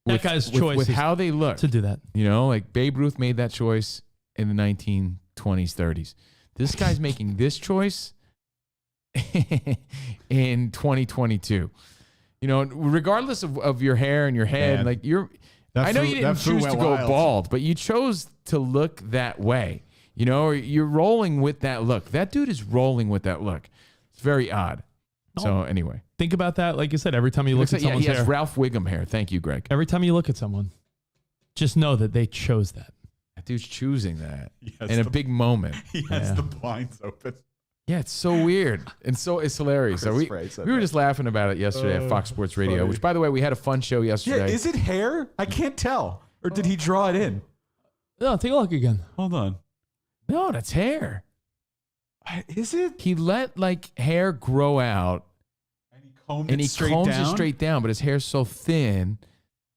That guy's choice with how they look. To do that. You know, like Babe Ruth made that choice in the 1920s, 30s. This guy's making this choice in 2022. You know, regardless of your hair and your head, Man, like I know you didn't choose to go bald, but you chose to look that way. You know, or you're rolling with that look. That dude is rolling with that look. It's very odd. So anyway, think about that. Like you said, every time you look at someone's he has hair, Ralph Wiggum hair. Thank you, Greg. every time you look at someone, just know that they chose that. That dude's choosing that in a big moment. He has the blinds open. Yeah, it's so weird. And so it's hilarious. So we were just laughing about it yesterday at Fox Sports Radio, which, by the way, we had a fun show yesterday. Yeah, is it hair? I can't tell. Or did he draw it in? No, take a look again. Hold on. No, that's hair. Is it? He let like hair grow out. And he combs it straight down, but his hair's so thin.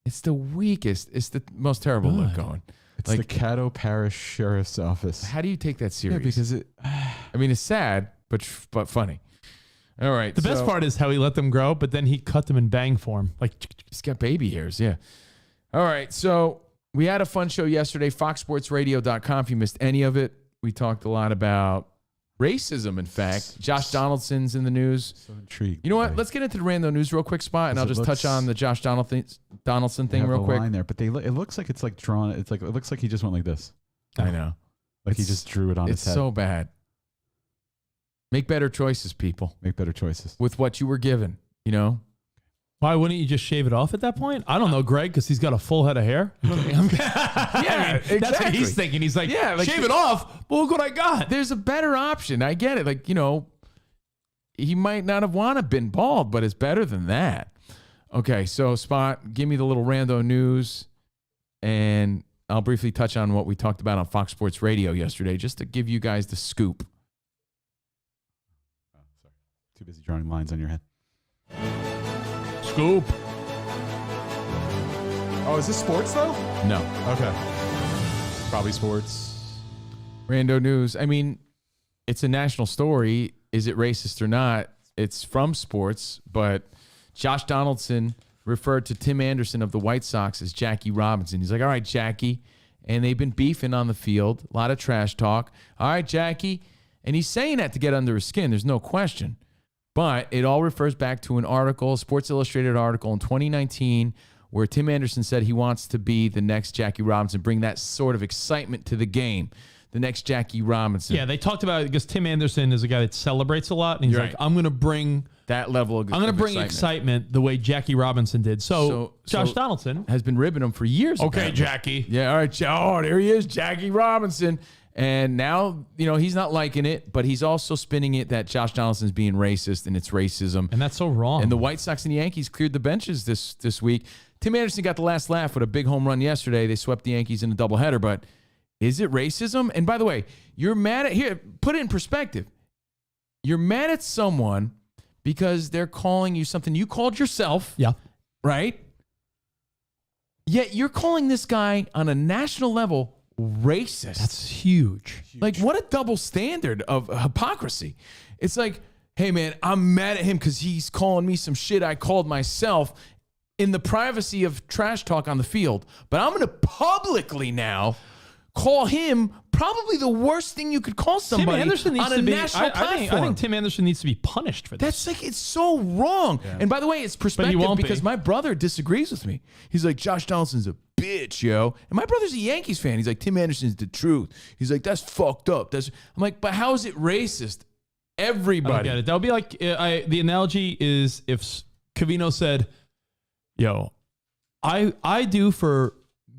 It's the weakest. It's the most terrible look going. It's like, the Caddo Parish Sheriff's Office. How do you take that serious? Yeah, because it... I mean, it's sad, but funny. All right. The best part is how he let them grow, but then he cut them in bang form. Like he's got baby hairs. Yeah. All right. So we had a fun show yesterday, foxsportsradio.com. If you missed any of it, we talked a lot about racism, in fact. Josh Donaldson's in the news. So intrigued. You know what? Let's get into the Rando news real quick, Spot, and I'll just touch on the Josh Donaldson thing real quick. Line there, but it looks like it's like drawn. It looks like he just went like this. I know. Like he just drew it on his head. It's so bad. Make better choices, people, Make better choices. with what you were given, you know? Why wouldn't you just shave it off at that point? I don't know, Greg, because he's got a full head of hair. Yeah, That's what he's thinking. He's like, Yeah, like- shave it off. But look what I got. There's a better option. I get it. Like, you know, he might not have wanted been bald, but it's better than that. Okay, so Spot, give me the little rando news, and I'll briefly touch on what we talked about on Fox Sports Radio yesterday, just to give you guys the scoop. Oh, sorry. Too busy drawing lines on your head. Scoop. Oh, is this sports though? No. Okay. Probably sports. Rando news. I mean, it's a national story. Is it racist or not? It's from sports, but Josh Donaldson referred to Tim Anderson of the White Sox as Jackie Robinson. He's like, all right, Jackie. And they've been beefing on the field. A lot of trash talk. All right, Jackie. And he's saying that to get under his skin. There's no question. But it all refers back to an article, a Sports Illustrated article in 2019, where Tim Anderson said he wants to be the next Jackie Robinson, bring that sort of excitement to the game. The next Jackie Robinson. Yeah, they talked about it because Tim Anderson is a guy that celebrates a lot. And he's You're like, right. I'm going to bring That level of I'm going to bring excitement the way Jackie Robinson did. So Josh Donaldson has been ribbing him for years. Okay, apparently. Jackie. Yeah, all right. Oh, there he is, Jackie Robinson. And now, you know, he's not liking it, but he's also spinning it that Josh Donaldson's being racist and it's racism. And that's so wrong. And the White Sox and the Yankees cleared the benches this week. Tim Anderson got the last laugh with a big home run yesterday. They swept the Yankees in a doubleheader, but is it racism? And by the way, you're mad at, here, put it in perspective. You're mad at someone because they're calling you something you called yourself. Yeah. Right? Yet you're calling this guy on a national level racist. That's huge. Like, what a double standard of hypocrisy. It's like, hey, man, I'm mad at him because he's calling me some shit I called myself in the privacy of trash talk on the field. But I'm going to publicly now call him probably the worst thing you could call somebody Tim Anderson needs on a to be, national platform. I think Tim Anderson needs to be punished for this. That's like, it's so wrong. Yeah. And by the way, it's perspective because my brother disagrees with me. He's like, Josh Donaldson's a bitch, yo. And my brother's a Yankees fan. He's like, Tim Anderson's the truth. He's like, that's fucked up. I'm like, but how is it racist? Everybody. I don't get it. That would be like, the analogy is if Covino said, yo, I do for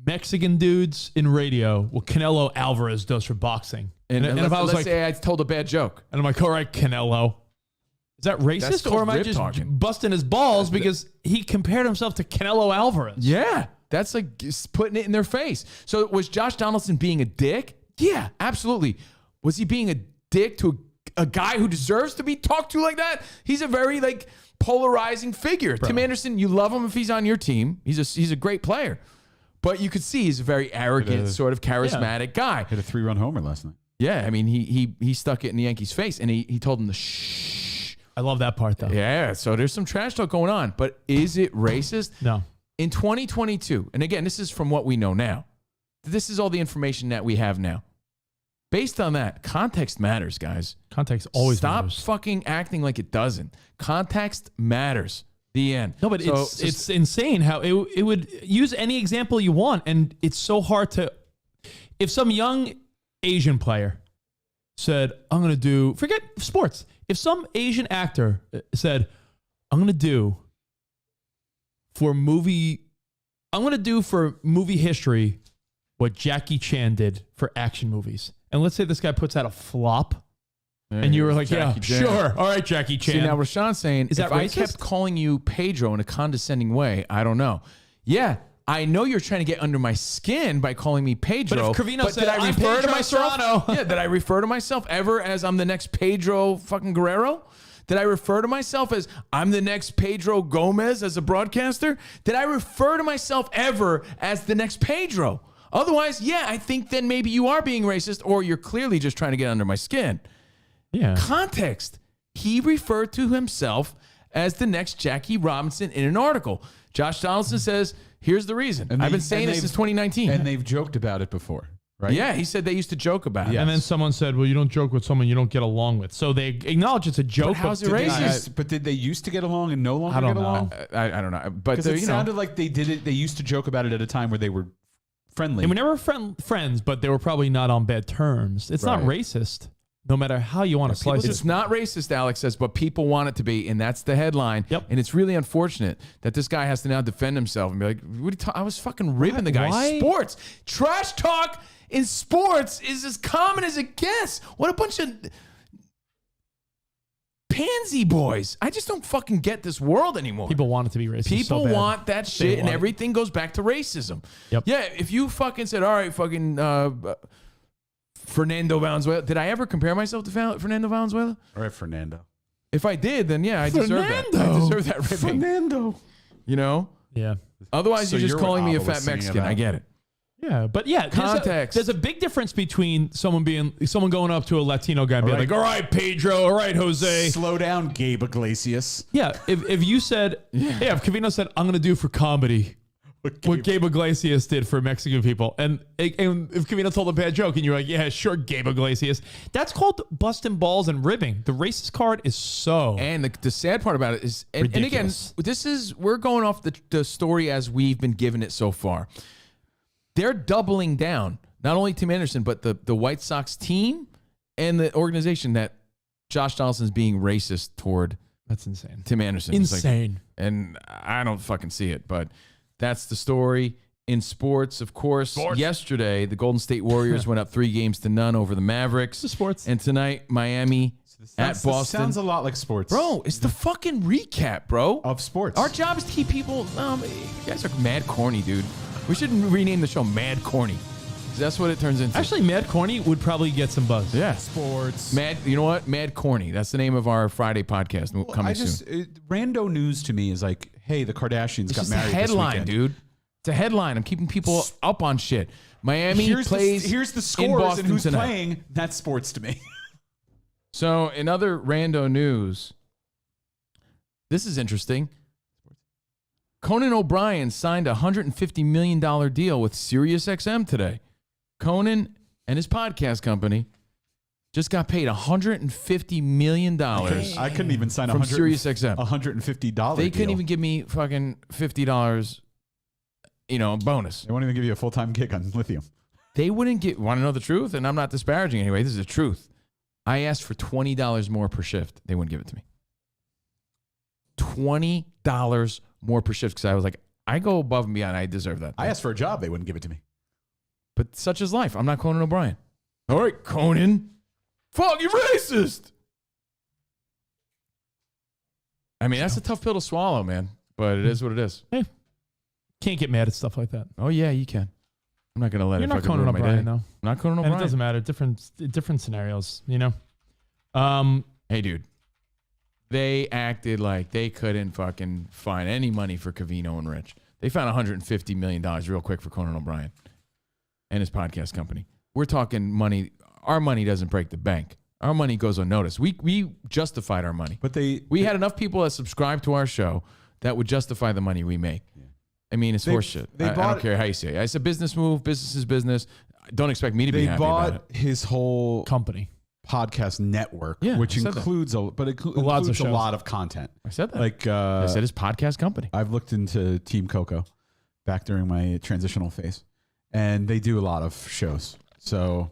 Mexican dudes in radio what Canelo Alvarez does for boxing. And if I was let's like, say I told a bad joke. And I'm like, all right, Canelo. Is that racist? Or am I just busting his balls because he compared himself to Canelo Alvarez? Yeah. That's like putting it in their face. So was Josh Donaldson being a dick? Yeah, absolutely. Was he being a dick to a guy who deserves to be talked to like that? He's a very like polarizing figure. Bro. Tim Anderson, you love him if he's on your team. He's a great player. But you could see he's a very arrogant, sort of charismatic guy. Hit a 3-run homer last night. Yeah, I mean, he stuck it in the Yankees' face, and he told him to shh. I love that part, though. Yeah, so there's some trash talk going on. But is it racist? No. In 2022, and again, this is from what we know now. This is all the information that we have now. Based on that, context matters, guys. Context always matters. Stop fucking acting like it doesn't. Context matters. The end. No, but it's insane how it would use any example you want, and it's so hard to. If some young Asian player said, "I'm going to do," forget sports. If some Asian actor said, "I'm going to do for movie history what Jackie Chan did for action movies," and let's say this guy puts out a flop. And you were like, Jackie Chan. Sure. All right, Jackie Chan. See, now Rashawn's saying, is that if racist? I kept calling you Pedro in a condescending way, I don't know. Yeah, I know you're trying to get under my skin by calling me Pedro. But if Covino said, I'm Pedro Serrano. Yeah, did I refer to myself ever as I'm the next Pedro fucking Guerrero? Did I refer to myself as I'm the next Pedro Gomez as a broadcaster? Did I refer to myself ever as the next Pedro? Otherwise, yeah, I think then maybe you are being racist or you're clearly just trying to get under my skin. Yeah. Context. He referred to himself as the next Jackie Robinson in an article. Josh Donaldson says, here's the reason. I've been saying this since 2019. And they've joked about it before, right? Yeah, he said they used to joke about it. And then someone said, well, you don't joke with someone you don't get along with. So they acknowledge it's a joke. But how's it racist? But did they used to get along and no longer get along? I don't know. But it sounded like they did it. They used to joke about it at a time where they were friendly. And we never were friends, but they were probably not on bad terms. It's not racist. no matter how you want to slice It's it. not racist, Alex says, but people want it to be, and that's the headline. Yep. And it's really unfortunate that this guy has to now defend himself and be like, what are you I was fucking ripping the guy. Why? Sports. Trash talk in sports is as common as it gets. What a bunch of pansy boys. I just don't fucking get this world anymore. People want it to be racist. People so bad. want that shit, and want it. everything goes back to racism. Yep. Yeah, if you fucking said, all right, fucking Fernando Valenzuela. Did I ever compare myself to Fernando Valenzuela? All right, Fernando. If I did, then yeah, I deserve that. I Fernando. deserve that ripping. Fernando. You know? Yeah. Otherwise, So you're just you're calling what me a Abba was fat singing Mexican. about. I get it. Yeah, but yeah, Context. There's a big difference between someone going up to a Latino guy and being like, "All right, Pedro. All right, Jose." Slow down, Gabe Iglesias. Yeah, if you said, if Covino said, "I'm going to do for comedy what Gabe Iglesias did for Mexican people," and if Covino told a bad joke and you're like, "Yeah, sure, Gabe Iglesias," that's called busting balls and ribbing. The racist card is so. And the sad part about it is, and again, Ridiculous. we're going off the story as we've been given it so far. They're doubling down, not only Tim Anderson, but the White Sox team and the organization that Josh Donaldson's being racist toward. That's insane. Tim Anderson. It's like- Insane. and I don't fucking see it, but that's the story. In sports, of course, yesterday, the Golden State Warriors went up 3-0 over the Mavericks. It's sports. And tonight, Miami at Boston. Sounds a lot like sports. Bro, it's the fucking recap, bro. Of sports. Our job is to keep people. You guys are mad corny, dude. We should rename the show Mad Corny. That's what it turns into. Actually, Mad Corny would probably get some buzz. Yeah. Sports. Mad. You know what? Mad Corny. That's the name of our Friday podcast coming soon. Rando news to me is like, hey, the Kardashians It's got just married a headline, this weekend. dude. It's a headline. I'm keeping people up on shit. Miami plays. Here's the in scores Boston and who's tonight. playing. That's sports to me. So, in other rando news, this is interesting. Conan O'Brien signed a $150 million deal with SiriusXM today. Conan and his podcast company just got paid $150 million I couldn't even sign from SiriusXM. $150 They couldn't deal. even give me fucking $50, bonus. They won't even give you a full-time gig on lithium. They wouldn't want to know the truth? And I'm not disparaging anyway. This is the truth. I asked for $20 more per shift. They wouldn't give it to me. $20 more per shift because I was like, I go above and beyond. I deserve that. I asked for a job. They wouldn't give it to me. But such is life. I'm not Conan O'Brien. All right, Conan. Fuck, you're racist. I mean, that's a tough pill to swallow, man. But it is what it is. Hey, can't get mad at stuff like that. Oh, yeah, you can. I'm not going to let You're it not fucking Conan ruin my day. O'Brien, though. I'm not Conan And O'Brien. it doesn't matter. Different scenarios, Hey, dude. They acted like they couldn't fucking find any money for Covino and Rich. They found $150 million real quick for Conan O'Brien and his podcast company. We're talking money. Our money doesn't break the bank. Our money goes unnoticed. We justified our money. But we had enough people that subscribe to our show that would justify the money we make. Yeah. I mean, it's horseshit. I don't care how you say it. It's a business move. Business is business. Don't expect me to be happy about it. They bought his whole company. Podcast network, Yeah, which I said includes Lots of includes a shows. lot of content. I said that. Like I said his podcast company. I've looked into Team Coco back during my transitional phase, and they do a lot of shows. So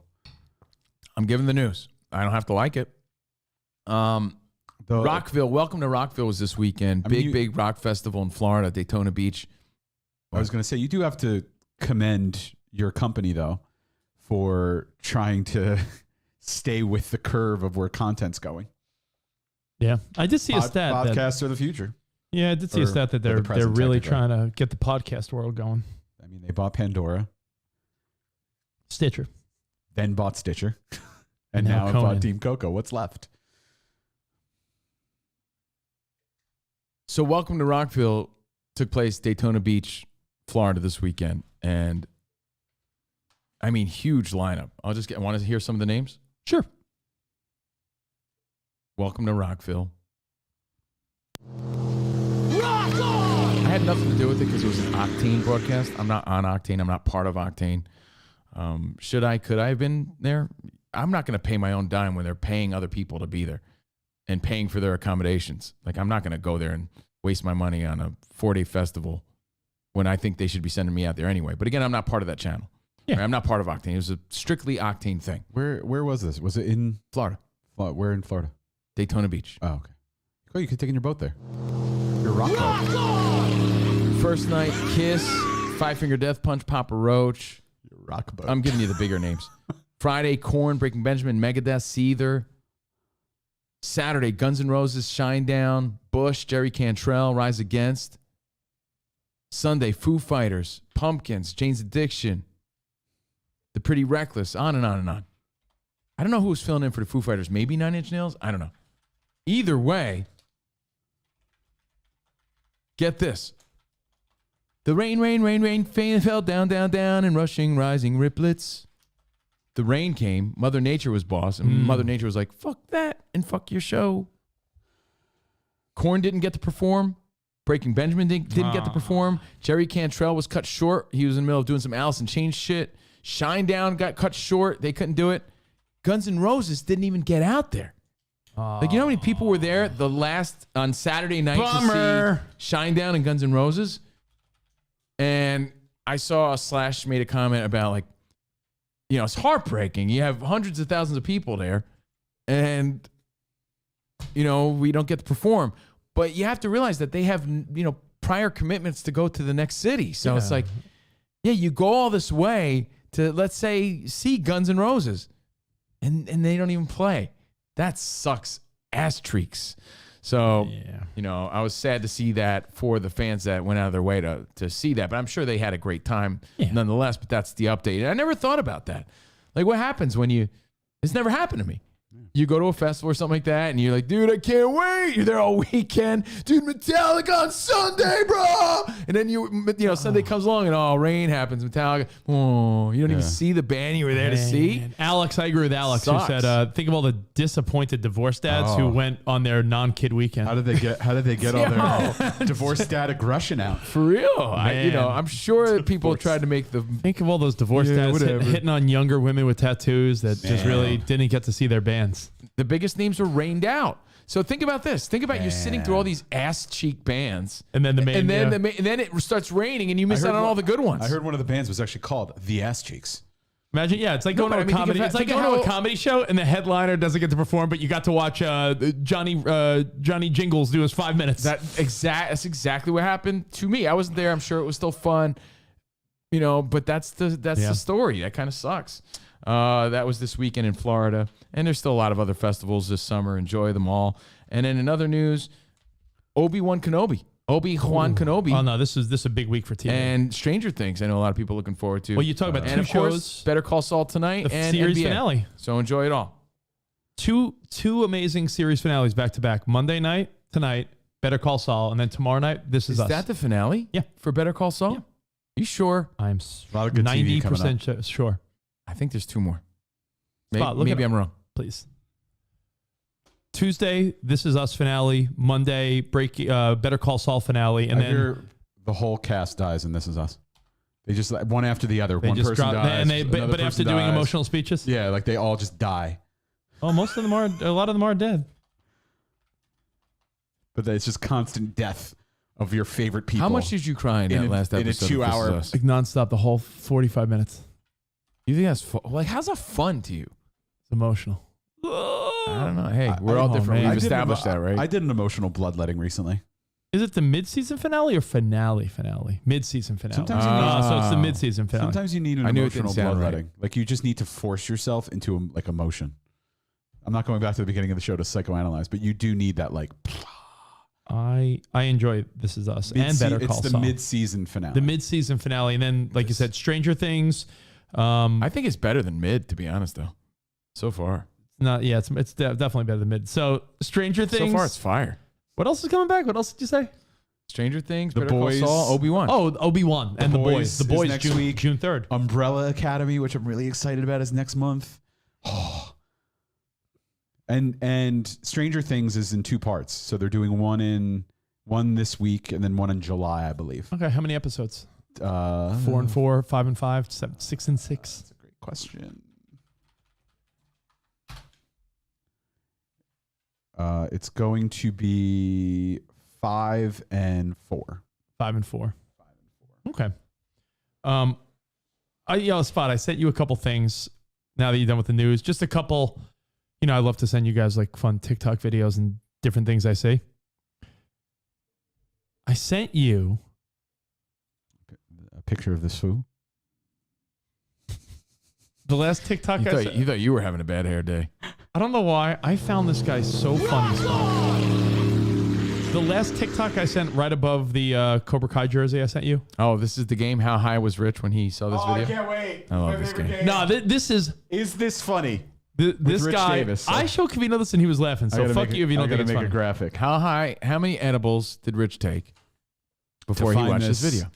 I'm giving the news. I don't have to like it. Rockville, welcome to Rockville was this weekend. Big rock festival in Florida, Daytona Beach. I was going to say, you do have to commend your company, though, for trying to stay with the curve of where content's going. Yeah, I did see a stat. Podcasts are the future. Yeah, I did see a stat that they're really trying to get the podcast world going. I mean, they bought Pandora, Stitcher, then bought Stitcher, and Now now Conan. bought Team Coco. What's left? So welcome to Rockville took place Daytona Beach, Florida this weekend. And I mean, huge lineup. Want to hear some of the names? Sure. Welcome to Rockville. I had nothing to do with it because it was an Octane broadcast. I'm not on Octane. I'm not part of Octane. Could I have been there? I'm not going to pay my own dime when they're paying other people to be there and paying for their accommodations. Like, I'm not going to go there and waste my money on a 4-day festival when I think they should be sending me out there anyway. But again, I'm not part of that channel. Yeah. Right? I'm not part of Octane. It was a strictly Octane thing. Where was this? Was it in Florida. Where in Florida? Daytona Beach. Oh, okay. Oh, you could take in your boat there. Your rock boat. First night, Kiss, Five Finger Death Punch, Papa Roach. Your rock boat. I'm giving you the bigger names. Friday, Korn, Breaking Benjamin, Megadeth, Seether. Saturday, Guns N' Roses, Shinedown, Bush, Jerry Cantrell, Rise Against. Sunday, Foo Fighters, Pumpkins, Jane's Addiction, The Pretty Reckless, on and on and on. I don't know who was filling in for the Foo Fighters. Maybe Nine Inch Nails? I don't know. Either way, get this. The rain, fell down, and rushing, rising riplets. The rain came. Mother Nature was boss, and Mother Nature was like, fuck that, and fuck your show. Korn didn't get to perform. Breaking Benjamin didn't get to perform. Jerry Cantrell was cut short. He was in the middle of doing some Alice in Chains shit. Shinedown got cut short. They couldn't do it. Guns N' Roses didn't even get out there. Like, you know how many people were there on Saturday night to see Shinedown and Guns N' Roses? And I saw Slash made a comment about, like, you know, it's heartbreaking. You have hundreds of thousands of people there, and, you know, we don't get to perform. But you have to realize that they have, you know, prior commitments to go to the next city. So it's like, yeah, you go all this way to, let's say, see Guns N' Roses, and they don't even play. That sucks ass treeks. So, you know, I was sad to see that for the fans that went out of their way to see that. But I'm sure they had a great time nonetheless. But that's the update. And I never thought about that. Like, what happens when it's never happened to me. You go to a festival or something like that, and you're like, dude, I can't wait. You're there all weekend. Dude, Metallica on Sunday, bro. And then, you know, Sunday comes along, and rain happens. Metallica. Oh, you don't even see the band you were there to see. Alex, I agree with Alex, Sucks. who said, think of all the disappointed divorce dads who went on their non-kid weekend. How did they get all their divorced dad aggression out? For real. I'm sure people tried to make the... Think of all those divorce dads hitting on younger women with tattoos that just really didn't get to see their bands. The biggest names were rained out. So think about this. Think about you sitting through all these ass cheek bands, and then and then it starts raining, and you miss out on all the good ones. I heard one of the bands was actually called The Ass Cheeks. Imagine, it's like going to a comedy. It's like going to a comedy show, and the headliner doesn't get to perform, but you got to watch Johnny Jingles do his 5 minutes. That's exactly what happened to me. I wasn't there. I'm sure it was still fun, you know. But that's the story. That kind of sucks. That was this weekend in Florida, and there's still a lot of other festivals this summer. Enjoy them all. And then in other news, Obi-Wan Kenobi. Oh no, this is a big week for TV. And Stranger Things. I know a lot of people looking forward to. Well, you talk about and two of course, shows, Better Call Saul tonight, the and series NBA. finale. So enjoy it all. Two amazing series finales back to back. Monday night tonight, Better Call Saul, and then tomorrow night, This Is Us. Is that the finale? Yeah, for Better Call Saul. Yeah. You sure? I'm A lot of good TV coming 90% sure. I think there's two more. Spot, Maybe I'm wrong. Please. Tuesday, This Is Us finale. Monday, Better Call Saul finale, and I hear the whole cast dies in This Is Us. They just one after the other. One person dies, but after doing emotional speeches, yeah, like they all just die. Oh, a lot of them are dead. But it's just constant death of your favorite people. How much did you cry in that last episode? In a 2 hour, like nonstop, the whole 45 minutes. You think that's fun? Like, how's that fun to you? It's emotional. I don't know. Hey, we're all different. We've established that, right? I did an emotional bloodletting recently. Is it the mid-season finale or finale? Mid-season finale. Sometimes so it's the mid-season finale. Sometimes you need an emotional bloodletting. Like you just need to force yourself into like emotion. I'm not going back to the beginning of the show to psychoanalyze, but you do need that like. I enjoy This Is Us and Better Call Saul. It's the mid-season finale. The mid-season finale, and then like you said, Stranger Things. I think it's better than mid, to be honest, though. So far, it's definitely better than mid. So Stranger Things. So far, it's fire. What else is coming back? What else did you say? Stranger Things, The Better Boys, Call Saul, Obi-Wan. Oh, Obi-Wan and The Boys. The Boys next week. June 3rd. Umbrella Academy, which I'm really excited about, is next month. And Stranger Things is in 2 parts. So they're doing one this week and then one in July, I believe. Okay, how many episodes? 4 and 4, 5 and 5, 6 and 6. That's a great question. It's going to be 5 and 4. 5 and 4. Okay. Spot, I sent you a couple things now that you're done with the news. Just a couple, I love to send you guys like fun TikTok videos and different things I see. I sent you a picture of this fool. The last TikTok You I thought, sent. you thought you were having a bad hair day. I don't know why. I found this guy so funny. The last TikTok I sent right above the Cobra Kai jersey I sent you. Oh, this is the game. How high was Rich when he saw this video? I can't wait. I love this game. No, this is... Is this funny? This Rich guy... Davis, so. I showed Covino this and he was laughing, so fuck you if you don't think it's funny. a graphic. How many edibles did Rich take before he watched this video?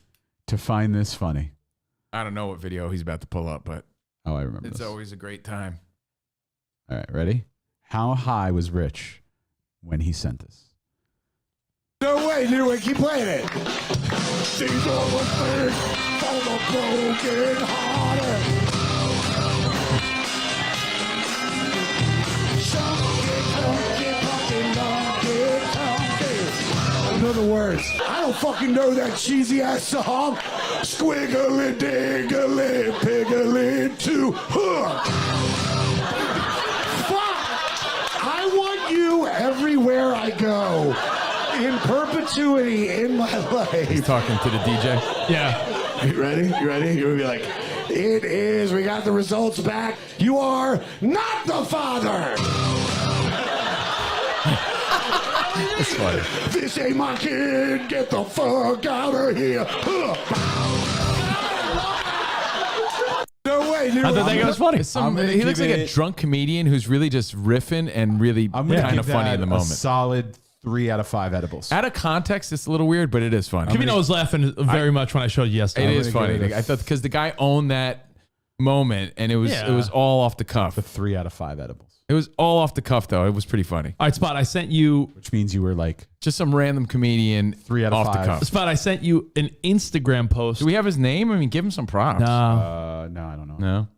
To find this funny. I don't know what video he's about to pull up, but Oh, I remember it's this. always a great time. All right, ready? How high was Rich when he sent this? No way, Newick, keep playing it. These are the things for the broken hearted. In other words, I don't fucking know that cheesy ass song. Squiggly diggly piggly too. Fuck! I want you everywhere I go. In perpetuity in my life. He's talking to the DJ. Yeah. You ready? You ready? You're gonna be like, it is. We got the results back. You are not the father. That's funny. This ain't my kid. Get the fuck out of here. No way, dude. I thought that guy was funny. He looks like a drunk comedian who's really just riffing and really kind of funny in the moment. A solid 3 out of 5 edibles. Out of context, it's a little weird, but it is funny. Covino was laughing very much when I showed you yesterday. It is funny. I thought because the guy owned that moment, and it was all off the cuff. A 3 out of 5 edibles. It was all off the cuff, though. It was pretty funny. All right, Spot, I sent you... Which means you were like... Just some random comedian 3 out of off 5. the cuff. Spot, I sent you an Instagram post. Do we have his name? I mean, give him some props. No. No, I don't know. No?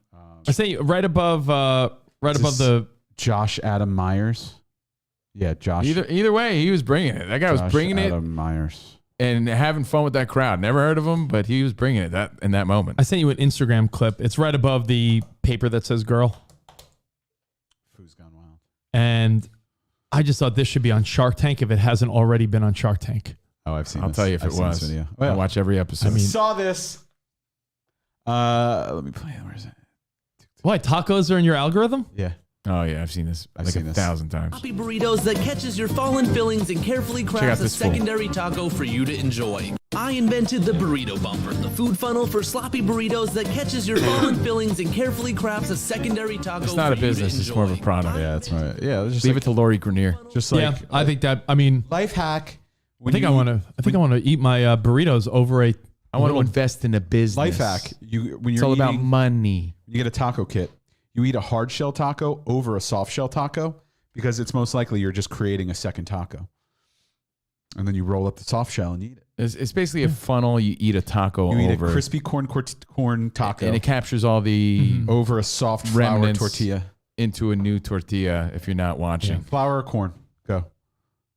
I sent you right above the... Josh Adam Myers. Yeah, Josh. Either way, he was bringing it. That guy was bringing Adam Myers. and having fun with that crowd. Never heard of him, but he was bringing it in that moment. I sent you an Instagram clip. It's right above the paper that says girl. Who's gone wild? And I just thought this should be on Shark Tank if it hasn't already been on Shark Tank. Oh, I've seen I'll this. tell you if I've it seen was. this video. I watch every episode. I mean- saw this. Let me play it. Where is it? Why, tacos are in your algorithm? Yeah. Oh, yeah, I've seen this I've seen this 1,000 times. Sloppy burritos that catches your fallen fillings and carefully out crafts a this fool. secondary taco for you to enjoy. I invented the burrito bumper, the food funnel for sloppy burritos that catches your fallen fillings and carefully crafts a secondary taco. It's not a for you to business. It's more of a enjoy. product. Yeah, that's right. Yeah, it's just Leave like, it to Lori Grenier. just like yeah, I think that. I mean, life hack. I think I want to eat my burritos over a. I want to little- invest in a business. Life hack. When It's you're all about eating, money. you get a taco kit. You eat a hard shell taco over a soft shell taco because it's most likely you're just creating a second taco. And then you roll up the soft shell and eat it. It's basically a funnel. You eat a taco You eat over. a crispy corn taco and it captures all the over a soft flour remnants tortilla. into a new tortilla if you're not watching. Flour or corn? Go.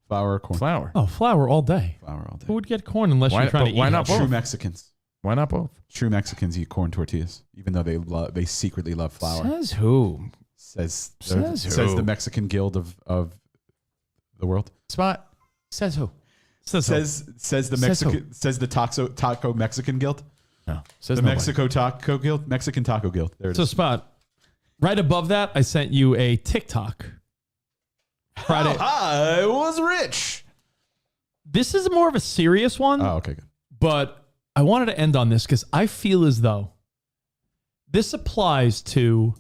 Flour or corn? Flour. Oh, flour all day. Flour all day. Who would get corn unless Why- you're trying but to why eat not it? both? True Mexicans. Why not both? True Mexicans eat corn tortillas, even though they secretly love flour. Says who? Says who? the Mexican Guild of the world. Spot. Says who? Says the Mexican says the taco Mexican Guild. No. Says The nobody. Mexico Taco Guild. Mexican Taco Guild. There it So is. Spot, right above that, I sent you a TikTok. Friday. I was rich. This is more of a serious one, Oh, okay, good. but I wanted to end on this because I feel as though this applies to,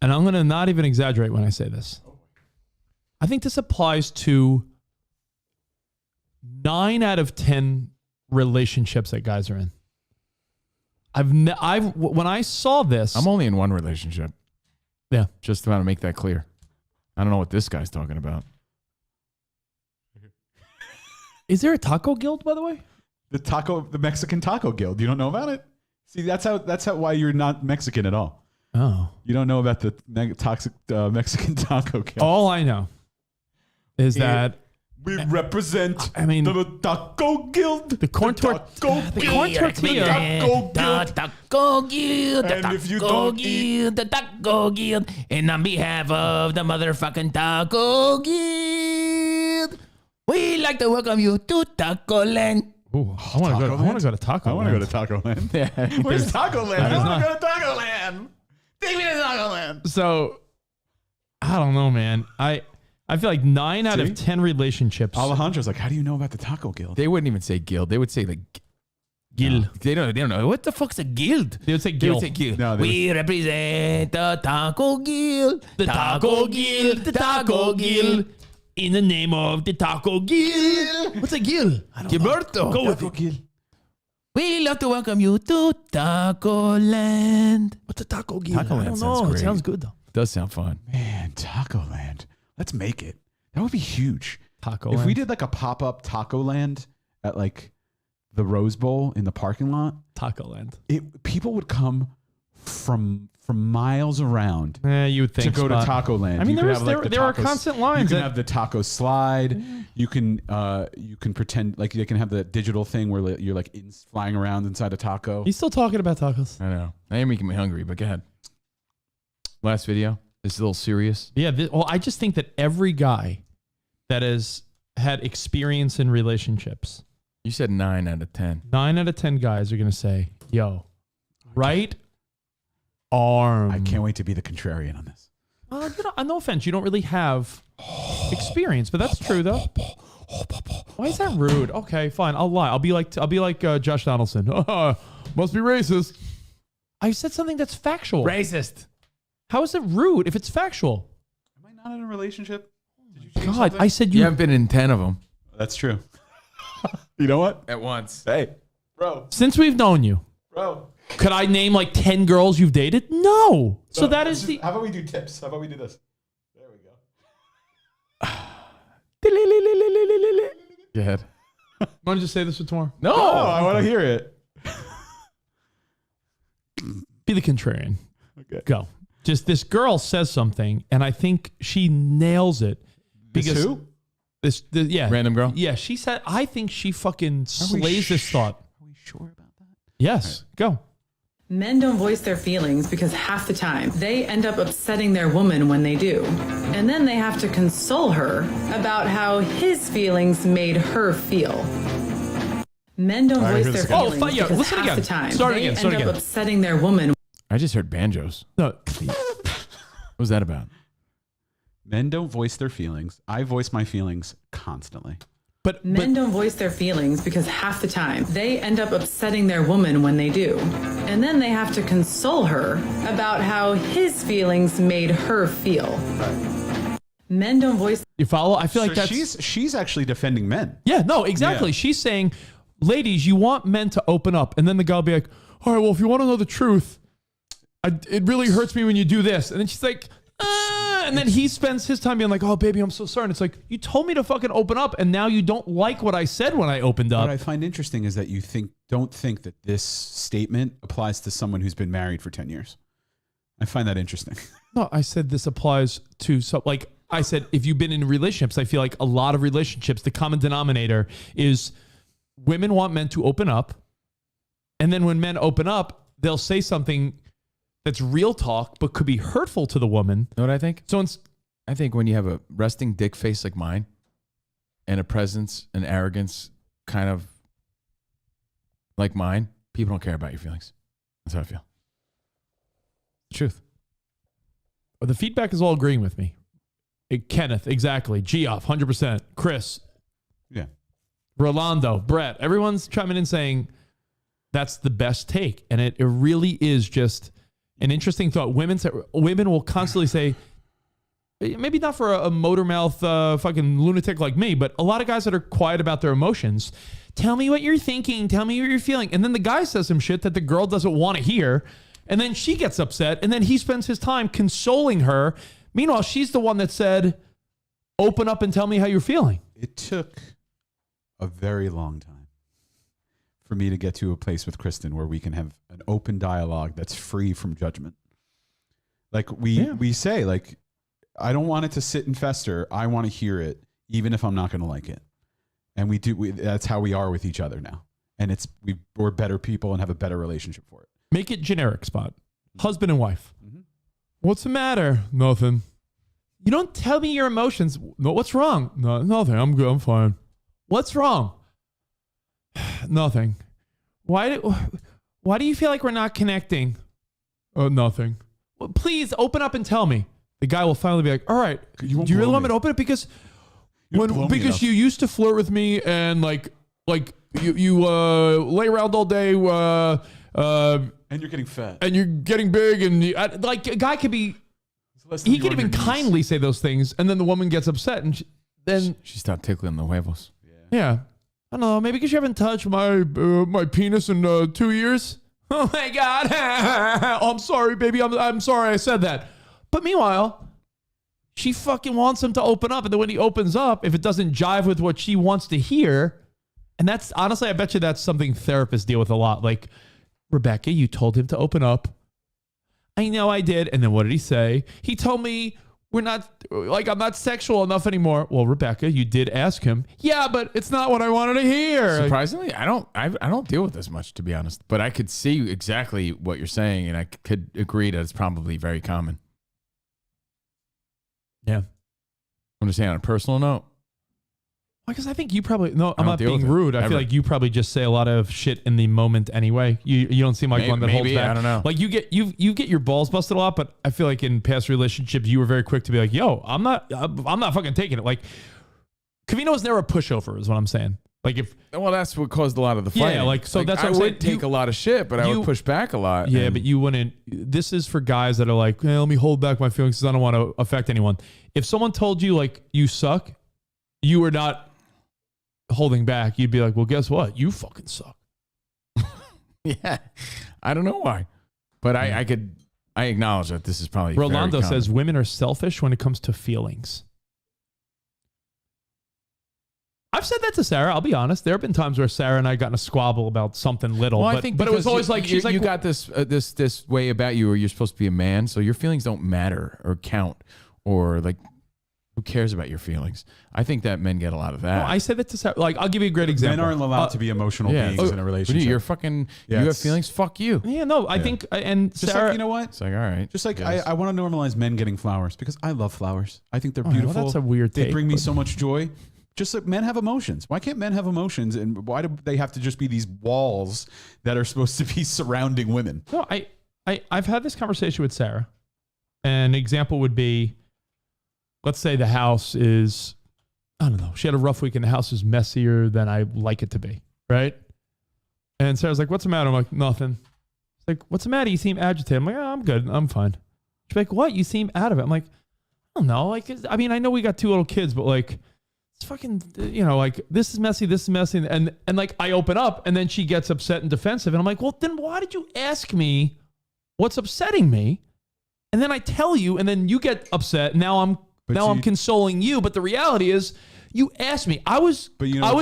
and I'm going to not even exaggerate when I say this. I think this applies to 9 out of 10 relationships that guys are in. When I saw this, I'm only in one relationship. Yeah. Just want to make that clear. I don't know what this guy's talking about. Is there a taco guild, by the way? The Mexican Taco Guild. You don't know about it? See, that's why you're not Mexican at all. Oh. You don't know about the Mexican Taco Guild. All I know is that We represent I mean, the Taco Guild. the corn tortilla. The Taco Guild, the And if you Taco don't eat- Guild, the Taco Guild, and on behalf of the motherfucking Taco Guild, we like to welcome you to Taco Land. Ooh, I want to go to Taco. I want to go to Taco Land. Where's Taco Land? I want to go to Taco Land. Take me to Taco Land. So, I don't know, man. I feel like 9 out of 10 relationships. Alejandro's like, how do you know about the Taco Guild? They wouldn't even say guild. They would say like Gil. They don't know. What the fuck's a guild? They would say They Gil. would say guild. No, We represent the Taco Guild, The Taco Guild, the Taco Guild. In the name of the Taco Guild. What's a Gil? Gilberto. Go with it. We love to welcome you to Taco Land. What's a Taco Guild? Taco I Land don't sounds know. It great. sounds good, though. Does sound fun. Man, Taco Land. Let's make it. That would be huge. Taco If Land. we did like a pop-up Taco Land at like the Rose Bowl in the parking lot, Taco Land. people would come from miles around You would think to go to Spot. Taco Land. I mean, You could there have, like, the are tacos- constant lines. You can that- have the taco slide. You can pretend like they can have the digital thing where like, you're like flying around inside a taco. He's still talking about tacos. I know. I am making me hungry, but go ahead. Last video. This is a little serious. Yeah. Well, I just think that every guy that has had experience in relationships, You said 9 out of 10. 9 out of 10 guys are going to say, yo, right arm. I can't wait to be the contrarian on this. No offense. You don't really have experience, but that's true, though. Why is that rude? Okay, fine. I'll lie. I'll be like Josh Donaldson. Must be racist. I said something that's factual. Racist. How is it rude if it's factual? Am I not in a relationship? Did you change God, something? I said You haven't been in 10 of them. That's true. You know what? At once. Hey, bro, Since we've known you, bro. could I name like 10 girls you've dated? No. So that is the. How about we do tips? How about we do this? There we go. Go ahead. Want to just say this for tomorrow? No. Oh, I want to hear it. Be the contrarian. Okay. Go. Just this girl says something, and I think she nails it. Because who? Yeah. Random girl? Yeah, she said, I think she fucking slays this thought. Are we sure about that? Yes. Go. Men don't voice their feelings because half the time they end up upsetting their woman when they do. And then they have to console her about how his feelings made her feel. Men don't voice their feelings because listen half again. the time Start they again, start end up again. upsetting their woman. I just heard banjos. No. What was that about? Men don't voice their feelings. I voice my feelings constantly. Men don't voice their feelings because half the time they end up upsetting their woman when they do. And then they have to console her about how his feelings made her feel. Men don't voice. You follow? I feel like that's. She's actually defending men. Yeah, no, exactly. Yeah. She's saying, ladies, you want men to open up. And then the guy will be like, all right, well, if you want to know the truth, it really hurts me when you do this. And then she's like, and then he spends his time being like, oh, baby, I'm so sorry. And it's like, you told me to fucking open up, and now you don't like what I said when I opened up. What I find interesting is that you don't think that this statement applies to someone who's been married for 10 years. I find that interesting. No, I said this applies to, I said, if you've been in relationships, I feel like a lot of relationships, the common denominator is women want men to open up. And then when men open up, they'll say something that's real talk, but could be hurtful to the woman. You know what I think? So I think when you have a resting dick face like mine and a presence and arrogance kind of like mine, people don't care about your feelings. That's how I feel. Truth. The feedback is all agreeing with me. Kenneth, exactly. Geoff, 100%. Chris. Yeah. Rolando, Brett, everyone's chiming in saying that's the best take. And it really is just an interesting thought. Women will constantly say, maybe not for a motor mouth fucking lunatic like me, but a lot of guys that are quiet about their emotions. Tell me what you're thinking. Tell me what you're feeling. And then the guy says some shit that the girl doesn't want to hear. And then she gets upset. And then he spends his time consoling her. Meanwhile, she's the one that said, open up and tell me how you're feeling. It took a very long time for me to get to a place with Kristen where we can have an open dialogue that's free from judgment. Like we say, like, I don't want it to sit and fester. I want to hear it. even if I'm not going to like it. And that's how we are with each other now. And we're better people and have a better relationship for it. Make it generic, Spot. Husband and wife. What's the matter? Nothing. You don't tell me your emotions. No, what's wrong? No, nothing. I'm good. I'm fine. What's wrong? Nothing. Why do you feel like we're not connecting? Nothing. Well, please open up and tell me. The guy will finally be like, all right, do you really want me to open it? Because you used to flirt with me and like you lay around all day and you're getting fat and you're getting big and like a guy could be he could even kindly say those things and then the woman gets upset and she stopped tickling the huevos. Yeah. I don't know, maybe because you haven't touched my penis in 2 years. Oh my God. Oh, I'm sorry, baby. I'm sorry I said that. But meanwhile, she fucking wants him to open up. And then when he opens up, if it doesn't jive with what she wants to hear, and that's honestly, I bet you that's something therapists deal with a lot. Like, Rebecca, you told him to open up. I know I did. And then what did he say? He told me I'm not sexual enough anymore. Well, Rebecca, you did ask him. Yeah, but it's not what I wanted to hear. Surprisingly, I don't deal with this much, to be honest. But I could see exactly what you're saying, and I could agree that it's probably very common. Yeah. I'm just saying on a personal note. Because I think you probably I'm not being with rude. I ever. feel like you probably just say a lot of shit in the moment anyway. You don't seem like one that holds back. I don't know. Like you get your balls busted a lot, but I feel like in past relationships you were very quick to be like, "Yo, I'm not fucking taking it." Like Covino was never a pushover, is what I'm saying. Like that's what caused a lot of the fight. Yeah, like so like, that's what I I'm saying. would take a lot of shit, but I would push back a lot. Yeah, but you wouldn't. This is for guys that are like, hey, let me hold back my feelings because I don't want to affect anyone. If someone told you like you suck, you were not holding back. You'd be like, well, guess what? You fucking suck. Yeah, I don't know why, but I acknowledge that this is probably. Rolando says women are selfish when it comes to feelings. I've said that to Sarah. I'll be honest. There have been times where Sarah and I got in a squabble about something little. Well, but, I think but it was always like she's like, you got this way about you, where you're supposed to be a man, so your feelings don't matter or count, or like, who cares about your feelings? I think that men get a lot of that. No, I said that to Sarah. Like, I'll give you a great example. Men aren't allowed to be emotional beings in a relationship. You're fucking. You have feelings. Fuck you. Yeah, no, I think, and just Sarah, like, you know what? It's like, all right. Just like I want to normalize men getting flowers because I love flowers. I think they're beautiful. Well, that's a weird They take, bring me so much joy. Just like men have emotions. Why can't men have emotions? And why do they have to just be these walls that are supposed to be surrounding women? No, I've had this conversation with Sarah. An example would be, let's say the house is, I don't know, she had a rough week and the house is messier than I like it to be, right? And Sarah's like, what's the matter? I'm like, nothing. She's like, what's the matter? You seem agitated. I'm like, oh, I'm good. I'm fine. She's like, what? You seem out of it. I'm like, I don't know. Like, I mean, I know we got 2 little kids, but like, it's fucking, you know, like this is messy. And like I open up and then she gets upset and defensive. And I'm like, well, then why did you ask me what's upsetting me? And then I tell you, and then you get upset. Now I'm consoling you. But the reality is you asked me. I was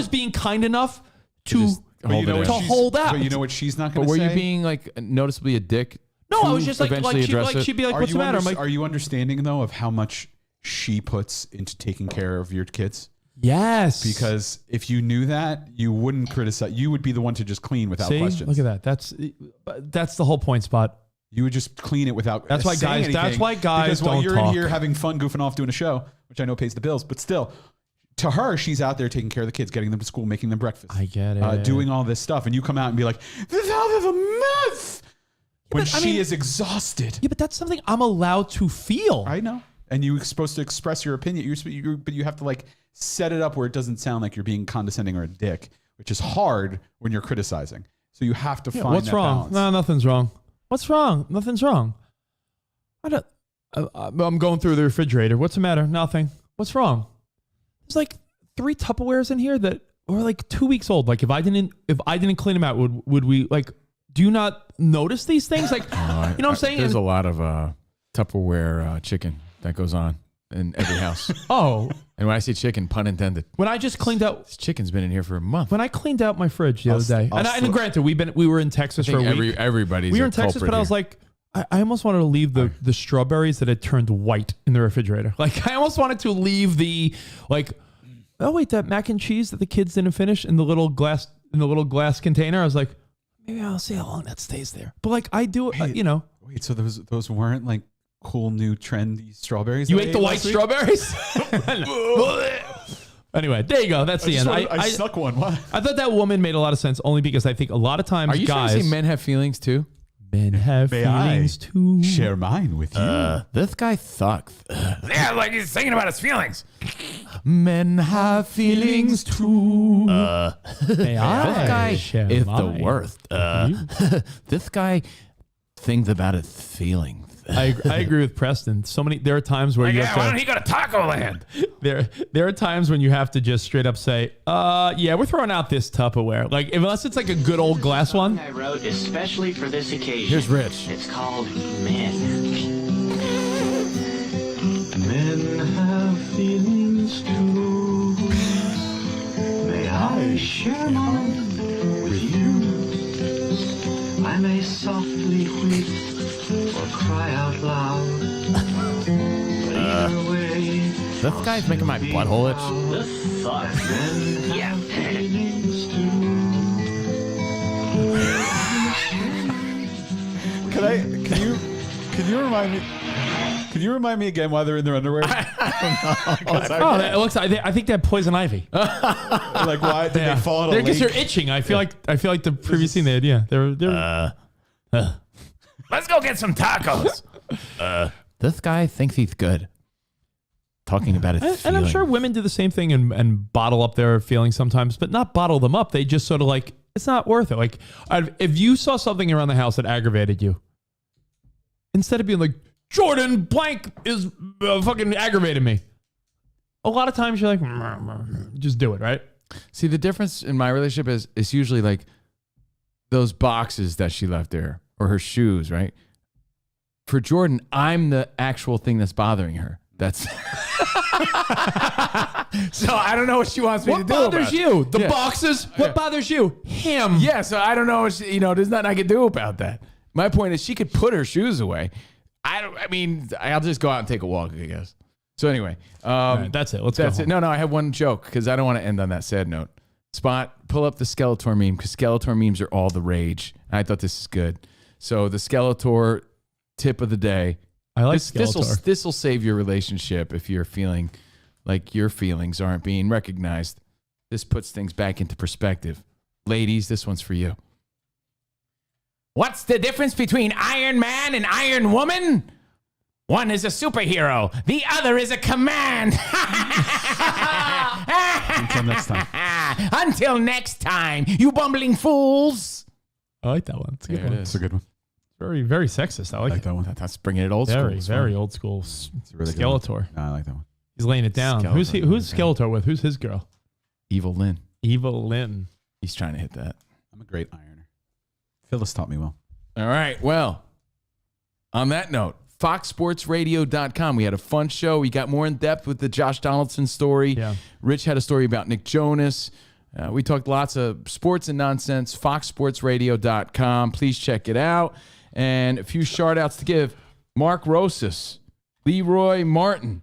being kind enough to hold out. But you know what she's not going to say? But were you being like noticeably a dick? No, I was just like she'd be like, what's the matter? I'm like, are you understanding though of how much she puts into taking care of your kids? Yes. Because if you knew that, you wouldn't criticize. You would be the one to just clean without questions. Look at that. That's the whole point, Spot. You would just clean it without. That's why guys. Anything, that's why guys because don't while you're talk. in here having fun, goofing off, doing a show, which I know pays the bills, but still, to her, she's out there taking care of the kids, getting them to school, making them breakfast. I get it. Doing all this stuff, and you come out and be like, "This house is a mess." When she is exhausted. Yeah, but that's something I'm allowed to feel. I know. And you're supposed to express your opinion. But you have to like set it up where it doesn't sound like you're being condescending or a dick, which is hard when you're criticizing. So you have to find what's that wrong? balance. No, nothing's wrong. What's wrong? Nothing's wrong. I'm going through the refrigerator. What's the matter? Nothing. What's wrong? There's like 3 Tupperwares in here that are like 2 weeks old. Like if I didn't clean them out, would we like? Do you not notice these things? Like, you know what I'm saying? There's a lot of Tupperware chicken that goes on in every house. Oh. And when I say chicken, pun intended. When I just cleaned out... This chicken's been in here for a month. When I cleaned out my fridge the other day, and granted, we were in Texas for a week. Everybody's we were in Texas, but I was like, I almost wanted to leave the strawberries that had turned white in the refrigerator. Like, I almost wanted to leave the, like, oh wait, that mac and cheese that the kids didn't finish in the little glass container. I was like, maybe I'll see how long that stays there. But like I do, you know. Wait, so those weren't like cool new trendy strawberries? You ate the white strawberries? Anyway, there you go. That's the end. I snuck one. What? I thought that woman made a lot of sense only because I think a lot of times Are you guys. trying to say men have feelings too? Men have feelings too. Share mine with you. This guy sucks. Yeah, like he's singing about his feelings. Men have feelings too. May I This guy share is mine the worst. This guy thinks about his feelings. I agree with Preston. There are times where you have to. Why don't he go to Taco Land? There are times when you have to just straight up say, yeah, we're throwing out this Tupperware. Like, unless it's like a good old glass one. I wrote especially for this occasion. Here's Rich. It's called Men. Men have feelings too. May I share mine with you? I may softly weep or cry out loud. But either way, This guy's making my butthole itch. the thought men have feelings too. Can you remind me again why they're in their underwear? It looks. I think they have poison ivy. Like why did they fall in a lake? Because they're itching. I feel like the previous scene they had. Yeah, they're. Let's go get some tacos. This guy thinks he's good. Talking about his feelings. And I'm sure women do the same thing and bottle up their feelings sometimes, but not bottle them up. They just sort of like, it's not worth it. Like, if you saw something around the house that aggravated you, instead of being like, Jordan blank is fucking aggravated me, a lot of times you're like, just do it, right? See, the difference in my relationship is it's usually like those boxes that she left there or her shoes, right? For Jordan, I'm the actual thing that's bothering her. That's so I don't know what she wants me to do. What bothers you? The Yeah. boxes? What bothers you? Him. Yeah, so I don't know. There's nothing I can do about that. My point is, she could put her shoes away. I'll just go out and take a walk, I guess. So anyway, right, that's it. Let's go. That's it. No, I have one joke because I don't want to end on that sad note. Spot, pull up the Skeletor meme because Skeletor memes are all the rage. I thought this is good. So the Skeletor tip of the day. I like Skeletor. This will save your relationship if you're feeling like your feelings aren't being recognized. This puts things back into perspective. Ladies, this one's for you. What's the difference between Iron Man and Iron Woman? One is a superhero. The other is a command. Until next time. Until next time, you bumbling fools. I like that one. It's a good one. It's a good one. Very, very sexist. I like that one. That's bringing it old school. Very, very old school. It's a really good one. Skeletor. No, I like that one. He's laying it down. Skeletor. Who's Skeletor with? Who's his girl? Evil Lynn. Evil Lynn. He's trying to hit that. I'm a great ironer. Phyllis taught me well. All right. Well, on that note, foxsportsradio.com. We had a fun show. We got more in depth with the Josh Donaldson story. Yeah. Rich had a story about Nick Jonas. We talked lots of sports and nonsense. foxsportsradio.com. Please check it out. And a few shout-outs to give. Mark Rosas, Leroy Martin,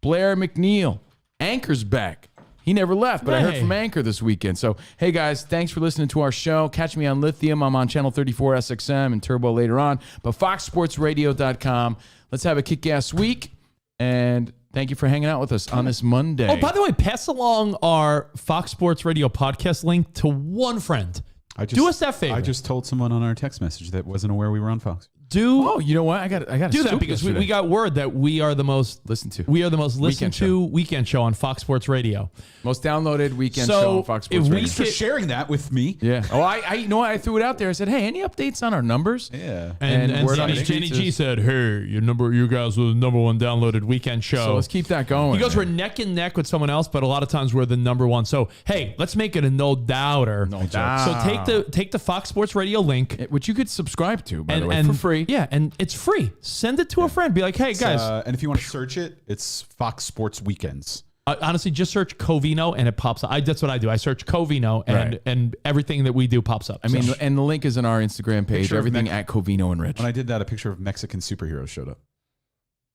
Blair McNeil. Anchor's back. He never left, but I heard from Anchor this weekend. So, hey, guys, thanks for listening to our show. Catch me on Lithium. I'm on Channel 34 SXM and Turbo later on. But foxsportsradio.com. Let's have a kick-ass week. And thank you for hanging out with us on this Monday. Oh, by the way, pass along our Fox Sports Radio podcast link to one friend. Do us that favor. I just told someone on our text message that wasn't aware we were on Fox. Oh, you know what? I got to do that because we got word that we are the most listened to weekend show on Fox Sports Radio. Most downloaded weekend show on Fox Sports Radio. Thanks for sharing that with me. Yeah. Oh, I you know what? I threw it out there. I said, hey, any updates on our numbers? Yeah. And word on the Jenny streets G is- said, hey, you guys were the number one downloaded weekend show. So let's keep that going. You guys were neck and neck with someone else, but a lot of times we're the number one. So, hey, let's make it a no doubter. No doubt. So take the Fox Sports Radio link. Which you could subscribe to, by the way, for free. Yeah, and it's free. Send it to a friend. Be like, hey, guys. And if you want to search it, it's Fox Sports Weekends. Honestly, just search Covino and it pops up. That's what I do. I search Covino and everything that we do pops up. I mean, and the link is in our Instagram page. Picture of Everything at Covino and Rich. When I did that, a picture of Mexican superheroes showed up.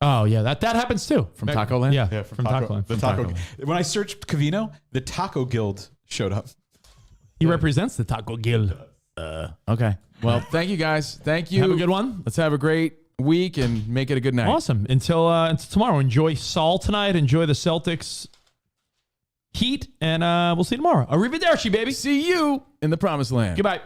Oh yeah, that happens too. From Taco Land? Yeah, from Taco Land. The taco. When I searched Covino, the Taco Guild showed up. He represents the Taco Guild. Okay. Well, thank you guys. Thank you. Have a good one. Let's have a great week and make it a good night. Awesome. Until tomorrow. Enjoy Saul tonight. Enjoy the Celtics Heat, and we'll see you tomorrow. Arrivederci, baby. See you in the promised land. Goodbye.